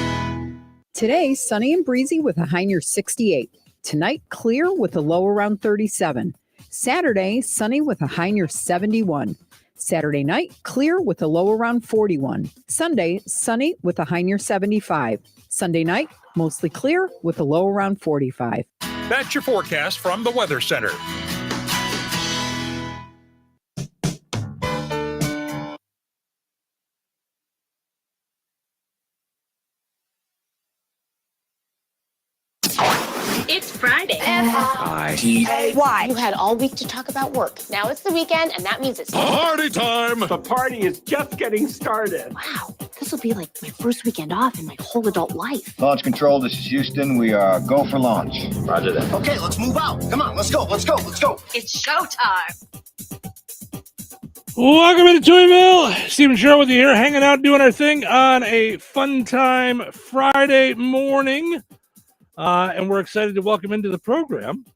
Today, sunny and breezy with a high near 68. Tonight, clear with a low around 37. Saturday, sunny with a high near 71. Saturday night, clear with a low around 41. Sunday, sunny with a high near 75. Sunday night, mostly clear with a low around 45. That's your forecast from the Weather Center. It's Friday. F-I-T-A-Y. You had all week to talk about work. Now it's the weekend, and that means it's party time. The party is just getting started. Wow, this will be like my first weekend off in my whole adult life. Launch control, this is Houston. We are go for launch. Roger that. Okay, let's move out. Come on, let's go. It's showtime. Welcome into Touhyville. Steve and Cheryl with you here, hanging out, doing our thing on a fun time Friday morning. And we're excited to welcome into the program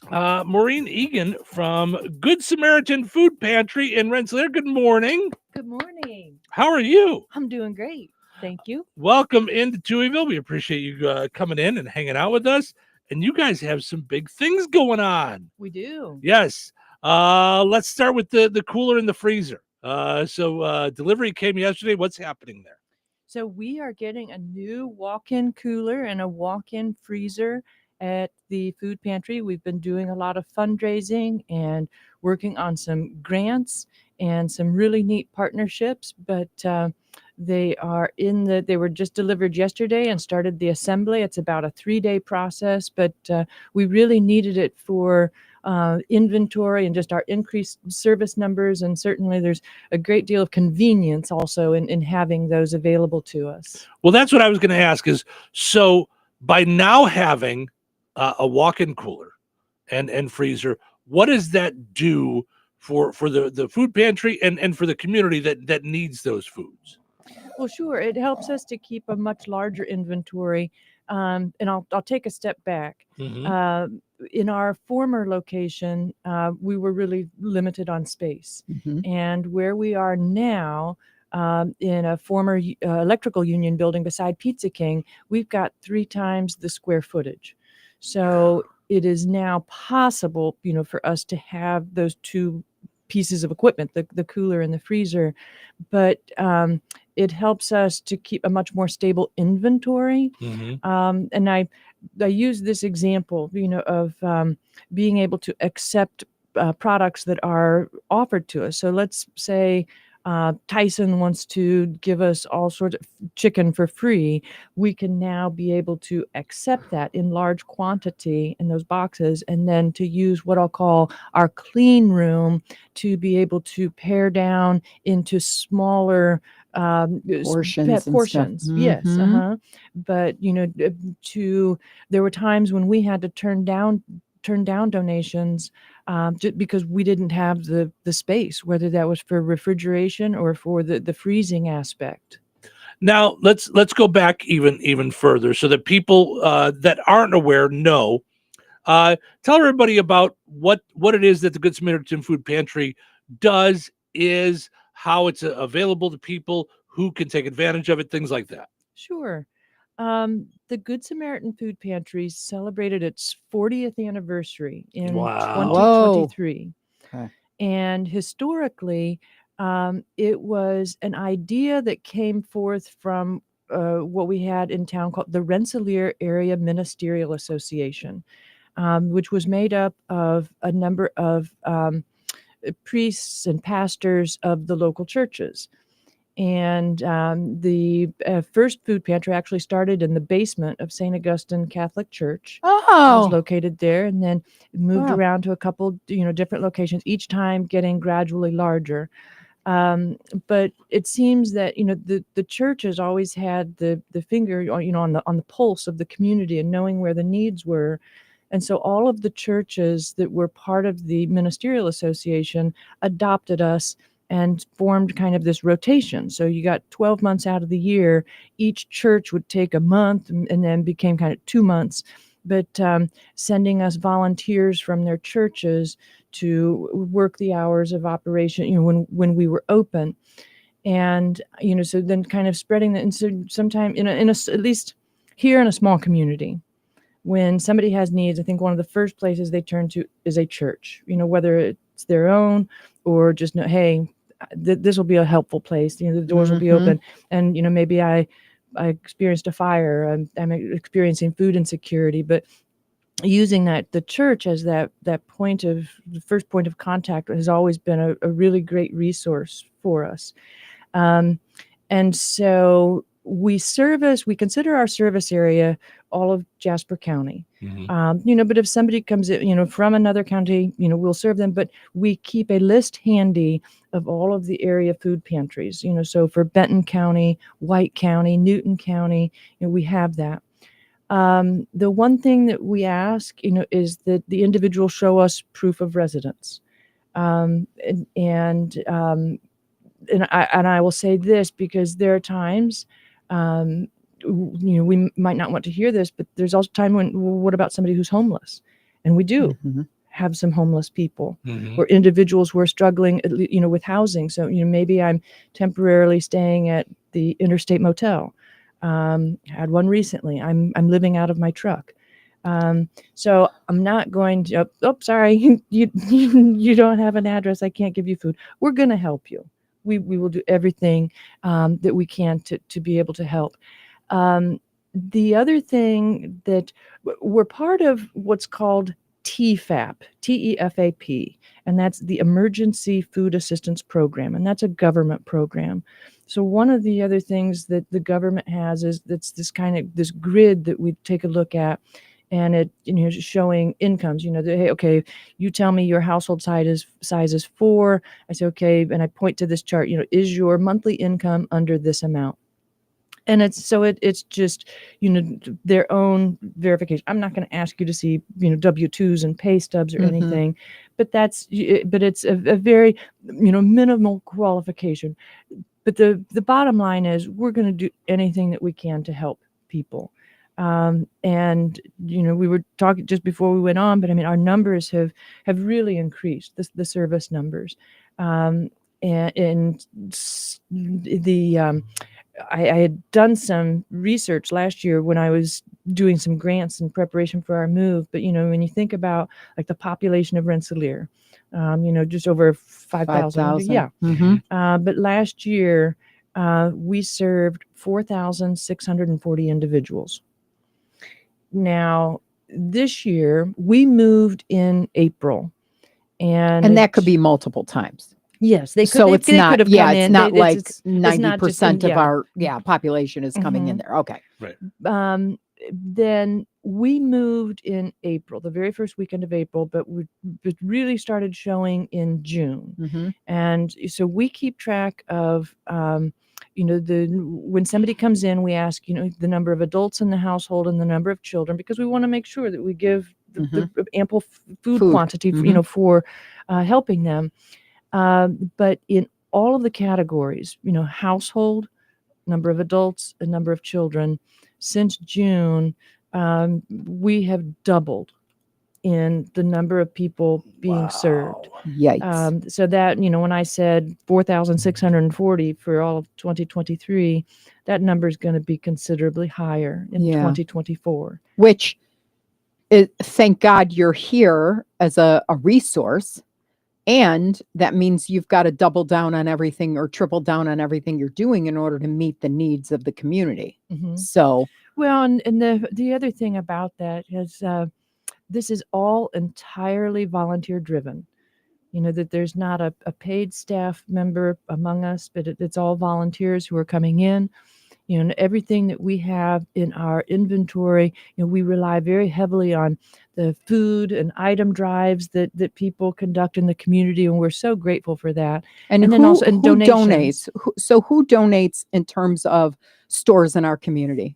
Maureen Egan from Good Samaritan Food Pantry in Rensselaer. Good morning. Good morning. How are you? I'm doing great. Thank you. Welcome into Touhyville. We appreciate you coming in and hanging out with us. And you guys have some big things going on. We do. Yes. Let's start with the cooler and the freezer. So delivery came yesterday. What's happening there? So we are getting a new walk-in cooler and a walk-in freezer at the food pantry. We've been doing a lot of fundraising and working on some grants and some really neat partnerships, but they were just delivered yesterday and started the assembly. It's about a 3-day process, but we really needed it for inventory and just our increased service numbers. And certainly there's a great deal of convenience also in having those available to us. Well, that's what I was going to ask is, so by now having a walk-in cooler and freezer, what does that do for the food pantry and for the community that needs those foods? Well, sure. It helps us to keep a much larger inventory. And I'll take a step back. Mm-hmm. In our former location, we were really limited on space. Mm-hmm. And where we are now, in a former electrical union building beside Pizza King, we've got 3 times the square footage. So it is now possible, for us to have those 2 pieces of equipment, the cooler and the freezer, but it helps us to keep a much more stable inventory. Mm-hmm. And I use this example, of being able to accept products that are offered to us. So let's say Tyson wants to give us all sorts of chicken for free. We can now be able to accept that in large quantity in those boxes, and then to use what I'll call our clean room to be able to pare down into smaller portions. Yes. Mhm. But there were times when we had to turn down donations just because we didn't have the space, whether that was for refrigeration or for the freezing aspect. Now let's go back even further so that people that aren't aware know. Tell everybody about what it is that the Good Samaritan Food Pantry does, is how it's available to people who can take advantage of it, things like that. Sure. The Good Samaritan Food Pantry celebrated its 40th anniversary in 2023. Okay. And historically, it was an idea that came forth from what we had in town called the Rensselaer Area Ministerial Association, which was made up of a number of priests and pastors of the local churches. And the first food pantry actually started in the basement of St. Augustine Catholic Church. It was Oh, located there, and then it moved Wow. around to a couple, different locations, each time getting gradually larger. But it seems that the church has always had the finger on the pulse of the community and knowing where the needs were. And so all of the churches that were part of the ministerial association adopted us and formed kind of this rotation. So you got 12 months out of the year. Each church would take a month and then became kind of 2 months, but sending us volunteers from their churches to work the hours of operation, when we were open. And, so then kind of spreading that. And so sometime at least here in a small community, when somebody has needs, I think one of the first places they turn to is a church, whether it's their own or just know, hey, this will be a helpful place. The doors will be Mhm. open. And, maybe I experienced a fire. I'm experiencing food insecurity, but using the church as that point of the first point of contact has always been a really great resource for us. And so we consider our service area all of Jasper County. But if somebody comes in, from another county, we'll serve them, but we keep a list handy of all of the area food pantries, so for Benton County, White County, Newton County, we have that. The one thing that we ask, is that the individual show us proof of residence. And I will say this because there are times, we might not want to hear this, but there's also time when, well, what about somebody who's homeless? And we do have some homeless people or individuals who are struggling, with housing. So, maybe I'm temporarily staying at the Interstate Motel. Had one recently. I'm living out of my truck. So I'm not going to, sorry, you don't have an address. I can't give you food. We're going to help you. We will do everything that we can to be able to help. The other thing that we're part of what's called TFAP, TEFAP, and that's the Emergency Food Assistance Program, and that's a government program. So one of the other things that the government has is that's this grid that we take a look at, and it showing incomes. Hey, okay, you tell me your household size is 4. I say okay, and I point to this chart. Is your monthly income under this amount? And it's just their own verification. I'm not going to ask you to see W-2s and pay stubs or anything, but it's a very minimal qualification. But the bottom line is we're going to do anything that we can to help people. And we were talking just before we went on, but I mean our numbers have really increased, the service numbers, and I had done some research last year when I was doing some grants in preparation for our move. But, when you think about like the population of Rensselaer, just over 5,000. Yeah. But last year, we served 4,640 individuals. Now, this year, we moved in April. And that could be multiple times. Yes, they could. So it's not. Could have Yeah, come it's in. not like It's 90% of our population is coming in there. Okay. Right. Then we moved in April, the very first weekend of April, but it really started showing in June. And so we keep track of, when somebody comes in, we ask, the number of adults in the household and the number of children, because we want to make sure that we give the ample food quantity, for helping them. But in all of the categories, household, number of adults, and number of children, since June, we have doubled in the number of people being served. Yikes. So that, when I said 4,640 for all of 2023, that number is going to be considerably higher in 2024. Which, thank God you're here as a resource. And that means you've got to double down on everything or triple down on everything you're doing in order to meet the needs of the community. So, well, and the other thing about that is this is all entirely volunteer driven. that there's not a paid staff member among us, but it's all volunteers who are coming in. And everything that we have in our inventory, we rely very heavily on the food and item drives that people conduct in the community, and we're so grateful for that. And then also and who donations. donates? Who donates in terms of stores in our community?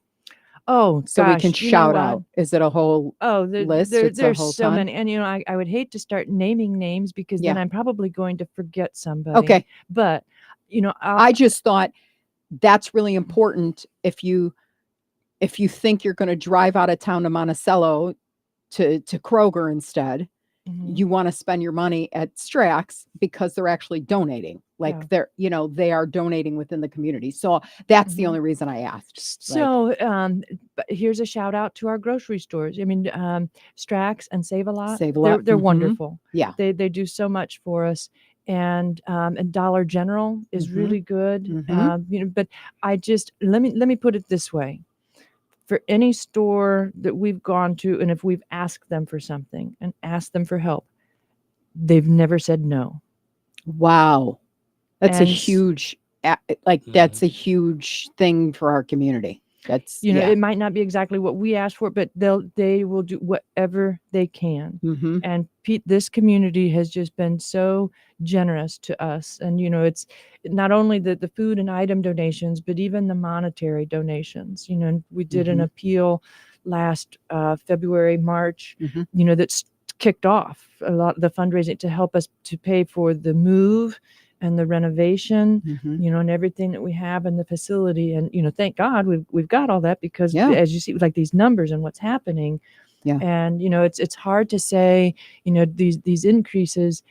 Oh, So we gosh, can you know shout what? out. Is it a whole list? It's a There's whole so ton? many. And, I would hate to start naming names because then Yeah. I'm probably going to forget somebody. Okay. But, I just thought that's really important. If you think you're going to drive out of town to Monticello to Kroger instead, you want to spend your money at Strax because they're actually donating. Like they are donating within the community. So that's the only reason I asked. So but here's a shout out to our grocery stores. I mean, Strax and Save a Lot. Save a Lot. They're Mhm. wonderful. Yeah. They do so much for us. And Dollar General is really good. But I just let me put it this way. For any store that we've gone to, and if we've asked them for something and asked them for help, they've never said no. Wow. That's a And huge, that's a huge thing for our community. That's, it might not be exactly what we asked for, but they will do whatever they can. And this community has just been so generous to us. And, it's not only the food and item donations, but even the monetary donations. And we did an appeal last February, March, that's kicked off a lot of the fundraising to help us to pay for the move and the renovation, and everything that we have in the facility. And, thank God we've got all that because as you see, like these numbers and what's happening. Yeah. And, it's hard to say, these increases,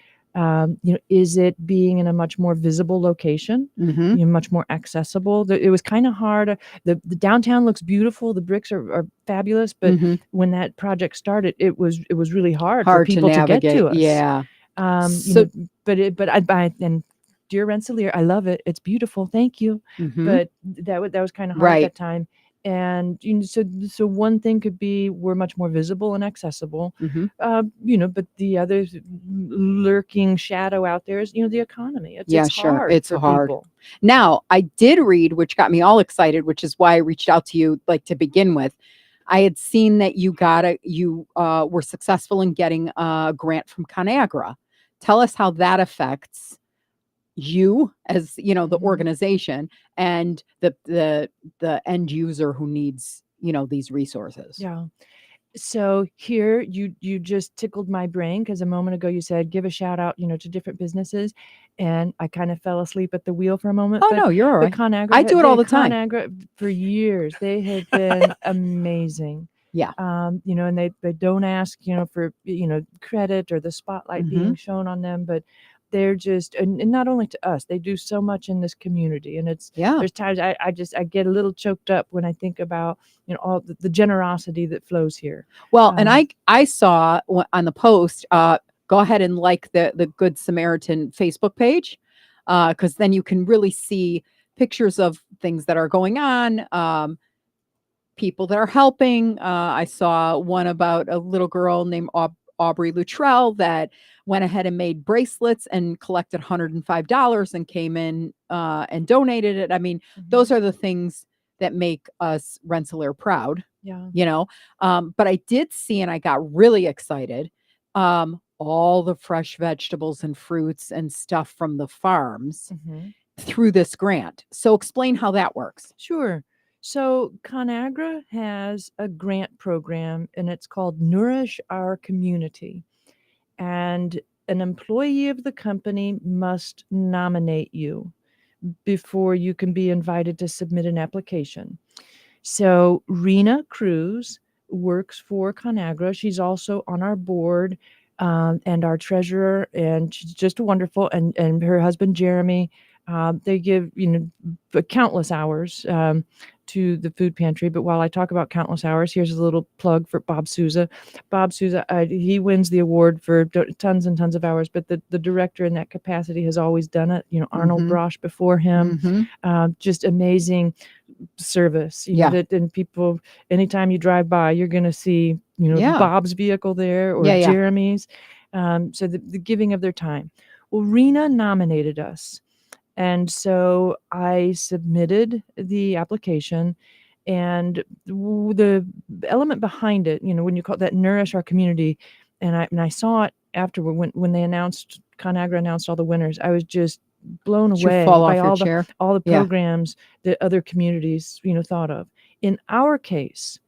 is it being in a much more visible location, much more accessible? It was kind of hard. The downtown looks beautiful. The bricks are fabulous. But when that project started, it was really hard for people to get to us. Yeah. And dear Rensselaer, I love it. It's beautiful. Thank you. But that was kind of hard at that time. And so one thing could be we're much more visible and accessible. But the other lurking shadow out there is the economy. It's hard. It's for hard. people. Now, I did read, which got me all excited, which is why I reached out to you, to begin with. I had seen that you were successful in getting a grant from ConAgra. Tell us how that affects you as the organization and the end user who needs these resources. Yeah. So here you just tickled my brain because a moment ago you said give a shout out to different businesses, and I kind of fell asleep at the wheel for a moment. Oh, no, you're all right. ConAgra, I do it all the time. ConAgra for years, they have been amazing. Yeah. And they don't ask for credit or the spotlight being shown on them, but they're just, and not only to us, they do so much in this community. And there's times I get a little choked up when I think about, all the generosity that flows here. Well, and I saw on the post, go ahead and like the Good Samaritan Facebook page, because then you can really see pictures of things that are going on, people that are helping. I saw one about a little girl named Aubrey Luttrell that went ahead and made bracelets and collected $105 and came in and donated it. I mean, those are the things that make us Rensselaer proud. Yeah. But I did see, and I got really excited, all the fresh vegetables and fruits and stuff from the farms through this grant. So explain how that works. Sure. So ConAgra has a grant program, and it's called Nourish Our Community. And an employee of the company must nominate you before you can be invited to submit an application. So Rena Cruz works for ConAgra. She's also on our board and our treasurer, and she's just wonderful. And her husband, Jeremy, they give, countless hours to the food pantry. But while I talk about countless hours, here's a little plug for Bob Souza. Bob Souza, he wins the award for tons and tons of hours, but the director in that capacity has always done it. Arnold Brosh before him, just amazing service. And people, anytime you drive by, you're going to see, Bob's vehicle there or Jeremy's. So the giving of their time. Well, Rena nominated us. And so I submitted the application, and the element behind it, when you call that nourish our community, and I saw it afterward when they announced, ConAgra announced all the winners. I was just blown Did you away fall by off your chair? all the Yeah. programs that other communities, thought of. In our case,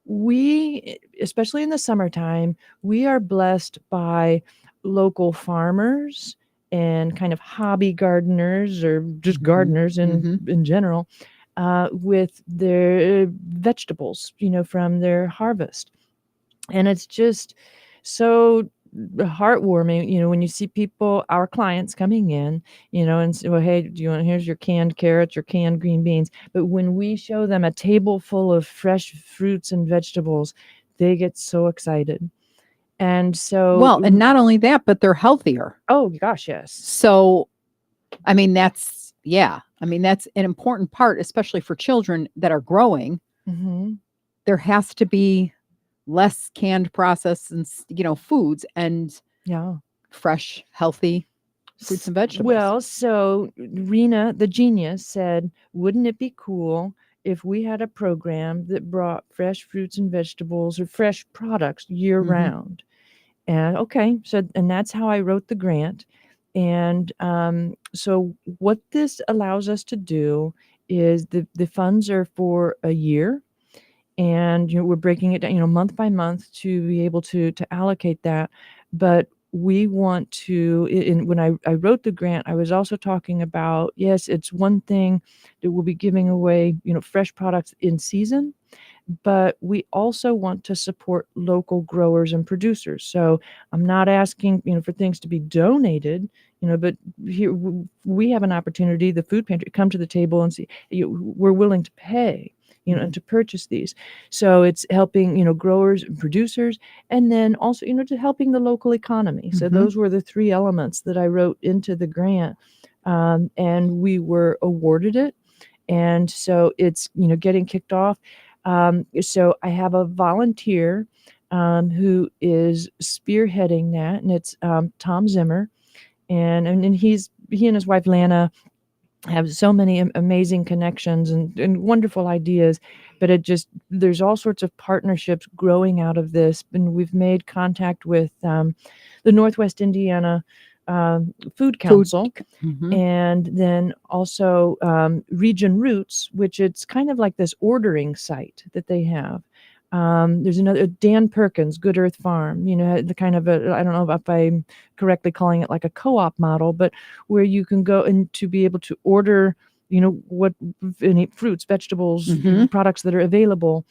we, especially in the summertime, we are blessed by local farmers and kind of hobby gardeners, or just gardeners in general, with their vegetables, from their harvest. And it's just so heartwarming, when you see people, our clients, coming in, and say, well, hey, here's your canned carrots, your canned green beans. But when we show them a table full of fresh fruits and vegetables, they get so excited. And so, Well, and not only that, but they're healthier. Oh gosh, yes. So, I mean, that's an important part, especially for children that are growing. Mm-hmm. There has to be less canned processed and foods, and fresh, healthy fruits and vegetables. Well, so Rena, the genius, said, wouldn't it be cool if we had a program that brought fresh fruits and vegetables, or fresh products, year round? And and that's how I wrote the grant. And so what this allows us to do is the funds are for a year, and we're breaking it down, month by month, to be able to allocate that. But we want to, when I wrote the grant, I was also talking about, yes, it's one thing that we'll be giving away, fresh products in season, but we also want to support local growers and producers. So I'm not asking, for things to be donated, but here we have an opportunity, the food pantry, come to the table and see, we're willing to pay, and to purchase these. So it's helping, growers and producers, and then also, to helping the local economy. So those were the three elements that I wrote into the grant, and we were awarded it. And so it's, getting kicked off. So I have a volunteer who is spearheading that, and it's Tom Zimmer, and he and his wife Lana have so many amazing connections and wonderful ideas, but there's all sorts of partnerships growing out of this. And we've made contact with the Northwest Indiana Food Council, and then also Region Roots, which it's kind of like this ordering site that they have. There's another, Dan Perkins, Good Earth Farm, the kind of I don't know if I'm correctly calling it like a co-op model, but where you can go and to be able to order, what any fruits, vegetables, products that are available.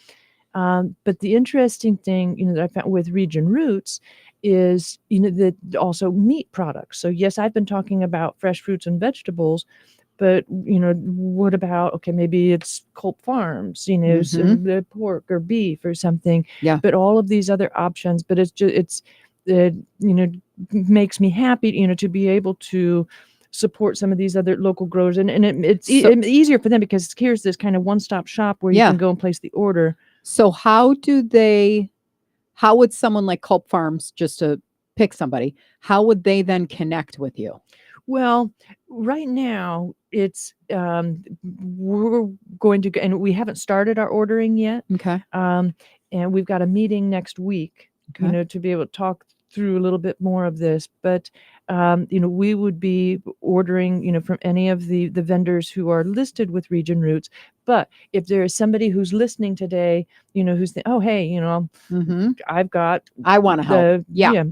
But the interesting thing, that I found with Region Roots is, that also meat products. So yes, I've been talking about fresh fruits and vegetables, but what about, maybe it's Culp Farms, some the pork or beef or something. Yeah. But all of these other options, but it makes me happy, to be able to support some of these other local growers, and it's easier for them, because here's this kind of one-stop shop where you can go and place the order. So how would someone like Culp Farms, just to pick somebody, how would they then connect with you? Well, right now it's we're going to, and we haven't started our ordering yet. Okay. And we've got a meeting next week, to be able to talk through a little bit more of this. But we would be ordering, from any of the vendors who are listed with Region Roots. But if there is somebody who's listening today, who's oh, hey, I've got, I want to help.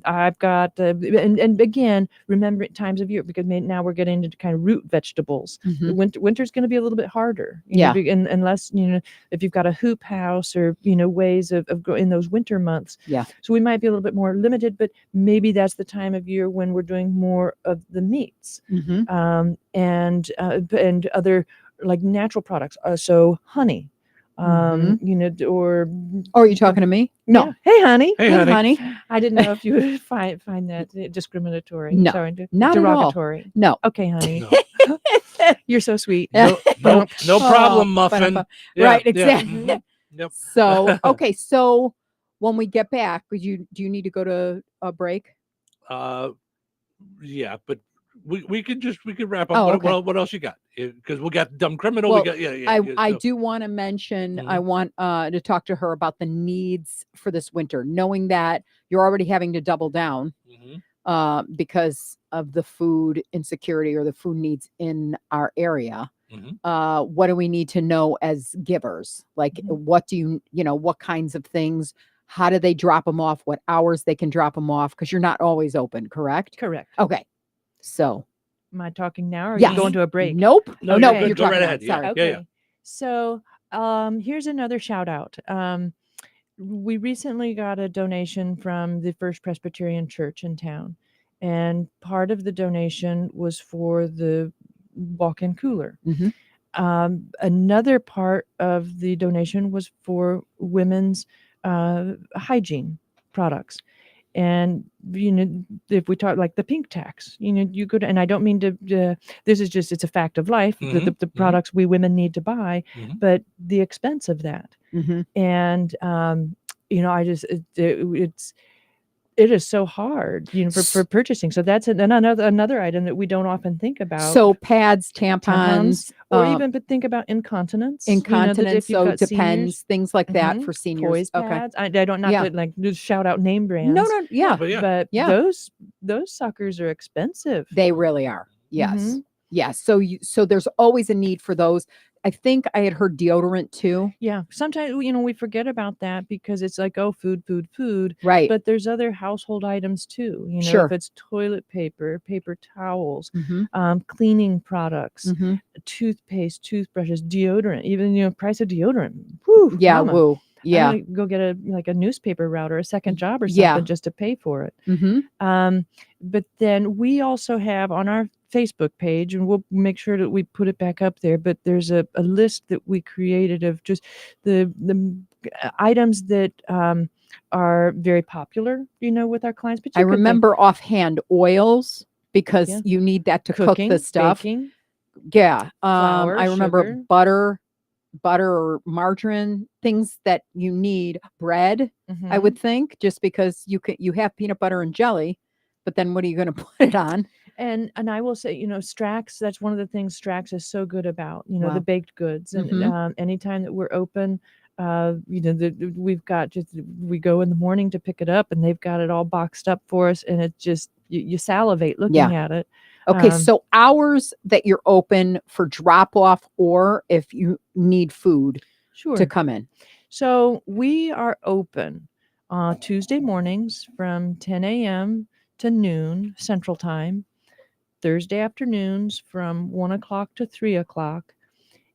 I've got, and again, remember times of year, because now we're getting into kind of root vegetables. Winter's going to be a little bit harder. Unless, if you've got a hoop house or, ways of growing in those winter months. Yeah. So we might be a little bit more limited, but maybe that's the time of year when we're doing more of the meats, and other like natural products. So honey, or are you talking to me? No. Yeah. Hey, honey. Hey, honey. I didn't know if you would find that discriminatory. No, Sorry, not derogatory. At all. No. Okay, honey. You're so sweet. No problem, Muffin. Right, exactly. Yeah. Yep. So, okay, so when we get back, do you need to go to a break? Yeah, but we could wrap up. Oh, okay. What else you got? Because we got dumb criminal. Well, we got I so- do want to mention, I want to talk to her about the needs for this winter, knowing that you're already having to double down because of the food insecurity or the food needs in our area. What do we need to know as givers? Like, what do what kinds of things? How do they drop them off? What hours they can drop them off? Because you're not always open, correct? Correct. Okay. So, am I talking now, or are yes. you going to a break? Nope. No, no, you're you're good. Go talking right now. ahead. Yeah, Sorry. Okay. yeah. So, here's another shout out. We recently got a donation from the First Presbyterian Church in town, and part of the donation was for the walk-in cooler. Another part of the donation was for women's hygiene products. And, if we talk like the pink tax, you could, and I don't mean to, this is just, it's a fact of life, the products we women need to buy, but the expense of that. And, I just, it is so hard, for purchasing. So that's another item that we don't often think about. So pads, tampons, or even but think about incontinence. Incontinence. So it depends. Seniors, Things like that for seniors. Toys, pads. I don't to just shout out name brands. No. Yeah. But those suckers are expensive. They really are. Yes. Yes. So there's always a need for those. I think I had heard deodorant too. Yeah. Sometimes, we forget about that because it's like, oh, food. Right. But there's other household items too. Sure. If it's toilet paper towels, cleaning products, toothpaste, toothbrushes, deodorant, even, price of deodorant. Whew, yeah. mama. Woo. Yeah. I gotta go get a newspaper route or a second job or something just to pay for it. But then we also have on our Facebook page, and we'll make sure that we put it back up there, but there's a list that we created of just the items that are very popular, with our clients. But I remember offhand oils, because you need that to Cooking, cook the stuff. baking, Yeah. flour, I remember sugar. butter or margarine, things that you need, bread, I would think, just because you have peanut butter and jelly, but then what are you going to put it on? And I will say, Strax, that's one of the things Strax is so good about, Wow. the baked goods. And anytime that we're open, we've got we go in the morning to pick it up, and they've got it all boxed up for us. And it just, you salivate looking at it. Okay. So hours that you're open for drop off, or if you need food to come in. So we are open Tuesday mornings from 10 a.m. to noon Central Time. Thursday afternoons from 1 o'clock to 3 o'clock.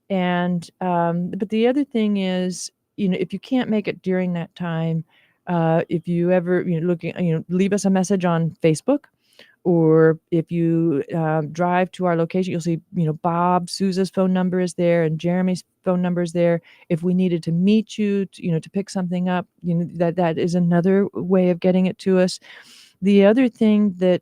And, but the other thing is, if you can't make it during that time, if you ever, leave us a message on Facebook, or if you drive to our location, you'll see, Bob, Sousa's phone number is there, and Jeremy's phone number is there. If we needed to meet you, to pick something up, that is another way of getting it to us. The other thing that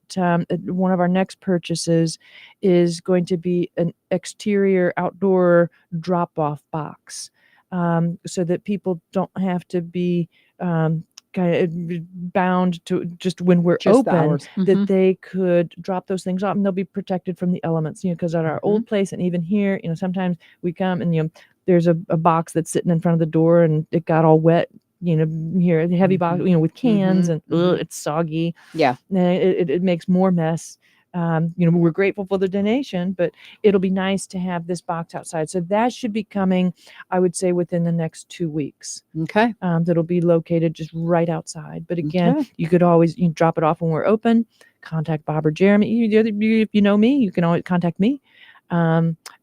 one of our next purchases is going to be an exterior outdoor drop-off box, so that people don't have to be kind of bound to just when we're Just the open, hours. that they could drop those things off, and they'll be protected from the elements, because at our old place and even here, sometimes we come and, there's a box that's sitting in front of the door and it got all wet. Here, the heavy box, with cans and it's soggy. Yeah. And it makes more mess. We're grateful for the donation, but it'll be nice to have this box outside. So that should be coming, I would say, within the next 2 weeks. Okay. That'll be located just right outside. But again, you could always drop it off when we're open. Contact Bob or Jeremy. If you know me, you can always contact me.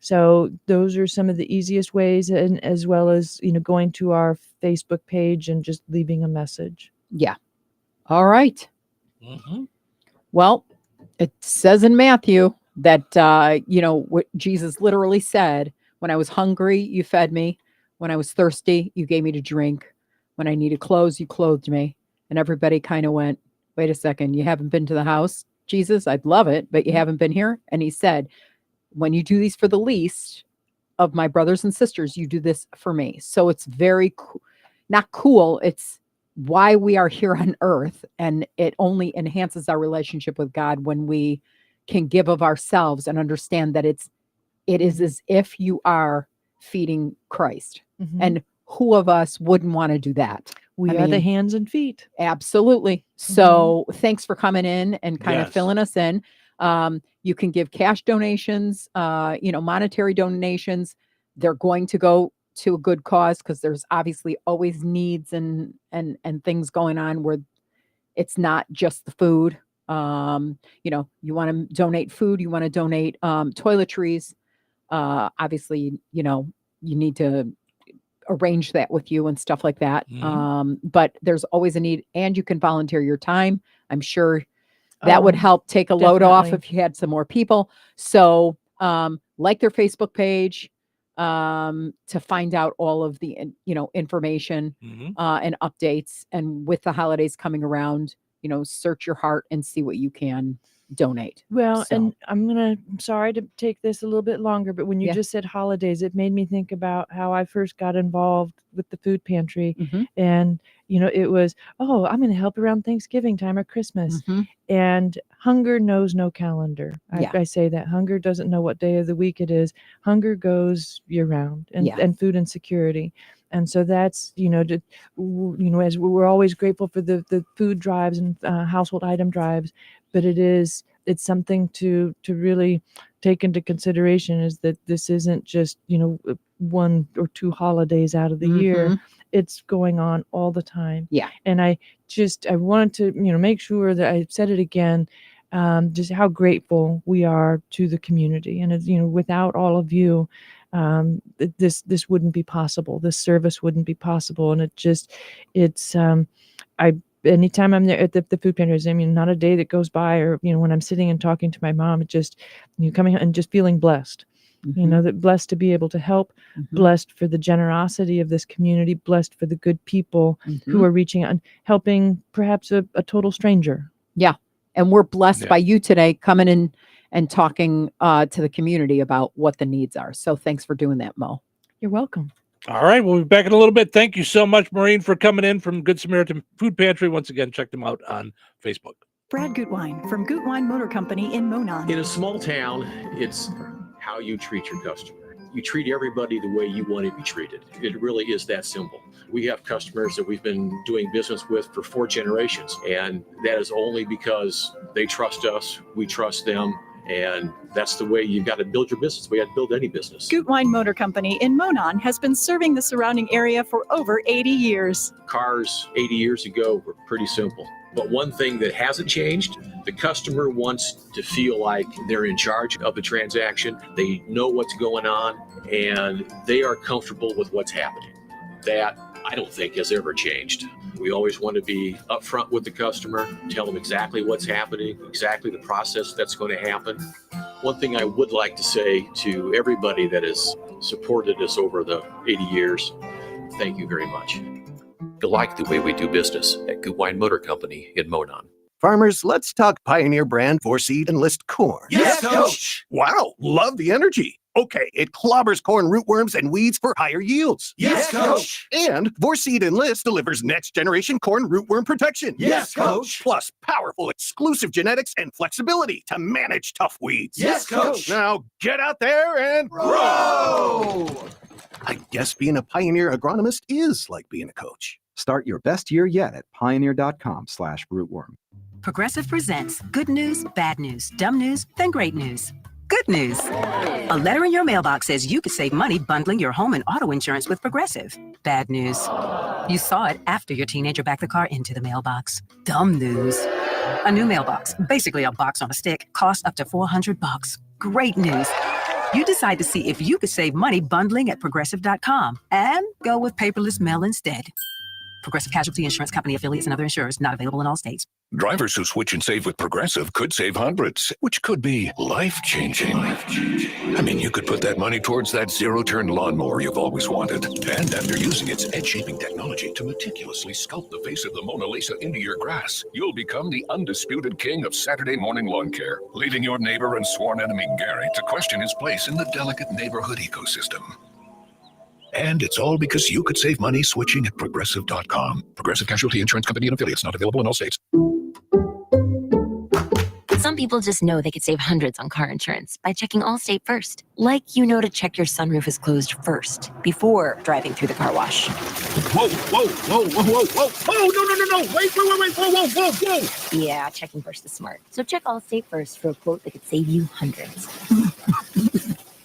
So those are some of the easiest ways, and as well as, going to our Facebook page and just leaving a message. Yeah. All right. Well, it says in Matthew that, what Jesus literally said, when I was hungry, you fed me. When I was thirsty, you gave me to drink. When I needed clothes, you clothed me. And everybody kind of went, wait a second, you haven't been to the house, Jesus? I'd love it, but you haven't been here. And he said, when you do these for the least of my brothers and sisters, you do this for me. So it's very not cool. It's why we are here on earth. And it only enhances our relationship with God when we can give of ourselves and understand that it is as if you are feeding Christ. Mhm. And who of us wouldn't want to do that? We are the hands and feet. Absolutely. So thanks for coming in and kind of Yes. filling us in. You can give cash donations, monetary donations. They're going to go to a good cause because there's obviously always needs and things going on where it's not just the food. You want to donate food, you want to donate toiletries. Obviously, you need to arrange that with you and stuff like that. But there's always a need, and you can volunteer your time. I'm sure that would help take a load off definitely. if you had some more people. So like their Facebook page to find out all of the information and updates. And with the holidays coming around, search your heart and see what you can donate. Well, So, and I'm sorry to take this a little bit longer, but when you Yeah. just said holidays, it made me think about how I first got involved with the food pantry. Mhm. And, it was, I'm going to help around Thanksgiving time or Christmas. Mhm. And hunger knows no calendar. Yeah. I say that hunger doesn't know what day of the week it is. Hunger goes year round, and, Yeah. and food insecurity. And so that's, as we're always grateful for the food drives and household item drives, but it's something to really take into consideration, is that this isn't just, one or two holidays out of the year. Mhm. It's going on all the time. Yeah. And I wanted to, make sure that I said it again, just how grateful we are to the community. And it's, without all of you, this wouldn't be possible. This service wouldn't be possible. And anytime I'm there at the food pantries, not a day that goes by, or, when I'm sitting and talking to my mom, it just, coming out and just feeling blessed, that blessed to be able to help, blessed for the generosity of this community, blessed for the good people who are reaching out and helping perhaps a total stranger. Yeah. And we're blessed Yeah. by you today coming in and talking to the community about what the needs are. So thanks for doing that, Mo. You're welcome. All right, we'll be back in a little bit. Thank you so much, Maureen, for coming in from Good Samaritan Food Pantry. Once again, check them out on Facebook. Brad Gutwein from Gutwein Motor Company in Monon. In a small town, it's how you treat your customer. You treat everybody the way you want to be treated. It really is that simple. We have customers that we've been doing business with for 4 generations, and that is only because they trust us, we trust them, and that's the way you've got to build your business. We have to build any business. Gutwein Motor Company in Monon has been serving the surrounding area for over 80 years. Cars 80 years ago were pretty simple. But one thing that hasn't changed, the customer wants to feel like they're in charge of the transaction. They know what's going on, and they are comfortable with what's happening. That, I don't think, has ever changed. We always want to be upfront with the customer, tell them exactly what's happening, exactly the process that's going to happen. One thing I would like to say to everybody that has supported us over the 80 years, thank you very much. You like the way we do business at Gutwein Motor Company in Monon. Farmers, let's talk Pioneer brand 4-seed Enlist corn. Yes, Coach. Wow, love the energy. Okay, it clobbers corn rootworms and weeds for higher yields. Yes, Coach. And 4-seed Enlist delivers next-generation corn rootworm protection. Yes, Coach. Plus powerful exclusive genetics and flexibility to manage tough weeds. Yes, Coach. Now get out there and Grow! I guess being a Pioneer agronomist is like being a coach. Start your best year yet at pioneer.com/rootworm. Progressive presents good news, bad news, dumb news, then great news. Good news. A letter in your mailbox says you could save money bundling your home and auto insurance with Progressive. Bad news. You saw it after your teenager backed the car into the mailbox. Dumb news. A new mailbox, basically a box on a stick, costs up to $400. Great news. You decide to see if you could save money bundling at Progressive.com and go with paperless mail instead. Progressive Casualty Insurance Company affiliates and other insurers not available in all states. Drivers who switch and save with Progressive could save hundreds, which could be life-changing. I mean, you could put that money towards that zero-turn lawnmower you've always wanted. And after using its edge-shaping technology to meticulously sculpt the face of the Mona Lisa into your grass, you'll become the undisputed king of Saturday morning lawn care, leaving your neighbor and sworn enemy Gary to question his place in the delicate neighborhood ecosystem. And it's all because you could save money switching at Progressive.com. Progressive Casualty Insurance Company and affiliates, not available in all states. Some people just know they could save hundreds on car insurance by checking Allstate first. Like you know to check your sunroof is closed first before driving through the car wash. Whoa, whoa, whoa, whoa, whoa, whoa. Oh, no. Wait, whoa. Yeah, checking first is smart. So check Allstate first for a quote that could save you hundreds.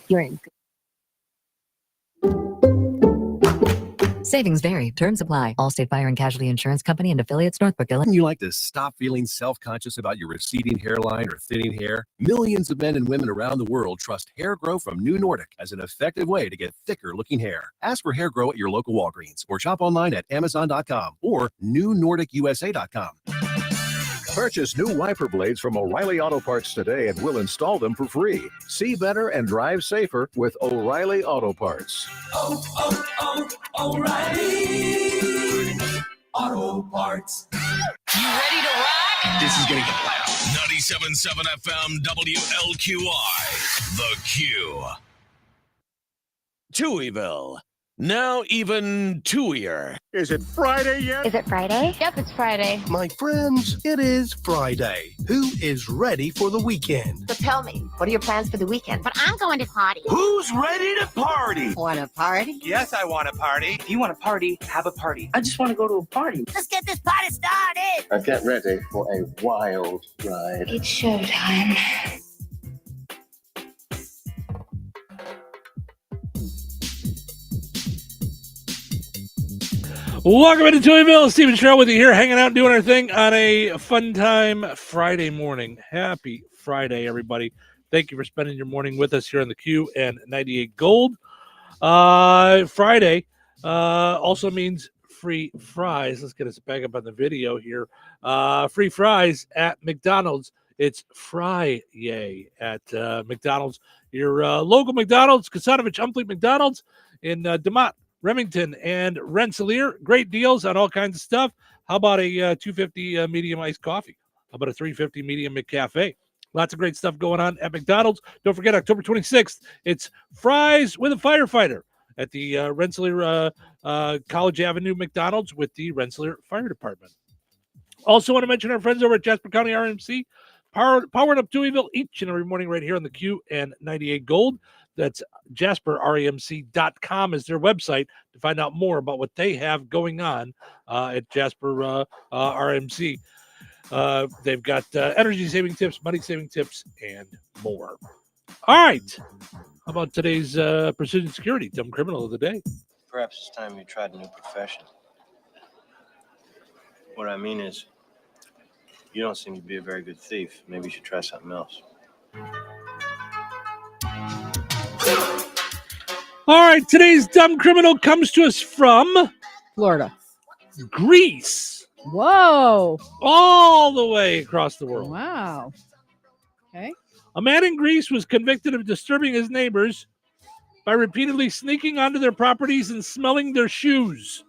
You're in good. Savings vary. Terms apply. Allstate Fire and Casualty Insurance Company and affiliates, Northbrook, Illinois. Wouldn't you like to stop feeling self-conscious about your receding hairline or thinning hair? Millions of men and women around the world trust Hair Grow from New Nordic as an effective way to get thicker-looking hair. Ask for Hair Grow at your local Walgreens or shop online at Amazon.com or NewNordicUSA.com. Purchase new wiper blades from O'Reilly Auto Parts today and we'll install them for free. See better and drive safer with O'Reilly Auto Parts. O'Reilly Auto Parts. You ready to rock? This is gonna get loud. 97.7 FM WLQI. The Q. Touhyville. Now even Touhier. Is it Friday yet? Is it Friday? Yep, it's Friday. My friends, it is Friday. Who is ready for the weekend? So tell me, what are your plans for the weekend? But I'm going to party. Who's ready to party? Want a party? Yes, I want a party. If you want a party, have a party. I just want to go to a party. Let's get this party started. Get ready for a wild ride. It's showtime. Welcome into Touhyville. Stephen Cheryl with you here, hanging out, doing our thing on a fun time Friday morning. Happy Friday, everybody. Thank you for spending your morning with us here on the Q and 98 Gold. Friday also means free fries. Let's get us back up on the video here. Free fries at McDonald's. It's Fry-yay at McDonald's. Your local McDonald's, Kasanovich Umfleet McDonald's in DeMott, Remington, and Rensselaer. Great deals on all kinds of stuff. How about a 250 medium iced coffee? How about a 350 medium McCafe? Lots of great stuff going on at McDonald's. Don't forget, October 26th, it's Fries with a Firefighter at the Rensselaer College Avenue McDonald's with the Rensselaer Fire Department. Also want to mention our friends over at Jasper County RMC, powered up Touhyville each and every morning right here on the Q and 98 Gold. That's JasperRMC.com is their website to find out more about what they have going on at Jasper RMC. They've got energy-saving tips, money-saving tips, and more. All right. How about today's precision security, dumb criminal of the day? Perhaps it's time you tried a new profession. What I mean is, you don't seem to be a very good thief. Maybe you should try something else. All right, today's dumb criminal comes to us from Florida, Greece. Whoa. All the way across the world. Wow. Okay. A man in Greece was convicted of disturbing his neighbors by repeatedly sneaking onto their properties and smelling their shoes.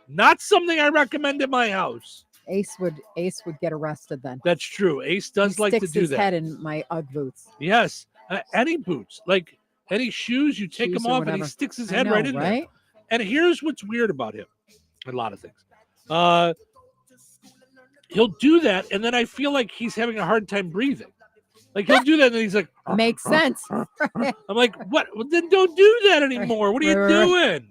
Not something I recommend at my house. Ace would get arrested then. That's true. Ace does He like to sticks do his that. head in my UGG boots. Yes. Any boots, like any shoes, you take Shoes them or off and he whatever. sticks his I head know, right in right? there. And here's what's weird about him. A lot of things. He'll do that, and then I feel like he's having a hard time breathing. Like he'll do that, and then he's like, Makes sense. I'm like, what? Well, then don't do that anymore. What are you doing?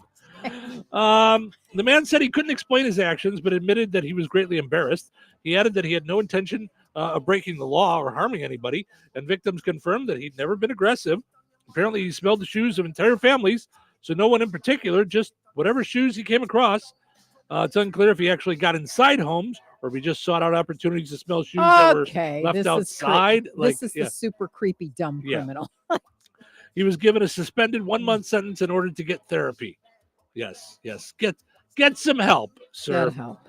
The man said he couldn't explain his actions, but admitted that he was greatly embarrassed. He added that he had no intention of breaking the law or harming anybody, and victims confirmed that he'd never been aggressive. Apparently, he smelled the shoes of entire families, so no one in particular, just whatever shoes he came across. It's unclear if he actually got inside homes or if he just sought out opportunities to smell shoes that were left outside. This is the super creepy dumb criminal. He was given a suspended 1-month sentence in order to get therapy. Yes. Get some help, sir. Get help.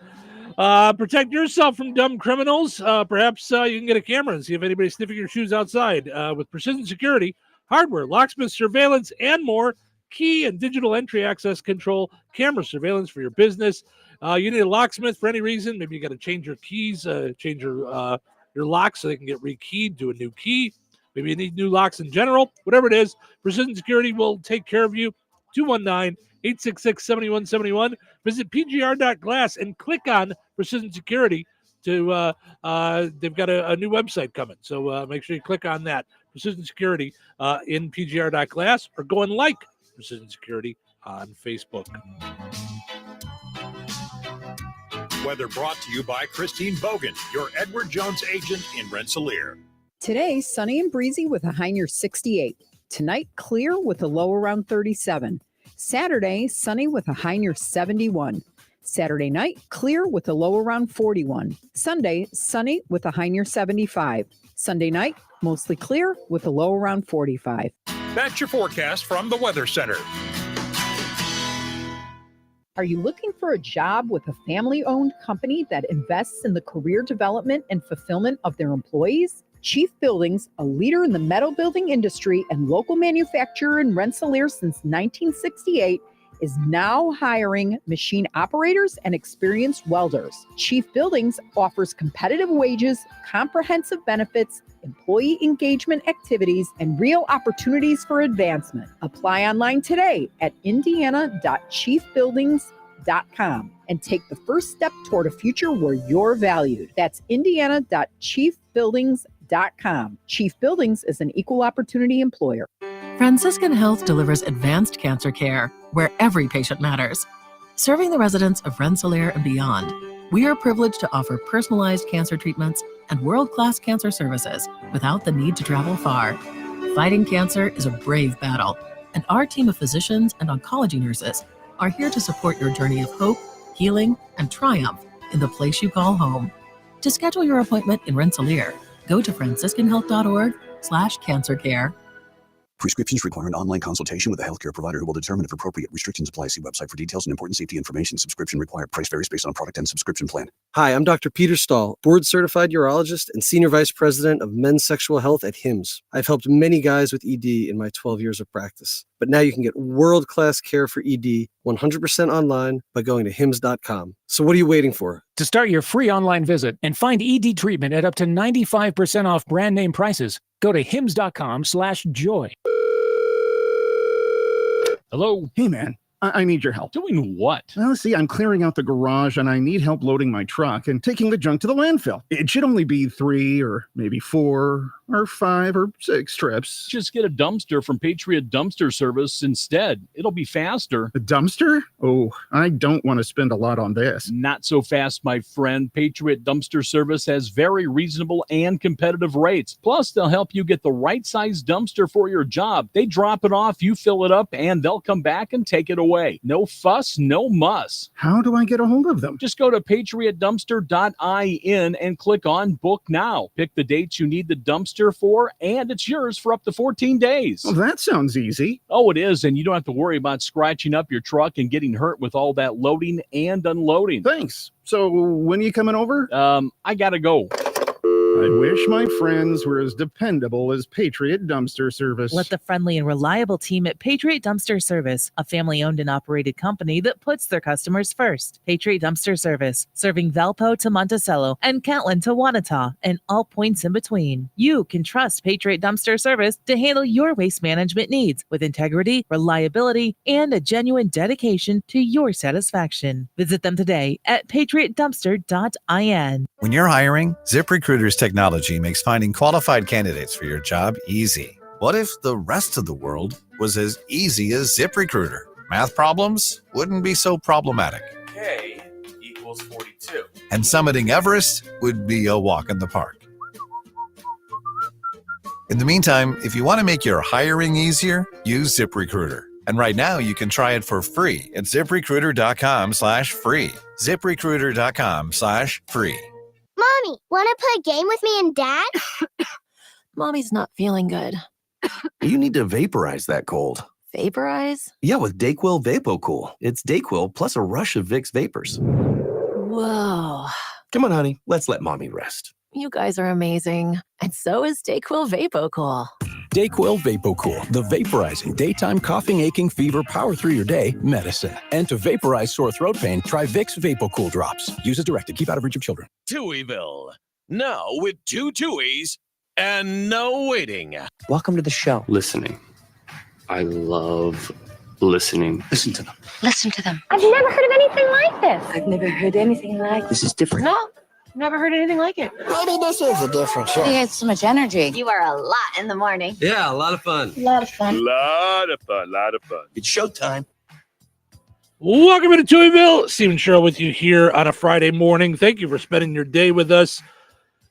Protect yourself from dumb criminals. Perhaps you can get a camera and see if anybody's sniffing your shoes outside. With precision security, hardware, locksmith surveillance, and more, key and digital entry access control, camera surveillance for your business. You need a locksmith for any reason. Maybe you got to change your keys, change your locks so they can get rekeyed to a new key. Maybe you need new locks in general. Whatever it is, Precision Security will take care of you. 219-866-7171. Visit pgr.glass and click on Precision Security to they've got a new website coming. So make sure you click on that. Precision Security in pgr.glass, or go and like Precision Security on Facebook. Weather brought to you by Christine Bogan, your Edward Jones agent in Rensselaer. Today, sunny and breezy with a high near 68. Tonight, clear with a low around 37. Saturday, sunny with a high near 71. Saturday night, clear with a low around 41. Sunday, sunny with a high near 75. Sunday night, mostly clear with a low around 45. That's your forecast from the Weather Center. Are you looking for a job with a family-owned company that invests in the career development and fulfillment of their employees? Chief Buildings, a leader in the metal building industry and local manufacturer in Rensselaer since 1968, is now hiring machine operators and experienced welders. Chief Buildings offers competitive wages, comprehensive benefits, employee engagement activities, and real opportunities for advancement. Apply online today at indiana.chiefbuildings.com and take the first step toward a future where you're valued. That's indiana.chiefbuildings.com. Chief Buildings is an equal opportunity employer. Franciscan Health delivers advanced cancer care where every patient matters. Serving the residents of Rensselaer and beyond, we are privileged to offer personalized cancer treatments and world-class cancer services without the need to travel far. Fighting cancer is a brave battle, and our team of physicians and oncology nurses are here to support your journey of hope, healing, and triumph in the place you call home. To schedule your appointment in Rensselaer, go to franciscanhealth.org/cancercare. Prescriptions require an online consultation with a healthcare provider who will determine if appropriate. Restrictions apply. See website for details and important safety information. Subscription required. Price varies based on product and subscription plan. Hi, I'm Dr. Peter Stahl, board-certified urologist and senior vice president of men's sexual health at HIMSS. I've helped many guys with ED in my 12 years of practice. But now you can get world-class care for ED 100% online by going to hims.com. So what are you waiting for? To start your free online visit and find ED treatment at up to 95% off brand name prices, go to hims.com/joy. Hello? Hey, man. I need your help. Doing what? Well, see, I'm clearing out the garage and I need help loading my truck and taking the junk to the landfill. It should only be 3 or maybe 4 or 5 or 6 trips. Just get a dumpster from Patriot Dumpster Service instead. It'll be faster. A dumpster? Oh, I don't want to spend a lot on this. Not so fast, my friend. Patriot Dumpster Service has very reasonable and competitive rates. Plus, they'll help you get the right size dumpster for your job. They drop it off, you fill it up, and they'll come back and take it away. No fuss, no muss. How do I get a hold of them? Just go to patriotdumpster.in and click on Book Now. Pick the dates you need the dumpster for, and it's yours for up to 14 days. Well, that sounds easy. Oh, it is, and you don't have to worry about scratching up your truck and getting hurt with all that loading and unloading. Thanks. So when are you coming over? I gotta go. I wish my friends were as dependable as Patriot Dumpster Service. Let the friendly and reliable team at Patriot Dumpster Service, a family-owned and operated company that puts their customers first. Patriot Dumpster Service, serving Valpo to Monticello and Catlin to Wanata and all points in between. You can trust Patriot Dumpster Service to handle your waste management needs with integrity, reliability, and a genuine dedication to your satisfaction. Visit them today at patriotdumpster.in. When you're hiring, ZipRecruiter's technology makes finding qualified candidates for your job easy. What if the rest of the world was as easy as ZipRecruiter? Math problems wouldn't be so problematic. K equals 42. And summiting Everest would be a walk in the park. In the meantime, if you want to make your hiring easier, use ZipRecruiter. And right now, you can try it for free at ZipRecruiter.com/free. ZipRecruiter.com/free. Mommy, want to play a game with me and Dad? Mommy's not feeling good. You need to vaporize that cold. Vaporize? Yeah, with DayQuil VapoCool. It's DayQuil plus a rush of Vicks vapors. Whoa. Come on, honey. Let's let Mommy rest. You guys are amazing. And so is DayQuil VapoCool. DayQuil VapoCool, the vaporizing daytime coughing, aching, fever, power through your day medicine. And to vaporize sore throat pain, try Vicks VapoCool drops. Use as directed. Keep out of reach of children. Touhyville. Now with 2 Touhies and no waiting. Welcome to the show. Listening. I love Listening. Listen to them. Listen to them. I've never heard of anything like this. I've never heard anything like This is different. No, never heard anything like it. Maybe this is a different show. You had so much energy. You are a lot in the morning. Yeah, a lot of fun. A lot of fun. Lot of fun. It's showtime. Welcome to Touhyville. Stephen Cheryl with you here on a Friday morning. Thank you for spending your day with us.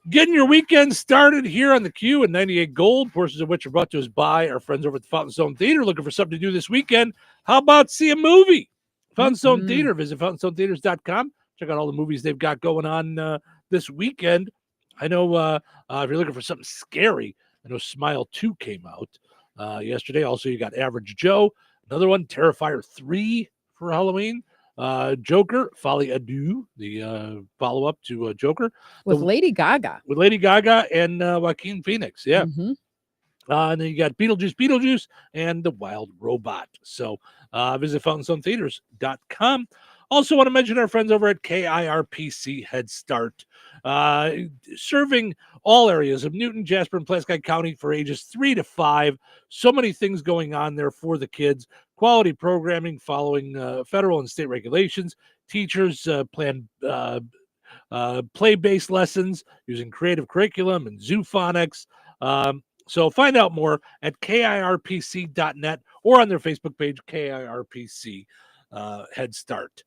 Getting your weekend started here on the Q and 98 Gold, portions of which are brought to us by our friends over at the Fountain Stone Theater. Looking for something to do this weekend? How about see a movie? Fountain Stone Theater. Visit fountainstonetheaters.com. Check out all the movies they've got going on this weekend. I know if you're looking for something scary, I know Smile 2 came out yesterday. Also, you got Average Joe. Another one, Terrifier 3 for Halloween. Joker, Folie à Deux, the follow-up to Joker. With Lady Gaga. With Lady Gaga and Joaquin Phoenix, yeah. And then you got Beetlejuice, and The Wild Robot. So visit fountainstonetheaters.com. Also want to mention our friends over at KIRPC Head Start, serving all areas of Newton, Jasper, and Plaskite County for ages 3 to 5. So many things going on there for the kids. Quality programming following federal and state regulations. Teachers plan play-based lessons using creative curriculum and zoophonics. So find out more at KIRPC.net or on their Facebook page, KIRPC Head Start.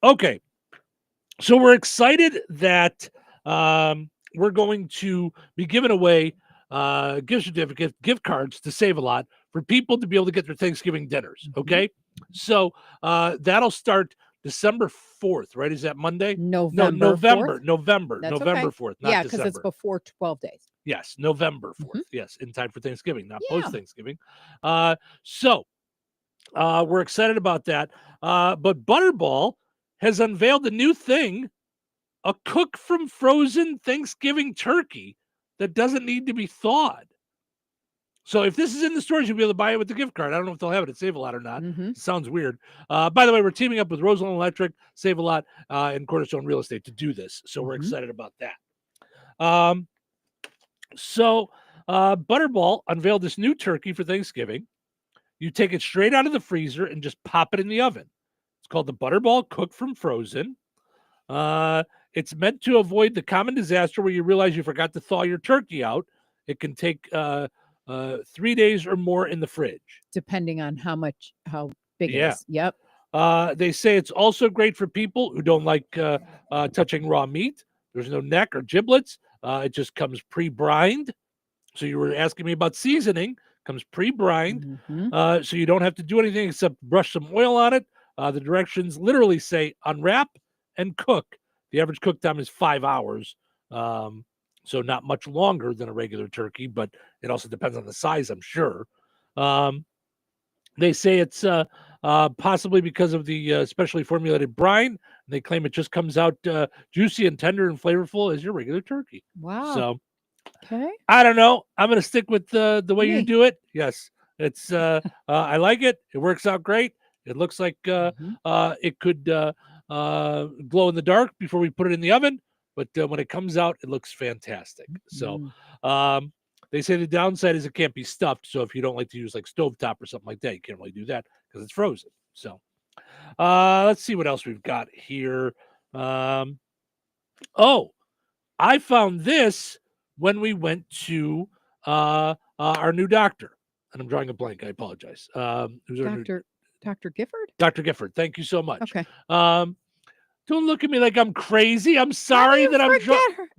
Okay, so we're excited that we're going to be giving away gift certificates, gift cards to Save a Lot for people to be able to get their Thanksgiving dinners, okay? So that'll start December 4th, right? Is that Monday? November 4th? November That's 4th, not yeah, because it's December. before 12 days. Yes, November 4th. Yes, in time for Thanksgiving, not Yeah. post-Thanksgiving. So we're excited about that. But Butterball has unveiled a new thing, a cook from frozen Thanksgiving turkey that doesn't need to be thawed. So if this is in the stores, you'll be able to buy it with the gift card. I don't know if they'll have it at Save a Lot or not. Sounds weird. By the way, we're teaming up with Roseland Electric, Save a Lot, and Cornerstone Real Estate to do this. So we're excited about that. So Butterball unveiled this new turkey for Thanksgiving. You take it straight out of the freezer and just pop it in the oven. It's called the Butterball Cook from Frozen. It's meant to avoid the common disaster where you realize you forgot to thaw your turkey out. It can take 3 days or more in the fridge. Depending on how big it Yeah. is. Yep. They say it's also great for people who don't like touching raw meat. There's no neck or giblets. It just comes pre-brined. So you were asking me about seasoning. Comes pre-brined. So you don't have to do anything except brush some oil on it. The directions literally say unwrap and cook. The average cook time is 5 hours. So not much longer than a regular turkey, but it also depends on the size, I'm sure. They say it's possibly because of the specially formulated brine. They claim it just comes out juicy and tender and flavorful as your regular turkey. Wow. So Okay. I don't know. I'm going to stick with the way you do it. Yes, it's I like it. It works out great. It looks like it could glow in the dark before we put it in the oven, but when it comes out, it looks fantastic. So they say the downside is it can't be stuffed. So if you don't like to use like stovetop or something like that, you can't really do that because it's frozen. So let's see what else we've got here. Oh, I found this when we went to our new doctor, and I'm drawing a blank. I apologize. Who's our new- Dr. Gifford? Dr. Gifford. Thank you so much. Okay. Don't look at me like I'm crazy. I'm sorry that I'm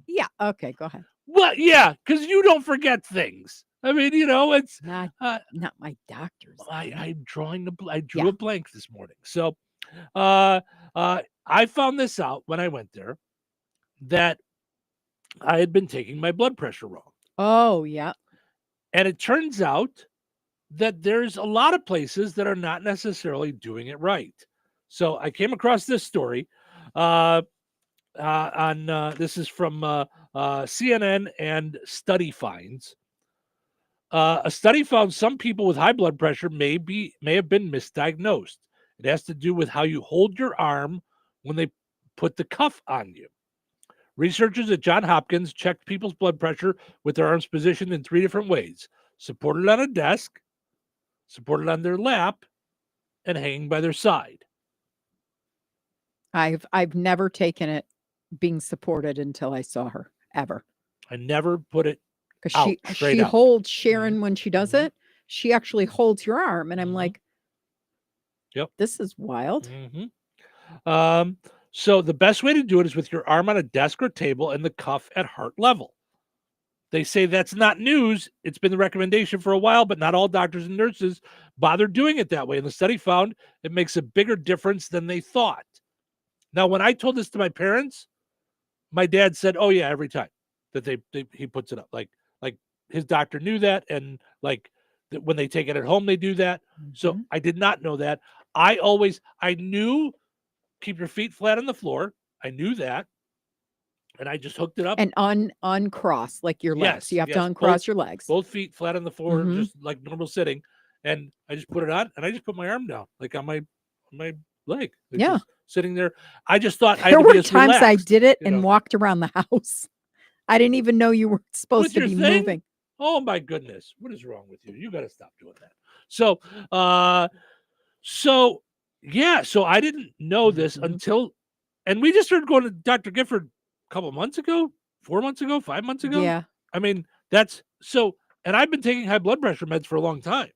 Yeah. Okay. Go ahead. Well, yeah, because you don't forget things. I mean, you know, it's not my doctor's. I'm drawing I drew a blank this morning. So I found this out when I went there that I had been taking my blood pressure wrong. Oh, yeah. And it turns out that there's a lot of places that are not necessarily doing it right. So I came across this story this is from CNN and Study Finds. A study found some people with high blood pressure may have been misdiagnosed. It has to do with how you hold your arm when they put the cuff on you. Researchers at Johns Hopkins checked people's blood pressure with their arms positioned in 3 different ways: supported on a desk, supported on their lap, and hanging by their side. I've never taken it being supported until I saw her, ever. I never put it Because out, straight she out. holds Sharon when she does it. She actually holds your arm, and I'm like, Yep. this is wild. So the best way to do it is with your arm on a desk or table and the cuff at heart level. They say that's not news. It's been the recommendation for a while, but not all doctors and nurses bother doing it that way. And the study found it makes a bigger difference than they thought. Now, when I told this to my parents, my dad said, "Oh yeah, every time that he puts it up, like his doctor knew that, and like when they take it at home, they do that." So I did not know that. I knew keep your feet flat on the floor. I knew that, and I just hooked it up And uncross like your legs. Yes, You have yes, to uncross both- your legs. both feet flat on the floor, Mhm. just like normal sitting. And I just put it on, and I just put my arm down, like on my leg, like Yeah. just sitting there. I just thought I had There to be were as times I relaxed, did it you and know. walked around the house. I didn't even know you were supposed With to your be thing? moving. Oh my goodness, what is wrong with you? You got to stop doing that. So, so I didn't know this until, and we just started going to Dr. Gifford a couple months ago, 4 months ago, 5 months ago. Yeah. I mean, that's so, and I've been taking high blood pressure meds for a long time.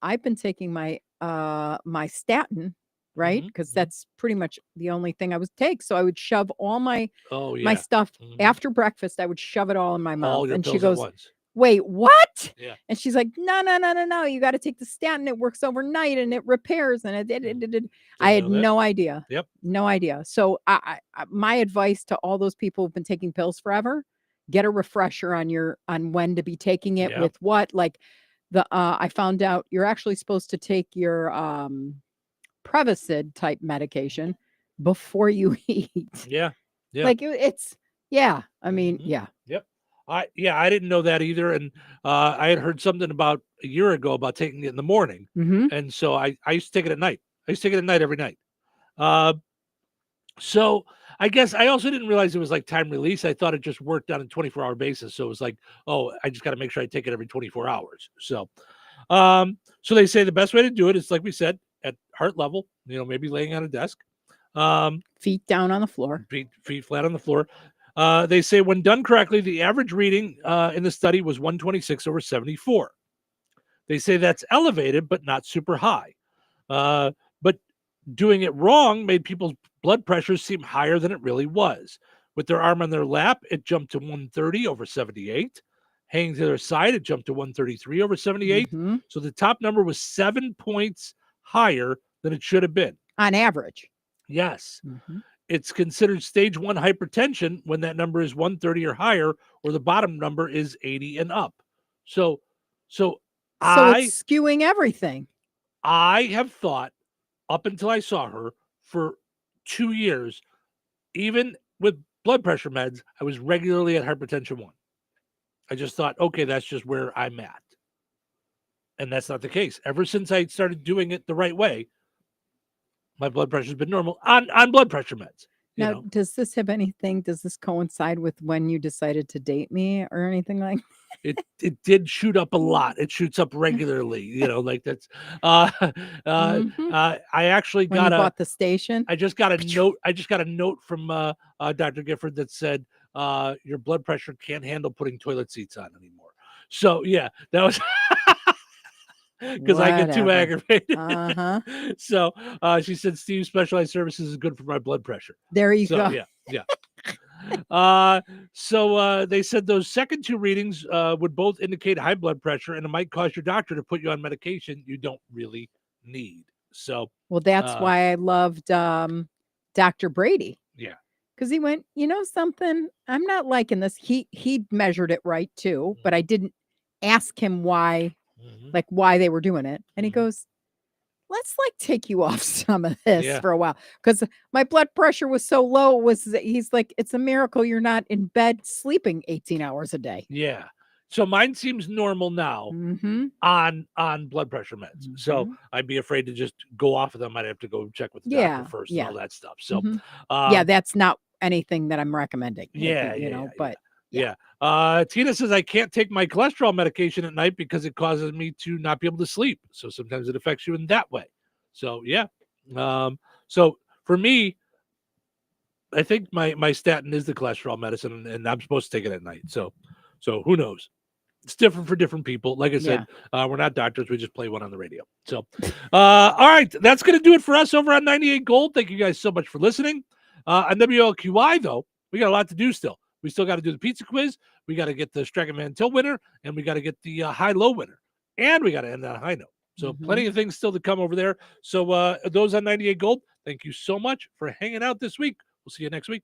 I've been taking my my statin, right? Mm-hmm, Because that's pretty much the only thing I would take. So I would shove all my Oh my yeah, stuff after breakfast. I would shove it all in my all mouth. your And she pills at goes, once. "Wait, what?" Yeah. And she's like, "No. You got to take the statin. It works overnight and it repairs." And I had know that. no idea. Yep. No idea. So my advice to all those people who've been taking pills forever: get a refresher on when to be taking it, Yep. with what. Like I found out you're actually supposed to take your Prevacid type medication before you eat. Yeah. Yeah. Like it's yeah. I mean, yeah. Yep. I didn't know that either. And I had heard something about a year ago about taking it in the morning. Mhm. And so I used to take it at night. I used to take it at night every night. So I guess I also didn't realize it was like time release. I thought it just worked on a 24-hour basis. So it was like, oh, I just got to make sure I take it every 24 hours. So so they say the best way to do it is, like we said, at heart level, maybe laying on a desk. Feet down on the floor. Feet flat on the floor. They say when done correctly, the average reading in the study was 126/74. They say that's elevated, but not super high. But doing it wrong made people's blood pressures seem higher than it really was. With their arm on their lap, it jumped to 130/78. Hanging to their side, it jumped to 133/78. Mhm. So the top number was 7 points higher than it should have been. On average. Yes. Mhm. It's considered stage 1 hypertension when that number is 130 or higher, or the bottom number is 80 and up. So So I it's skewing everything. I have thought up until I saw her for 2 years, even with blood pressure meds, I was regularly at hypertension 1. I just thought, okay, that's just where I'm at. And that's not the case. Ever since I started doing it the right way, my blood pressure's been normal on blood pressure meds. Now, does this coincide with when you decided to date me or anything like It did shoot up a lot. It shoots up regularly, like that's I actually when you bought the station? I just got a note. I just got a note from Dr. Gifford that said your blood pressure can't handle putting toilet seats on anymore. So yeah, that was because I get too Whatever. aggravated. Uh-huh. So she said Steve's specialized services is good for my blood pressure. There you So, go. Yeah. So they said those second 2 readings would both indicate high blood pressure, and it might cause your doctor to put you on medication you don't really need. So Well, that's why I loved Dr. Brady. Yeah. Because he went, you know something? I'm not liking this. He measured it right too, but I didn't ask him why, like why they were doing it. And he goes, let's like take you off some of this Yeah. for a while. Because my blood pressure was so low. He's like, it's a miracle you're not in bed sleeping 18 hours a day. Yeah. So mine seems normal now on blood pressure meds. So I'd be afraid to just go off of them. I'd have to go check with the doctor first and all that stuff. So yeah, that's not anything that I'm recommending. But yeah. Tina says I can't take my cholesterol medication at night because it causes me to not be able to sleep. So sometimes it affects you in that way. So yeah. So for me, I think my statin is the cholesterol medicine, and I'm supposed to take it at night. So who knows? It's different for different people. Like I said, we're not doctors. We just play one on the radio. So, all right, that's going to do it for us over on 98 Gold. Thank you guys so much for listening. On WLQI, though, we got a lot to do still. We still got to do the pizza quiz. We got to get the Strachan Van Til winner, and we got to get the high-low winner. And we got to end on a high note. So plenty of things still to come over there. So those on 98 Gold, thank you so much for hanging out this week. We'll see you next week.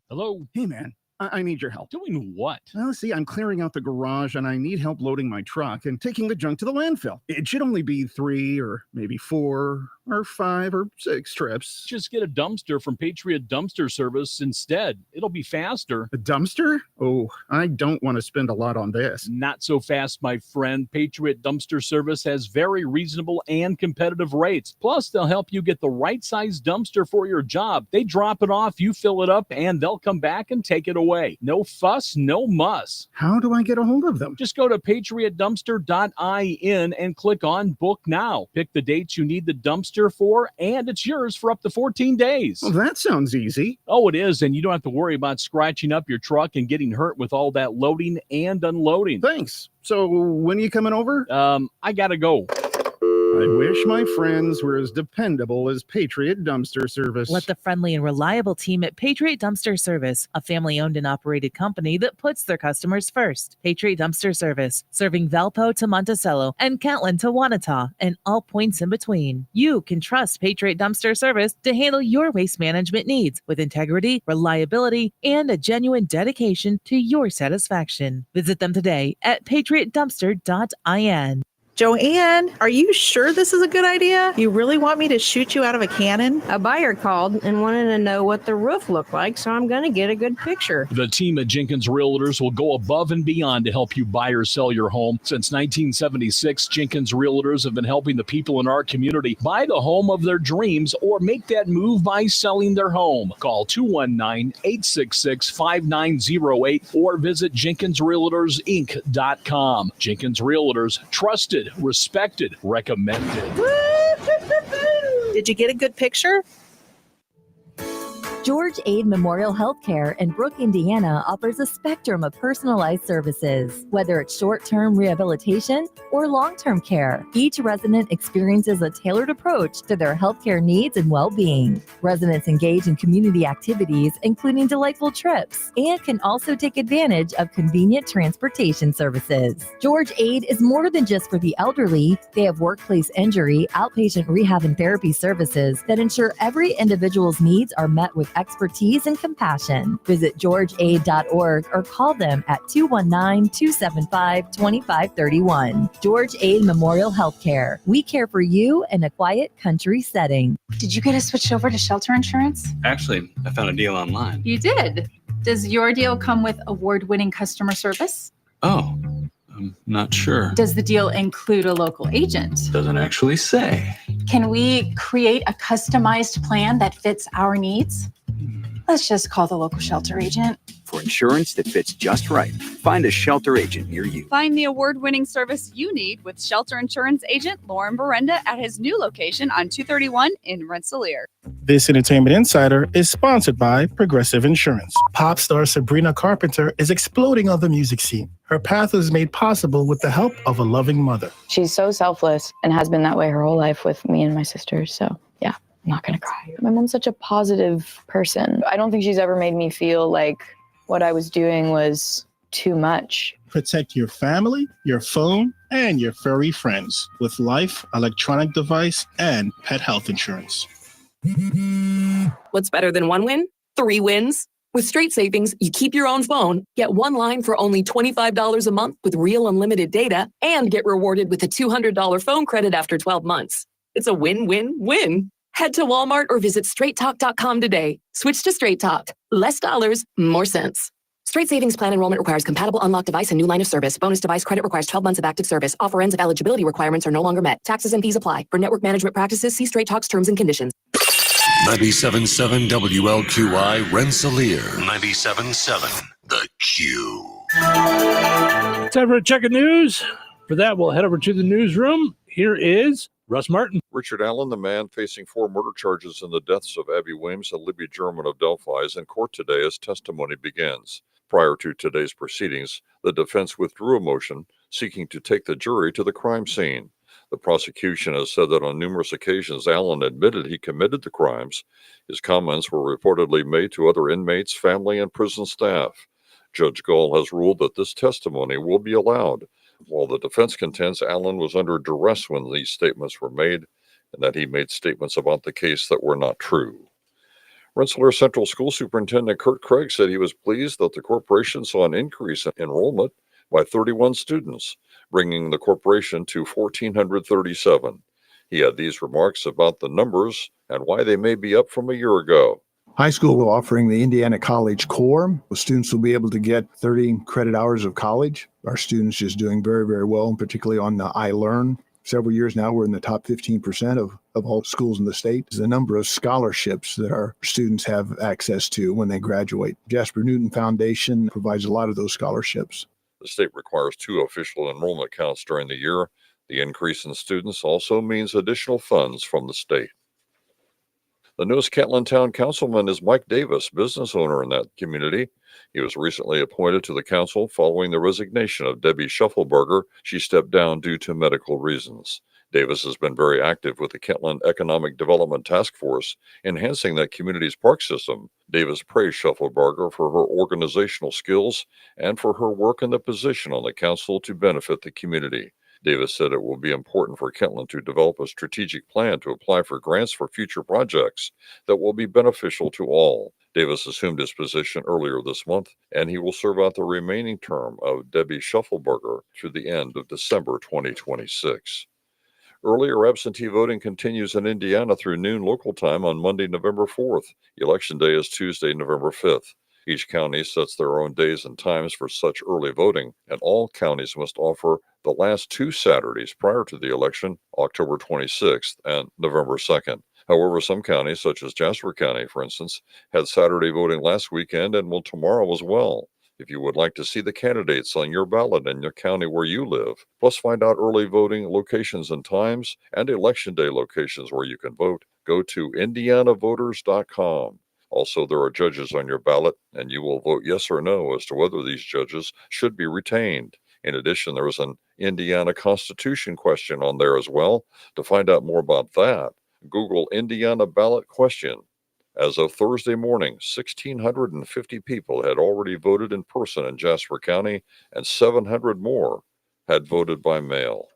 Hello. Hey, man. I need your help. Doing what? Well, see, I'm clearing out the garage and I need help loading my truck and taking the junk to the landfill. It should only be 3 or maybe 4 or 5 or 6 trips. Just get a dumpster from Patriot Dumpster Service instead. It'll be faster. A dumpster? Oh, I don't want to spend a lot on this. Not so fast, my friend. Patriot Dumpster Service has very reasonable and competitive rates. Plus, they'll help you get the right size dumpster for your job. They drop it off, you fill it up, and they'll come back and take it away. No fuss, no muss. How do I get a hold of them? Just go to patriotdumpster.in and click on Book Now. Pick the dates you need the dumpster for, and it's yours for up to 14 days. Well, that sounds easy. Oh, it is, and you don't have to worry about scratching up your truck and getting hurt with all that loading and unloading. Thanks. So when are you coming over? I gotta go. I wish my friends were as dependable as Patriot Dumpster Service. Let the friendly and reliable team at Patriot Dumpster Service, a family-owned and operated company that puts their customers first. Patriot Dumpster Service, serving Valpo to Monticello and Catlin to Wanata and all points in between. You can trust Patriot Dumpster Service to handle your waste management needs with integrity, reliability, and a genuine dedication to your satisfaction. Visit them today at patriotdumpster.in. Joanne, are you sure this is a good idea? You really want me to shoot you out of a cannon? A buyer called and wanted to know what the roof looked like, so I'm going to get a good picture. The team at Jenkins Realtors will go above and beyond to help you buy or sell your home. Since 1976, Jenkins Realtors have been helping the people in our community buy the home of their dreams or make that move by selling their home. Call 219-866-5908 or visit JenkinsRealtorsInc.com. Jenkins Realtors, trusted, respected, recommended. Did you get a good picture? George Aid Memorial Healthcare in Brooke, Indiana offers a spectrum of personalized services, whether it's short-term rehabilitation or long-term care. Each resident experiences a tailored approach to their healthcare needs and well-being. Residents engage in community activities, including delightful trips, and can also take advantage of convenient transportation services. George Aid is more than just for the elderly. They have workplace injury, outpatient rehab, and therapy services that ensure every individual's needs are met with expertise and compassion. Visit georgeaid.org or call them at 219-275-2531. George Aid Memorial Healthcare. We care for you in a quiet country setting. Did you get us switched over to shelter insurance? Actually, I found a deal online. You did. Does your deal come with award-winning customer service? Oh, I'm not sure. Does the deal include a local agent? Doesn't actually say. Can we create a customized plan that fits our needs? Let's just call the local shelter agent. For insurance that fits just right, find a shelter agent near you. Find the award-winning service you need with shelter insurance agent Lauren Berenda at his new location on 231 in Rensselaer. This Entertainment Insider is sponsored by Progressive Insurance. Pop star Sabrina Carpenter is exploding on the music scene. Her path was made possible with the help of a loving mother. She's so selfless and has been that way her whole life with me and my sisters. So, yeah, I'm not going to cry. My mom's such a positive person. I don't think she's ever made me feel like what I was doing was too much. Protect your family, your phone, and your furry friends with Life electronic device and pet health insurance. What's better than one win? 3 wins. With Straight Savings, you keep your own phone, get one line for only $25 a month with real unlimited data, and get rewarded with a $200 phone credit after 12 months. It's a win-win-win. Head to Walmart or visit straighttalk.com today. Switch to Straight Talk. Less dollars, more sense. Straight Savings Plan enrollment requires compatible unlocked device and new line of service. Bonus device credit requires 12 months of active service. Offer ends if eligibility requirements are no longer met. Taxes and fees apply. For network management practices, see Straight Talk's terms and conditions. 97.7 WLQI Rensselaer. 97.7 The Q. Time for a check of news. For that, we'll head over to the newsroom Here is Russ Martin. Richard Allen, the man facing 4 murder charges in the deaths of Abby Williams and Libby German of Delphi, is in court today as testimony begins. Prior to today's proceedings, the defense withdrew a motion seeking to take the jury to the crime scene. The prosecution has said that on numerous occasions Allen admitted he committed the crimes. His comments were reportedly made to other inmates, family, and prison staff. Judge Gall has ruled that this testimony will be allowed, while the defense contends Allen was under duress when these statements were made and that he made statements about the case that were not true. Rensselaer Central School Superintendent Kurt Craig said he was pleased that the corporation saw an increase in enrollment by 31 students, bringing the corporation to 1,437. He had these remarks about the numbers and why they may be up from a year ago. High school will offering the Indiana College Core. The students will be able to get 30 credit hours of college. Our students just doing very, very well, and particularly on the iLearn. Several years now, we're in the top 15% of all schools in the state. The number of scholarships that our students have access to when they graduate. Jasper Newton Foundation provides a lot of those scholarships. The state requires 2 official enrollment counts during the year. The increase in students also means additional funds from the state. The newest Catlin Town Councilman is Mike Davis, business owner in that community. He was recently appointed to the council following the resignation of Debbie Shuffleberger. She stepped down due to medical reasons. Davis has been very active with the Catlin Economic Development Task Force, enhancing that community's park system. Davis praised Shuffleberger for her organizational skills and for her work in the position on the council to benefit the community. Davis said it will be important for Catlin to develop a strategic plan to apply for grants for future projects that will be beneficial to all. Davis assumed his position earlier this month, and he will serve out the remaining term of Debbie Shuffleberger through the end of December 2026. Earlier absentee voting continues in Indiana through noon local time on Monday, November 4th. Election Day is Tuesday, November 5th. Each county sets their own days and times for such early voting, and all counties must offer the last 2 Saturdays prior to the election, October 26th and November 2nd. However, some counties, such as Jasper County, for instance, had Saturday voting last weekend and will tomorrow as well. If you would like to see the candidates on your ballot in your county where you live, plus find out early voting locations and times and Election Day locations where you can vote, go to indianavoters.com. Also, there are judges on your ballot, and you will vote yes or no as to whether these judges should be retained. In addition, there is an Indiana Constitution question on there as well. To find out more about that, Google Indiana ballot question. As of Thursday morning, 1,650 people had already voted in person in Jasper County, and 700 more had voted by mail.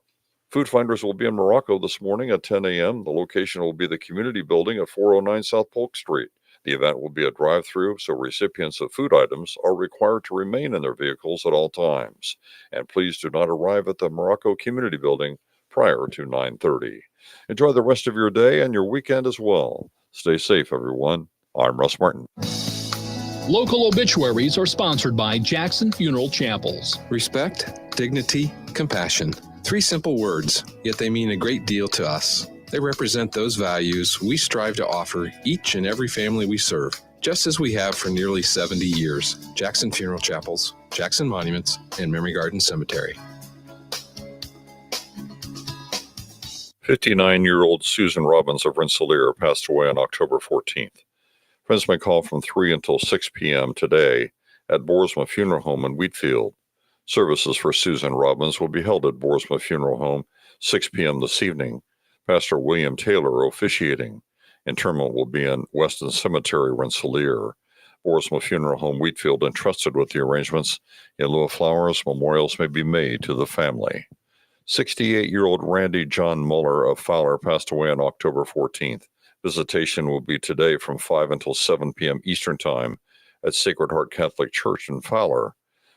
Food Finders will be in Morocco this morning at 10 a.m. The location will be the community building at 409 South Polk Street. The event will be a drive-through, so recipients of food items are required to remain in their vehicles at all times. And please do not arrive at the Morocco Community Building prior to 9:30. Enjoy the rest of your day and your weekend as well. Stay safe, everyone. I'm Russ Martin. Local obituaries are sponsored by Jackson Funeral Chapels. Respect, dignity, compassion. 3 simple words, yet they mean a great deal to us. They represent those values we strive to offer each and every family we serve, just as we have for nearly 70 years. Jackson Funeral Chapels, Jackson Monuments, and Memory Garden Cemetery. 59-year-old Susan Robbins of Rensselaer passed away on October 14th. Friends may call from 3 until 6 p.m. today at Boersma Funeral Home in Wheatfield. Services for Susan Robbins will be held at Boersma Funeral Home 6 p.m. this evening. Pastor William Taylor officiating. Interment will be in Weston Cemetery, Rensselaer. Boersma Funeral Home Wheatfield entrusted with the arrangements. In lieu of flowers, memorials may be made to the family. 68-year-old Randy John Muller of Fowler passed away on October 14th. Visitation will be today from 5 until 7 p.m. Eastern Time at Sacred Heart Catholic Church in Fowler.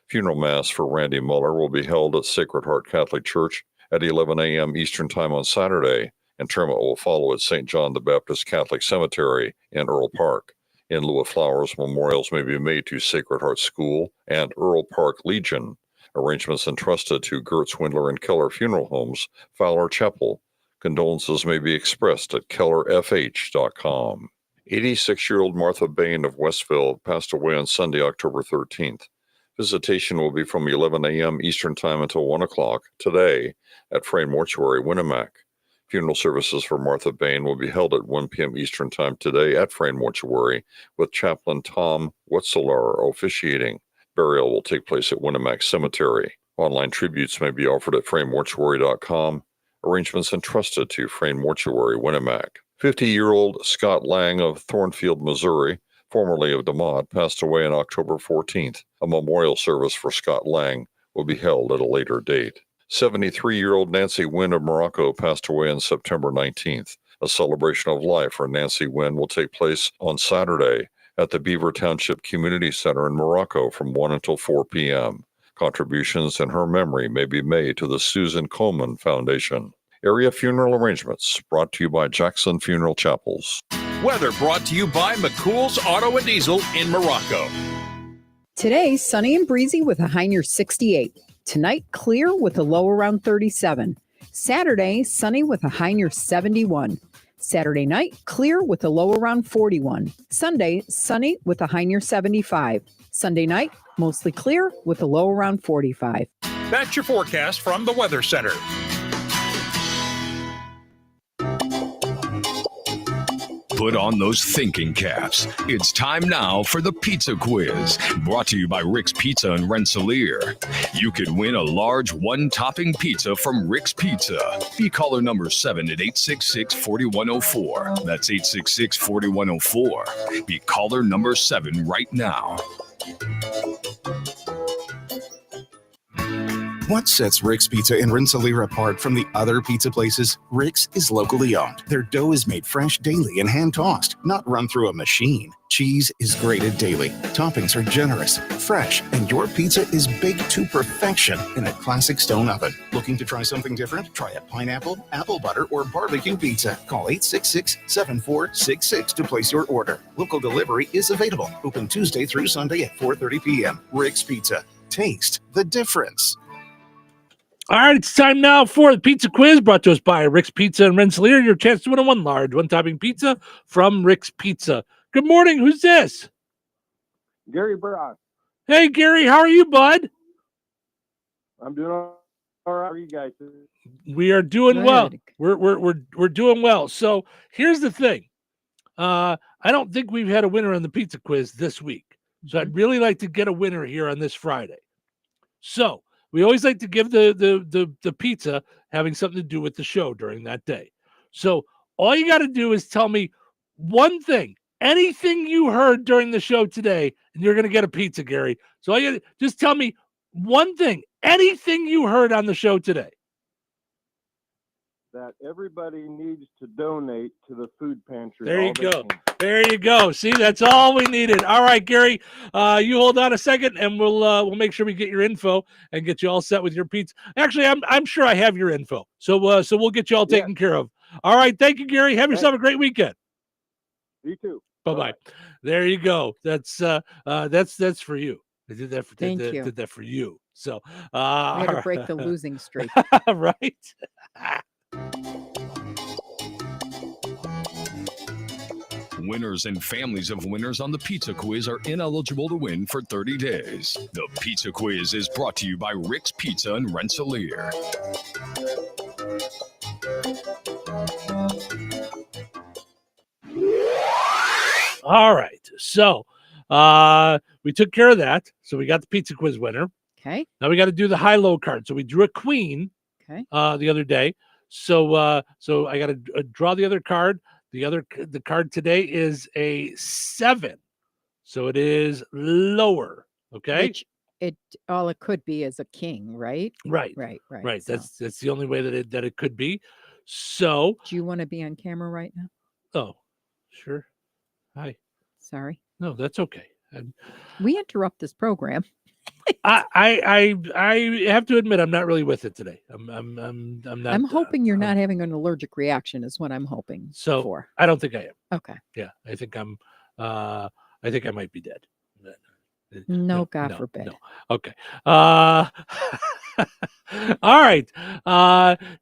Funeral Mass for Randy Muller will be held at Sacred Heart Catholic Church at 11 a.m. Eastern Time on Saturday. Interment will follow at St. John the Baptist Catholic Cemetery in Earl Park. In lieu of flowers, memorials may be made to Sacred Heart School and Earl Park Legion. Arrangements entrusted to Gertz, Windler, and Keller Funeral Homes, Fowler Chapel. Condolences may be expressed at kellerfh.com. 86-year-old Martha Bain of Westville passed away on Sunday, October 13th. Visitation will be from 11 a.m. Eastern Time until 1 o'clock today at Frayne Mortuary, Winnemac. Funeral services for Martha Bain will be held at 1 p.m. Eastern Time today at Frayne Mortuary, with Chaplain Tom Wetzeler officiating. Burial will take place at Winnemac Cemetery. Online tributes may be offered at FrayneMortuary.com. Arrangements entrusted to Frayne Mortuary, Winnemac. 50-year-old Scott Lang of Thornfield, Missouri, formerly of DeMott, passed away on October 14th. A memorial service for Scott Lang will be held at a later date. 73-year-old Nancy Wynn of Morocco passed away on September 19th. A celebration of life for Nancy Wynn will take place on Saturday at the Beaver Township Community Center in Morocco from 1 until 4 p.m. Contributions in her memory may be made to the Susan Komen Foundation. Area funeral arrangements brought to you by Jackson Funeral Chapels. Weather brought to you by McCool's Auto and Diesel in Morocco. Today, sunny and breezy with a high near 68. Tonight, clear with a low around 37. Saturday, sunny with a high near 71. Saturday night, clear with a low around 41. Sunday, sunny with a high near 75. Sunday night, mostly clear with a low around 45. That's your forecast from the Weather Center. Put on those thinking caps. It's time now for the Pizza Quiz, brought to you by Rick's Pizza in Rensselaer. You could win a large one-topping pizza from Rick's Pizza. Be caller number 7 at 866-4104. That's 866-4104. Be caller number 7 right now. What sets Rick's Pizza in Rensselaer apart from the other pizza places? Rick's is locally owned. Their dough is made fresh daily and hand-tossed, not run through a machine. Cheese is grated daily. Toppings are generous, fresh, and your pizza is baked to perfection in a classic stone oven. Looking to try something different? Try a pineapple, apple butter, or barbecue pizza. Call 866-7466 to place your order. Local delivery is available. Open Tuesday through Sunday at 4:30 p.m. Rick's Pizza. Taste the difference. All right, it's time now for the Pizza Quiz, brought to us by Rick's Pizza in Rensselaer. Your chance to win a one large, one-topping pizza from Rick's Pizza. Good morning. Who's this? Gary Burrock. Hey, Gary. How are you, bud? I'm doing all right. How are you guys? We are doing well. We're doing well. So here's the thing. I don't think we've had a winner on the Pizza Quiz this week. So I'd really like to get a winner here on this Friday. So we always like to give the pizza having something to do with the show during that day. So all you got to do is tell me one thing, anything you heard during the show today, and you're going to get a pizza, Gary. So just tell me one thing, anything you heard on the show today. That everybody needs to donate to the food pantry. There you go. There you go. See, that's all we needed. All right, Gary, you hold on a second, and we'll make sure we get your info and get you all set with your pizza. Actually, I'm sure I have your info, so we'll get you all taken care of. All right, thank you, Gary. Have yourself a great weekend. You too. Bye-bye. There you go. That's for you. I did that for did that for you. So I had to break the losing streak. Right. Winners and families of winners on the Pizza Quiz are ineligible to win for 30 days. The Pizza Quiz is brought to you by Rick's Pizza in Rensselaer. All right. So we took care of that. So we got the Pizza Quiz winner. Okay. Now we got to do the high-low card. So we drew a queen the other day. So I got to draw the other card. The card today is a 7, so it is lower. Okay, Which all it could be is a king, right? Right. So. That's the only way that it could be. So, do you want to be on camera right now? Oh, sure. Hi. Sorry. No, that's okay. We interrupt this program. I have to admit I'm not really with it today. I'm not. I'm hoping you're not having an allergic reaction. Is what I'm hoping. So for. I don't think I am. Okay. Yeah, I think I'm. I think I might be dead. No, God forbid. No. Okay. All right.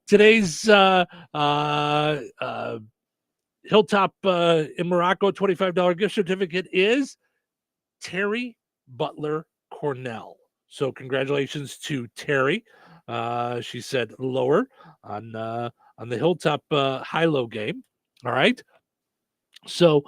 Today's Hilltop in Morocco $25 gift certificate is Terry Butler Cornell. So congratulations to Terry. She said lower on the Hilltop high-low game. All right. So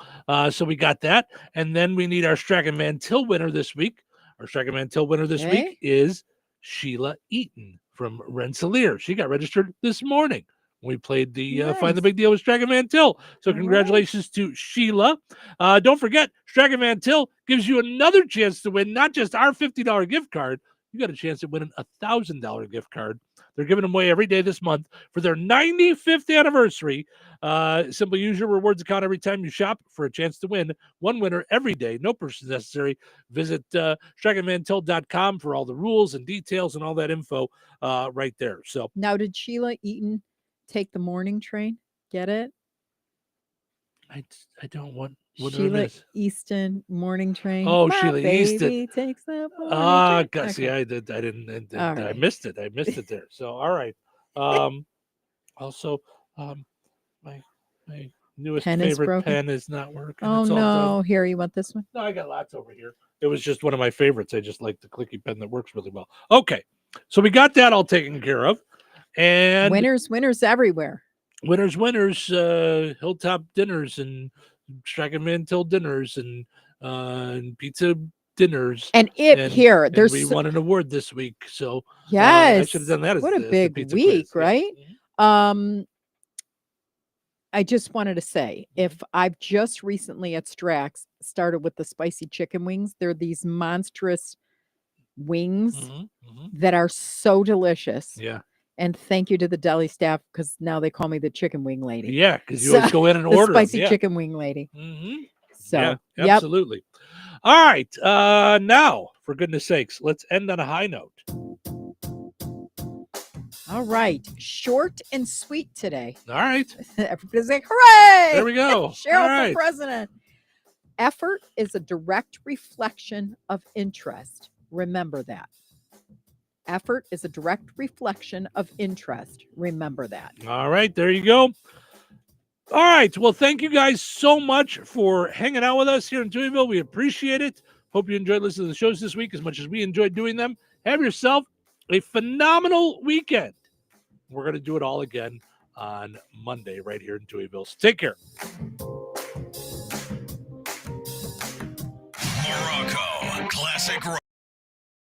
we got that, and then we need our Strachan Van Til winner this week. Our Strachan Van Til winner this week is Sheila Eaton from Rensselaer. She got registered this morning. We played the Find the Big Deal with Strachan Van Til. So congratulations to Sheila. Don't forget, Strachan Van Til gives you another chance to win not just our $50 gift card. You got a chance at winning a $1,000 gift card. They're giving them away every day this month for their 95th anniversary. Simply use your rewards account every time you shop for a chance to win. One winner every day. No purchase necessary. Visit StrachanVanTil.com for all the rules and details and all that info right there. So now, did Sheila Eaton take the morning train? Get it? I don't want what Sheila it is. Easton morning train. Oh, My Sheila baby Easton. takes the morning train. See, Okay. I didn't. All I right. missed it. I missed it there. So, all right. Also, my newest Pen is favorite broken? pen is not working. Oh, It's all no. done. Here, you want this one? No, I got lots over here. It was just one of my favorites. I just like the clicky pen that works really well. Okay, so we got that all taken care of, and Winners everywhere. winners, Hilltop dinners and Strachan Van Til dinners and pizza dinners. And there's we won an award this week. So yes, I should have done that. What as a the big pizza week, quiz. Yeah. right? I just wanted to say, if I've just recently at Strax started with the spicy chicken wings, they're these monstrous wings that are so delicious. Yeah. And thank you to the deli staff, because now they call me the chicken wing lady. Yeah, because you always go in and the order them, spicy yeah. chicken wing lady. So, yeah, yep. absolutely. All right. Now, for goodness sakes, let's end on a high note. All right. Short and sweet today. All right. Everybody's like, hooray! There we go. Cheryl All right. for president. Effort is a direct reflection of interest. Remember that. Effort is a direct reflection of interest. Remember that. All right. There you go. All right. Well, thank you guys so much for hanging out with us here in Touhyville. We appreciate it. Hope you enjoyed listening to the shows this week as much as we enjoyed doing them. Have yourself a phenomenal weekend. We're going to do it all again on Monday right here in Touhyville. So take care. Morocco Classic Rock.